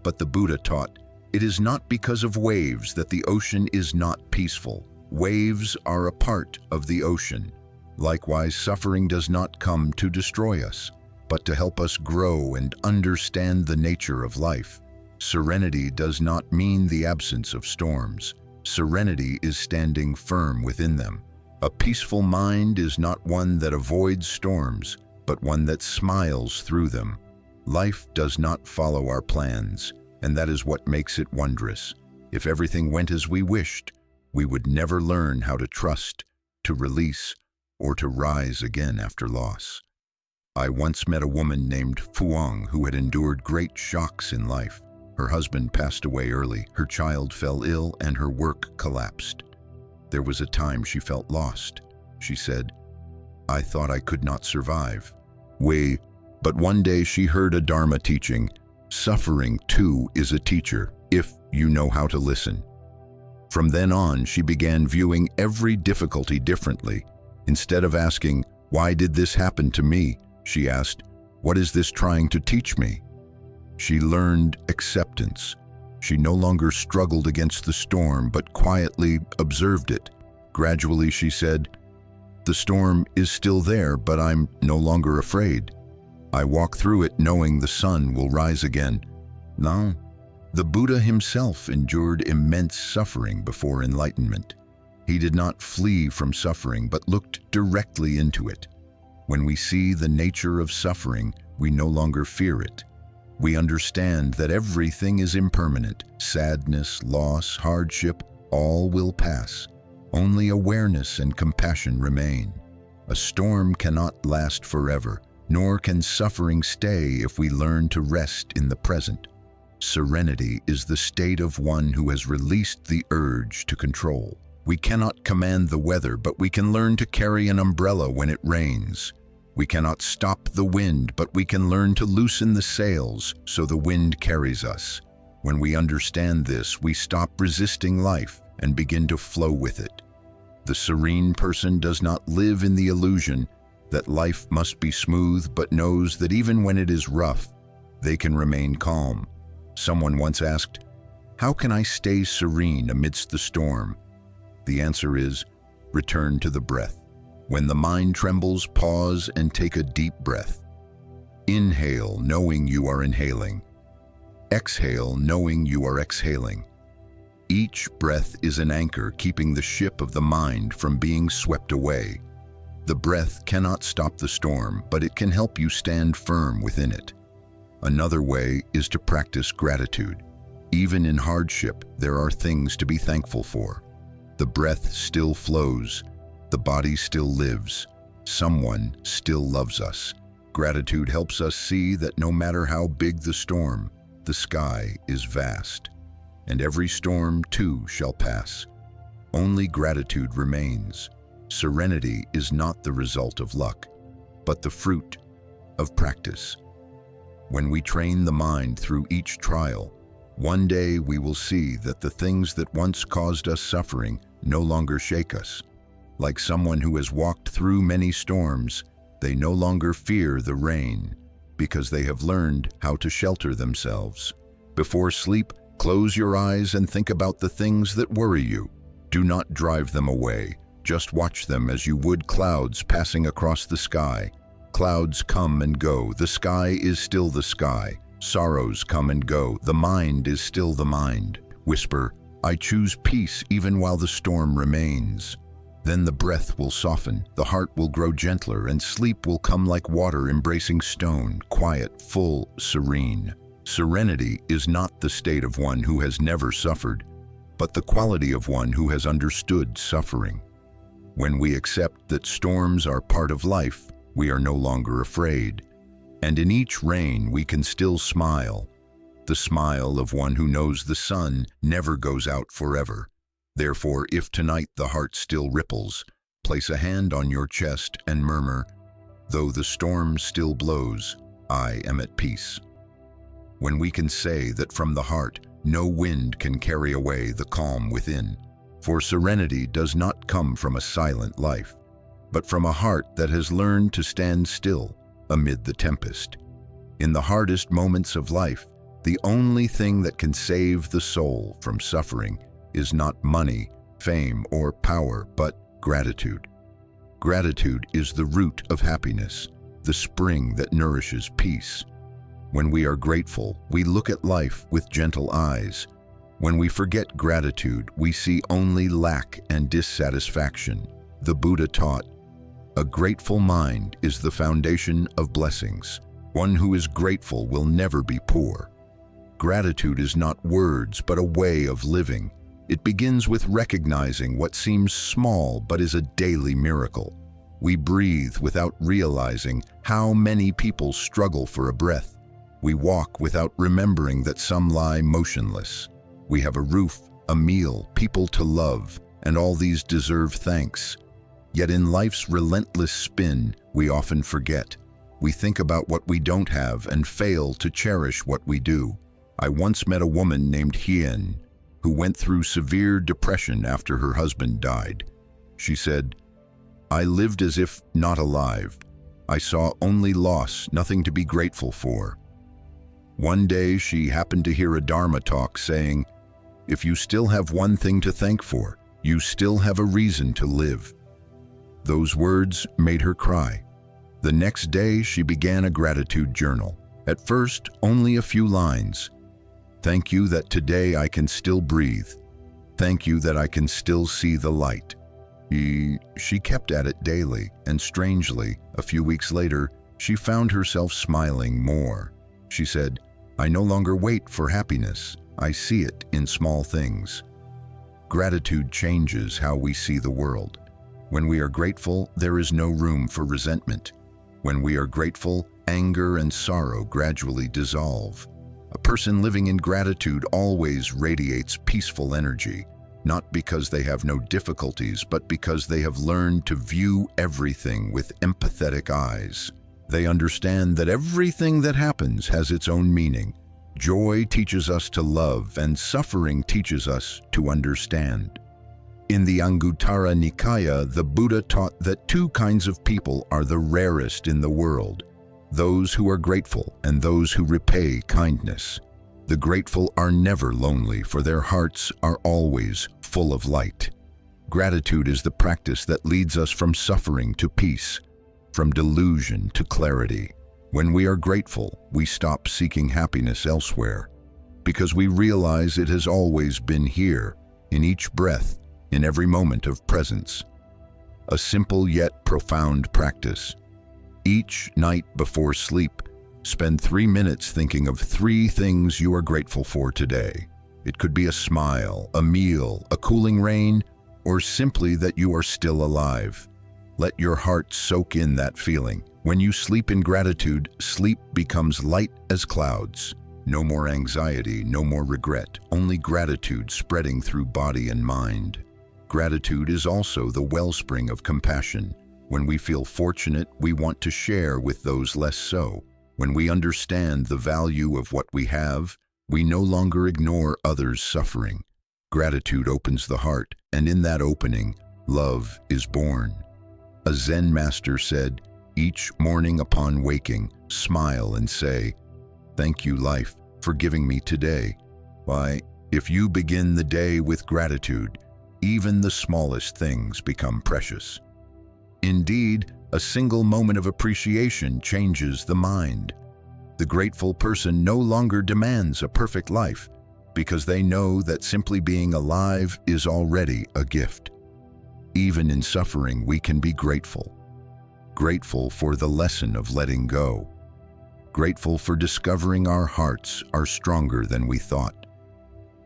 [SPEAKER 1] But the Buddha taught, it is not because of waves that the ocean is not peaceful. Waves are a part of the ocean. Likewise, suffering does not come to destroy us, but to help us grow and understand the nature of life. Serenity does not mean the absence of storms. Serenity is standing firm within them. A peaceful mind is not one that avoids storms, but one that smiles through them. Life does not follow our plans, and that is what makes it wondrous. If everything went as we wished, we would never learn how to trust, to release, or to rise again after loss. I once met a woman named Fuang who had endured great shocks in life. Her husband passed away early, her child fell ill, and her work collapsed. There was a time she felt lost. She said, "I thought I could not survive." But one day she heard a Dharma teaching, "Suffering too is a teacher, if you know how to listen." From then on, she began viewing every difficulty differently. Instead of asking, "Why did this happen to me?" she asked, "What is this trying to teach me?" She learned acceptance. She no longer struggled against the storm, but quietly observed it. Gradually, she said, "The storm is still there, but I'm no longer afraid. I walk through it knowing the sun will rise again." Now, the Buddha himself endured immense suffering before enlightenment. He did not flee from suffering, but looked directly into it. When we see the nature of suffering, we no longer fear it. We understand that everything is impermanent. Sadness, loss, hardship, all will pass. Only awareness and compassion remain. A storm cannot last forever, nor can suffering stay if we learn to rest in the present. Serenity is the state of one who has released the urge to control. We cannot command the weather, but we can learn to carry an umbrella when it rains. We cannot stop the wind, but we can learn to loosen the sails so the wind carries us. When we understand this, we stop resisting life and begin to flow with it. The serene person does not live in the illusion that life must be smooth, but knows that even when it is rough, they can remain calm. Someone once asked, "How can I stay serene amidst the storm?" The answer is, return to the breath. When the mind trembles, pause and take a deep breath. Inhale, knowing you are inhaling. Exhale, knowing you are exhaling. Each breath is an anchor keeping the ship of the mind from being swept away. The breath cannot stop the storm, but it can help you stand firm within it. Another way is to practice gratitude. Even in hardship, there are things to be thankful for. The breath still flows. The body still lives. Someone still loves us. Gratitude helps us see that no matter how big the storm, the sky is vast. And every storm, too, shall pass. Only gratitude remains. Serenity is not the result of luck, but the fruit of practice. When we train the mind through each trial, one day we will see that the things that once caused us suffering no longer shake us. Like someone who has walked through many storms, they no longer fear the rain because they have learned how to shelter themselves. Before sleep, close your eyes and think about the things that worry you. Do not drive them away. Just watch them as you would clouds passing across the sky. Clouds come and go. The sky is still the sky. Sorrows come and go. The mind is still the mind. Whisper, "I choose peace even while the storm remains." Then the breath will soften, the heart will grow gentler, and sleep will come like water embracing stone, quiet, full, serene. Serenity is not the state of one who has never suffered, but the quality of one who has understood suffering. When we accept that storms are part of life, we are no longer afraid. And in each rain we can still smile, the smile of one who knows the sun never goes out forever. Therefore, if tonight the heart still ripples, place a hand on your chest and murmur, "Though the storm still blows, I am at peace." When we can say that from the heart, no wind can carry away the calm within. For serenity does not come from a silent life, but from a heart that has learned to stand still amid the tempest. In the hardest moments of life, the only thing that can save the soul from suffering is not money, fame, or power, but gratitude. Gratitude is the root of happiness, the spring that nourishes peace. When we are grateful, we look at life with gentle eyes. When we forget gratitude, we see only lack and dissatisfaction. The Buddha taught, "A grateful mind is the foundation of blessings. One who is grateful will never be poor." Gratitude is not words, but a way of living. It begins with recognizing what seems small but is a daily miracle. We breathe without realizing how many people struggle for a breath. We walk without remembering that some lie motionless. We have a roof, a meal, people to love, and all these deserve thanks. Yet in life's relentless spin, we often forget. We think about what we don't have and fail to cherish what we do. I once met a woman named Hien, who went through severe depression after her husband died. She said, "I lived as if not alive. I saw only loss, nothing to be grateful for." One day she happened to hear a Dharma talk saying, "If you still have one thing to thank for, you still have a reason to live." Those words made her cry. The next day she began a gratitude journal. At first, only a few lines. "Thank you that today I can still breathe. Thank you that I can still see the light." She kept at it daily, and strangely, a few weeks later, she found herself smiling more. She said, "I no longer wait for happiness. I see it in small things." Gratitude changes how we see the world. When we are grateful, there is no room for resentment. When we are grateful, anger and sorrow gradually dissolve. A person living in gratitude always radiates peaceful energy, not because they have no difficulties, but because they have learned to view everything with empathetic eyes. They understand that everything that happens has its own meaning. Joy teaches us to love, and suffering teaches us to understand. In the Anguttara Nikaya, the Buddha taught that two kinds of people are the rarest in the world: those who are grateful and those who repay kindness. The grateful are never lonely, for their hearts are always full of light. Gratitude is the practice that leads us from suffering to peace, from delusion to clarity. When we are grateful, we stop seeking happiness elsewhere, because we realize it has always been here, in each breath, in every moment of presence. A simple yet profound practice. Each night before sleep, spend 3 minutes thinking of 3 things you are grateful for today. It could be a smile, a meal, a cooling rain, or simply that you are still alive. Let your heart soak in that feeling. When you sleep in gratitude, sleep becomes light as clouds. No more anxiety, no more regret, only gratitude spreading through body and mind. Gratitude is also the wellspring of compassion. When we feel fortunate, we want to share with those less so. When we understand the value of what we have, we no longer ignore others' suffering. Gratitude opens the heart, and in that opening, love is born. A Zen master said, "Each morning upon waking, smile and say, 'Thank you, life, for giving me today.' Why, if you begin the day with gratitude, even the smallest things become precious." Indeed, a single moment of appreciation changes the mind. The grateful person no longer demands a perfect life, because they know that simply being alive is already a gift. Even in suffering, we can be grateful. Grateful for the lesson of letting go. Grateful for discovering our hearts are stronger than we thought.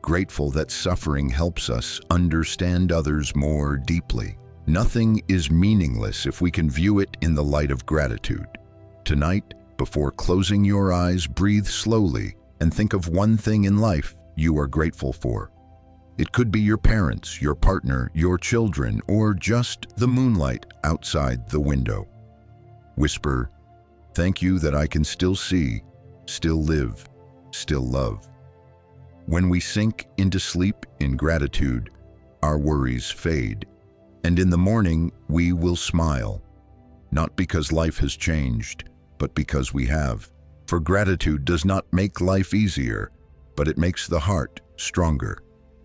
[SPEAKER 1] Grateful that suffering helps us understand others more deeply. Nothing is meaningless if we can view it in the light of gratitude. Tonight, before closing your eyes, breathe slowly and think of one thing in life you are grateful for. It could be your parents, your partner, your children, or just the moonlight outside the window. Whisper, "Thank you that I can still see, still live, still love." When we sink into sleep in gratitude, our worries fade, and in the morning we will smile, not because life has changed, but because we have. For gratitude does not make life easier, but it makes the heart stronger.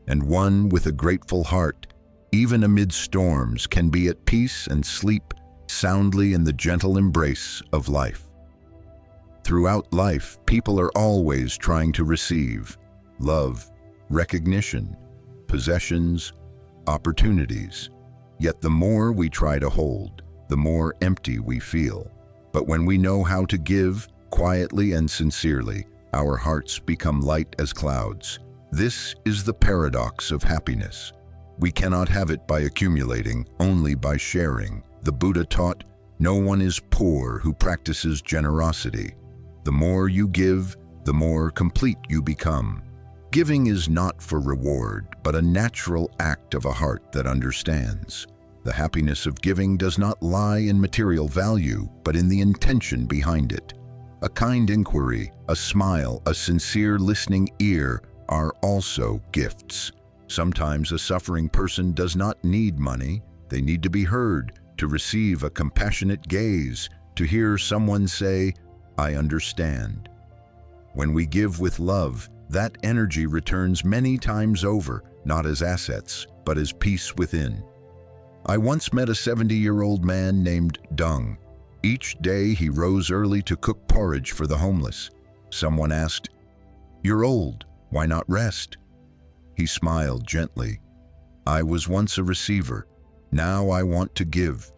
[SPEAKER 1] And one with a grateful heart, even amid storms, can be at peace and sleep soundly in the gentle embrace of life. Throughout life, people are always trying to receive love, recognition, possessions, opportunities. Yet the more we try to hold, the more empty we feel. But when we know how to give, quietly and sincerely, our hearts become light as clouds. This is the paradox of happiness. We cannot have it by accumulating, only by sharing. The Buddha taught, "No one is poor who practices generosity." The more you give, the more complete you become. Giving is not for reward, but a natural act of a heart that understands. The happiness of giving does not lie in material value, but in the intention behind it. A kind inquiry, a smile, a sincere listening ear are also gifts. Sometimes a suffering person does not need money. They need to be heard, to receive a compassionate gaze, to hear someone say, "I understand." When we give with love, that energy returns many times over, not as assets, but as peace within. I once met a 70-year-old man named Dung. Each day he rose early to cook porridge for the homeless. Someone asked, "You're old, why not rest?" He smiled gently. "I was once a receiver. Now I want to give."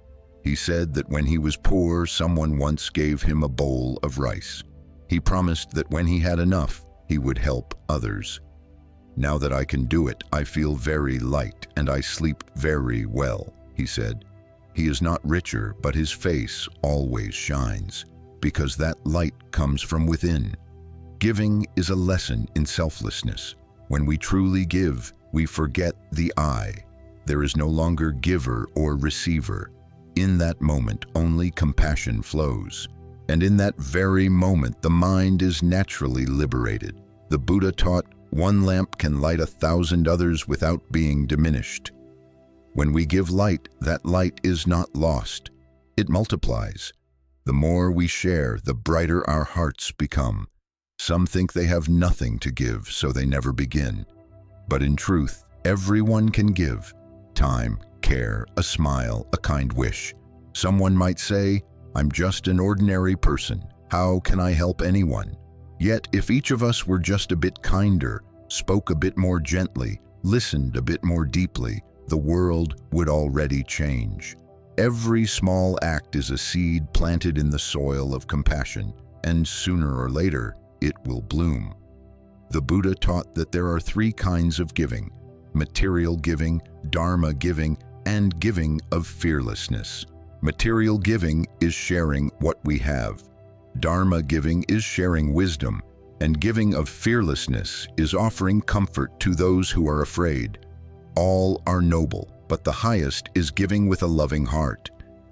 [SPEAKER 1] He said that when he was poor, someone once gave him a bowl of rice. He promised that when he had enough, he would help others. "Now that I can do it, I feel very light and I sleep very well," he said. He is not richer, but his face always shines, because that light comes from within. Giving is a lesson in selflessness. When we truly give, we forget the I. There is no longer giver or receiver. In that moment, only compassion flows. And in that very moment, the mind is naturally liberated. The Buddha taught, "One lamp can light 1,000 others without being diminished." When we give light, that light is not lost. It multiplies. The more we share, the brighter our hearts become. Some think they have nothing to give, so they never begin. But in truth, everyone can give. Time, care, a smile, a kind wish. Someone might say, "I'm just an ordinary person. How can I help anyone?" Yet, if each of us were just a bit kinder, spoke a bit more gently, listened a bit more deeply, the world would already change. Every small act is a seed planted in the soil of compassion, and sooner or later, it will bloom. The Buddha taught that there are 3 kinds of giving: material giving, Dharma giving, and giving of fearlessness. Material giving is sharing what we have. Dharma giving is sharing wisdom, and giving of fearlessness is offering comfort to those who are afraid. All are noble, but the highest is giving with a loving heart,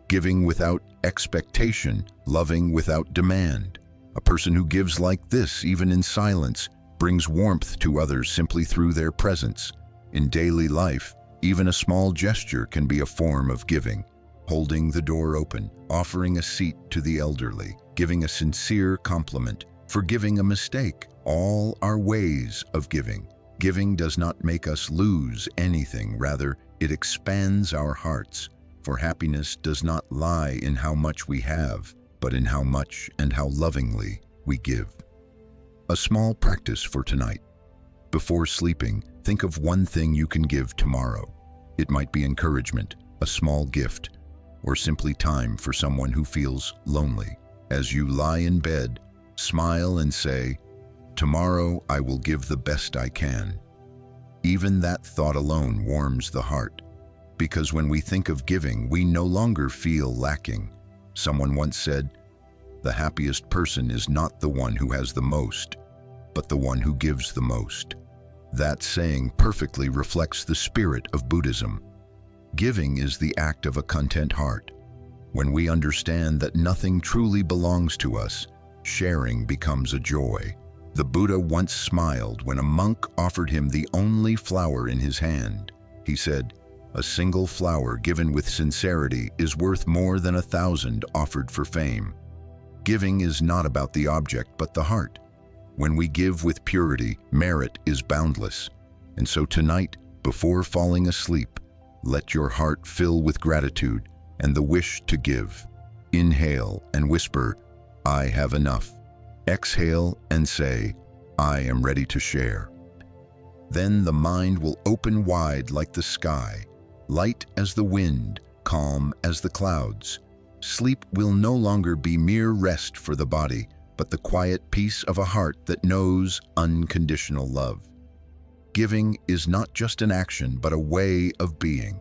[SPEAKER 1] giving without expectation, loving without demand. A person who gives like this, even in silence, brings warmth to others simply through their presence. In daily life, even a small gesture can be a form of giving. Holding the door open, offering a seat to the elderly, giving a sincere compliment, forgiving a mistake, all are ways of giving. Giving does not make us lose anything, rather, it expands our hearts. For happiness does not lie in how much we have, but in how much and how lovingly we give. A small practice for tonight. Before sleeping, think of one thing you can give tomorrow. It might be encouragement, a small gift, or simply time for someone who feels lonely. As you lie in bed, smile and say, "Tomorrow I will give the best I can." Even that thought alone warms the heart, because when we think of giving, we no longer feel lacking. Someone once said, "The happiest person is not the one who has the most, but the one who gives the most." That saying perfectly reflects the spirit of Buddhism. Giving is the act of a content heart. When we understand that nothing truly belongs to us, sharing becomes a joy. The Buddha once smiled when a monk offered him the only flower in his hand. He said, "A single flower given with sincerity is worth more than 1,000 offered for fame." Giving is not about the object, but the heart. When we give with purity, merit is boundless. And so tonight, before falling asleep, let your heart fill with gratitude and the wish to give. Inhale and whisper, "I have enough." Exhale and say, "I am ready to share." Then the mind will open wide like the sky, light as the wind, calm as the clouds. Sleep will no longer be mere rest for the body, but the quiet peace of a heart that knows unconditional love. giving is not just an action, but a way of being,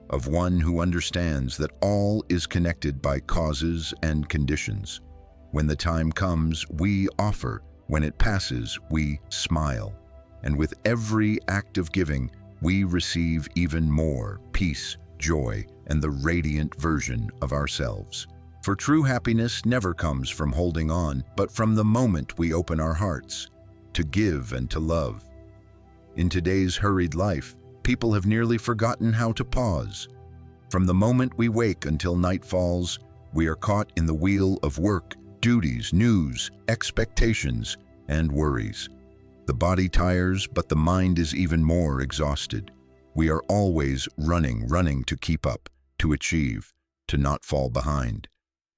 [SPEAKER 1] of one who understands that all is connected by causes and conditions. When the time comes, we offer. When it passes, we smile. And with every act of giving, we receive even more peace, joy, and the radiant version of ourselves. For true happiness never comes from holding on, but from the moment we open our hearts to give and to love. In today's hurried life, people have nearly forgotten how to pause. From the moment we wake until night falls, we are caught in the wheel of work, duties, news, expectations, and worries. The body tires, but the mind is even more exhausted. We are always running to keep up, to achieve, to not fall behind.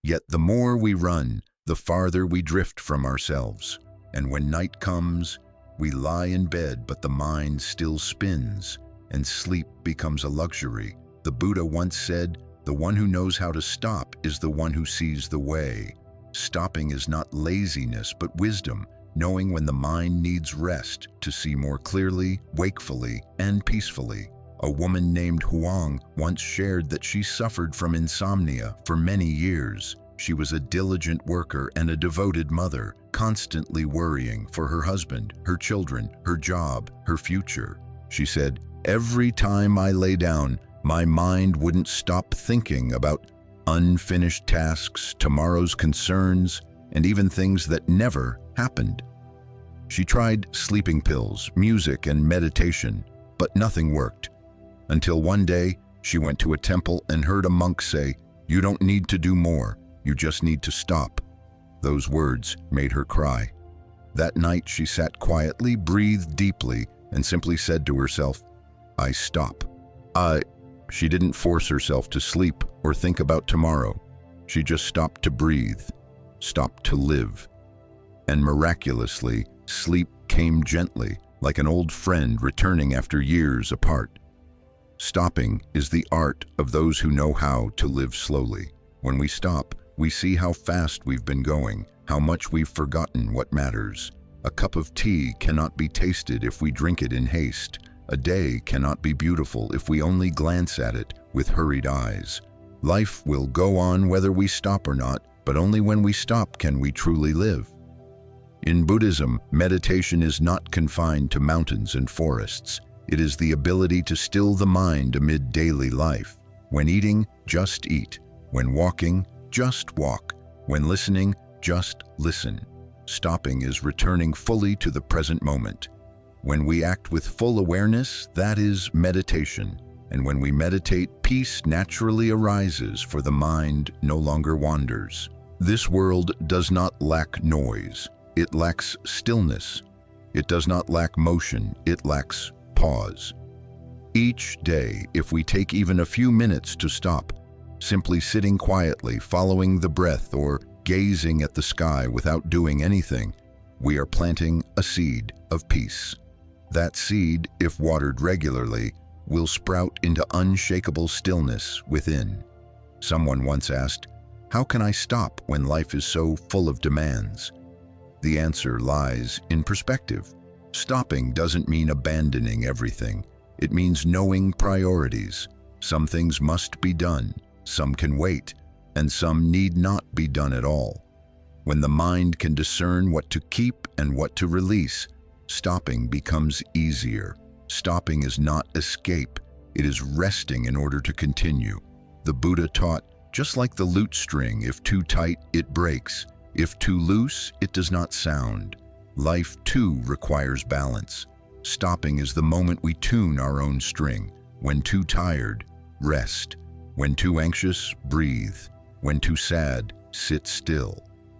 [SPEAKER 1] Yet the more we run, the farther we drift from ourselves. And when night comes, we lie in bed, but the mind still spins, and sleep becomes a luxury. The Buddha once said, "The one who knows how to stop is the one who sees the way." Stopping is not laziness, but wisdom, knowing when the mind needs rest to see more clearly, wakefully, and peacefully. A woman named Huang once shared that she suffered from insomnia for many years. She was a diligent worker and a devoted mother, constantly worrying for her husband, her children, her job, her future. She said, "Every time I lay down, my mind wouldn't stop thinking about unfinished tasks, tomorrow's concerns, and even things that never happened." She tried sleeping pills, music, and meditation, but nothing worked. Until one day, she went to a temple and heard a monk say, "You don't need to do more, you just need to stop." Those words made her cry. That night, she sat quietly, breathed deeply, and simply said to herself, "I stop." She didn't force herself to sleep or think about tomorrow. She just stopped to breathe, stopped to live. And miraculously, sleep came gently, like an old friend returning after years apart. Stopping is the art of those who know how to live slowly. When we stop, we see how fast we've been going, how much we've forgotten what matters. A cup of tea cannot be tasted if we drink it in haste. A day cannot be beautiful if we only glance at it with hurried eyes. Life will go on whether we stop or not, but only when we stop can we truly live. In Buddhism, meditation is not confined to mountains and forests. It is the ability to still the mind amid daily life. When eating, just eat. When walking, just walk. When listening, just listen. Stopping is returning fully to the present moment. When we act with full awareness, that is meditation. And when we meditate, peace naturally arises, for the mind no longer wanders. This world does not lack noise. It lacks stillness. It does not lack motion. It lacks pause. Each day, if we take even a few minutes to stop, simply sitting quietly, following the breath, or gazing at the sky without doing anything, we are planting a seed of peace. That seed, if watered regularly, will sprout into unshakable stillness within. Someone once asked, "How can I stop when life is so full of demands?" The answer lies in perspective. Stopping doesn't mean abandoning everything. It means knowing priorities. Some things must be done, some can wait, and some need not be done at all. When the mind can discern what to keep and what to release, stopping becomes easier. Stopping is not escape, it is resting in order to continue. The Buddha taught, just like the lute string, if too tight, it breaks. If too loose, it does not sound. Life, too, requires balance. Stopping is the moment we tune our own string. When too tired, rest. When too anxious, breathe. When too sad, sit still.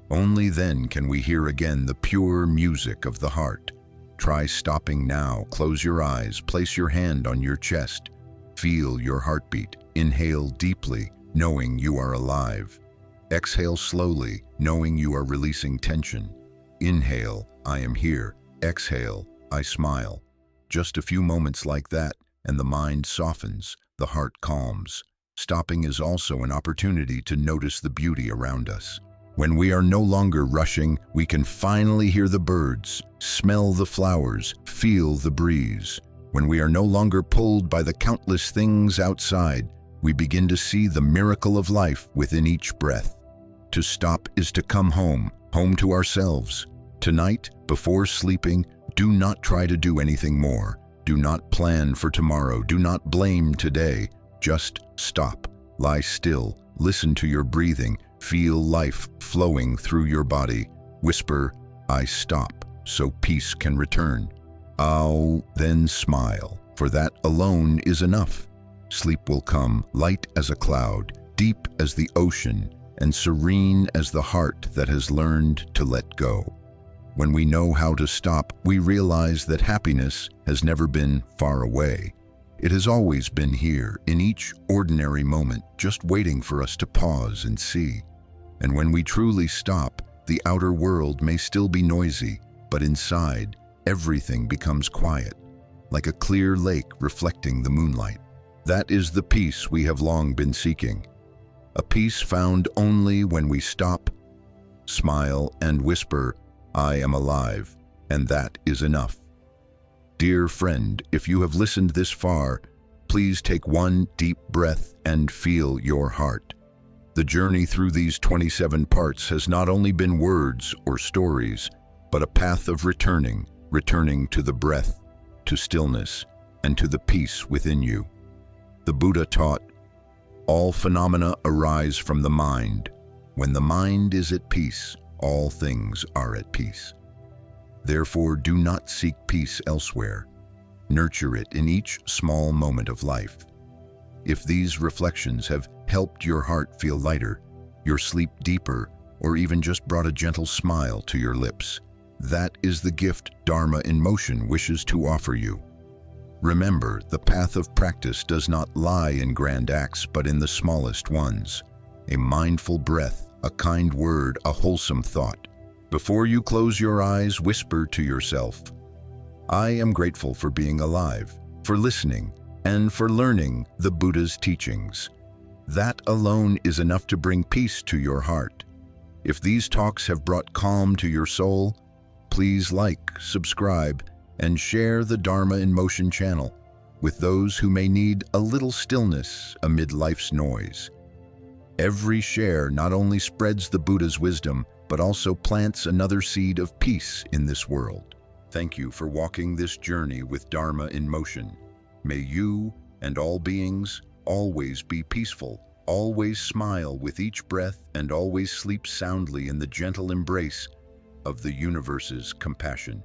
[SPEAKER 1] Only then can we hear again the pure music of the heart. Try stopping now. Close your eyes, place your hand on your chest. Feel your heartbeat. Inhale deeply, knowing you are alive. Exhale slowly, knowing you are releasing tension. Inhale, I am here. Exhale, I smile. Just a few moments like that, and the mind softens, the heart calms. Stopping is also an opportunity to notice the beauty around us. When we are no longer rushing, we can finally hear the birds, smell the flowers, feel the breeze. When we are no longer pulled by the countless things outside, we begin to see the miracle of life within each breath. To stop is to come home to ourselves. Tonight, before sleeping, do not try to do anything more. Do not plan for tomorrow. Do not blame today. Just stop. Lie still. Listen to your breathing. Feel life flowing through your body. Whisper, "I stop," so peace can return. Then smile, for that alone is enough. Sleep will come, light as a cloud, deep as the ocean, and serene as the heart that has learned to let go. When we know how to stop, we realize that happiness has never been far away. It has always been here, in each ordinary moment, just waiting for us to pause and see. And when we truly stop, the outer world may still be noisy, but inside, everything becomes quiet, like a clear lake reflecting the moonlight. That is the peace we have long been seeking. A peace found only when we stop, smile, and whisper, "I am alive," and that is enough. Dear friend, if you have listened this far, please take one deep breath and feel your heart. The journey through these 27 parts has not only been words or stories, but a path of returning to the breath, to stillness, and to the peace within you. The Buddha taught, "All phenomena arise from the mind. When the mind is at peace, all things are at peace. Therefore, do not seek peace elsewhere. Nurture it in each small moment of life." If these reflections have helped your heart feel lighter, your sleep deeper, or even just brought a gentle smile to your lips, that is the gift Dharma in Motion wishes to offer you. Remember, the path of practice does not lie in grand acts, but in the smallest ones. A mindful breath, a kind word, a wholesome thought. Before you close your eyes, whisper to yourself, "I am grateful for being alive, for listening, and for learning the Buddha's teachings." That alone is enough to bring peace to your heart. If these talks have brought calm to your soul, please like, subscribe, and share the Dharma in Motion channel with those who may need a little stillness amid life's noise. Every share not only spreads the Buddha's wisdom, but also plants another seed of peace in this world. Thank you for walking this journey with Dharma in Motion. May you and all beings always be peaceful, always smile with each breath, and always sleep soundly in the gentle embrace of the universe's compassion.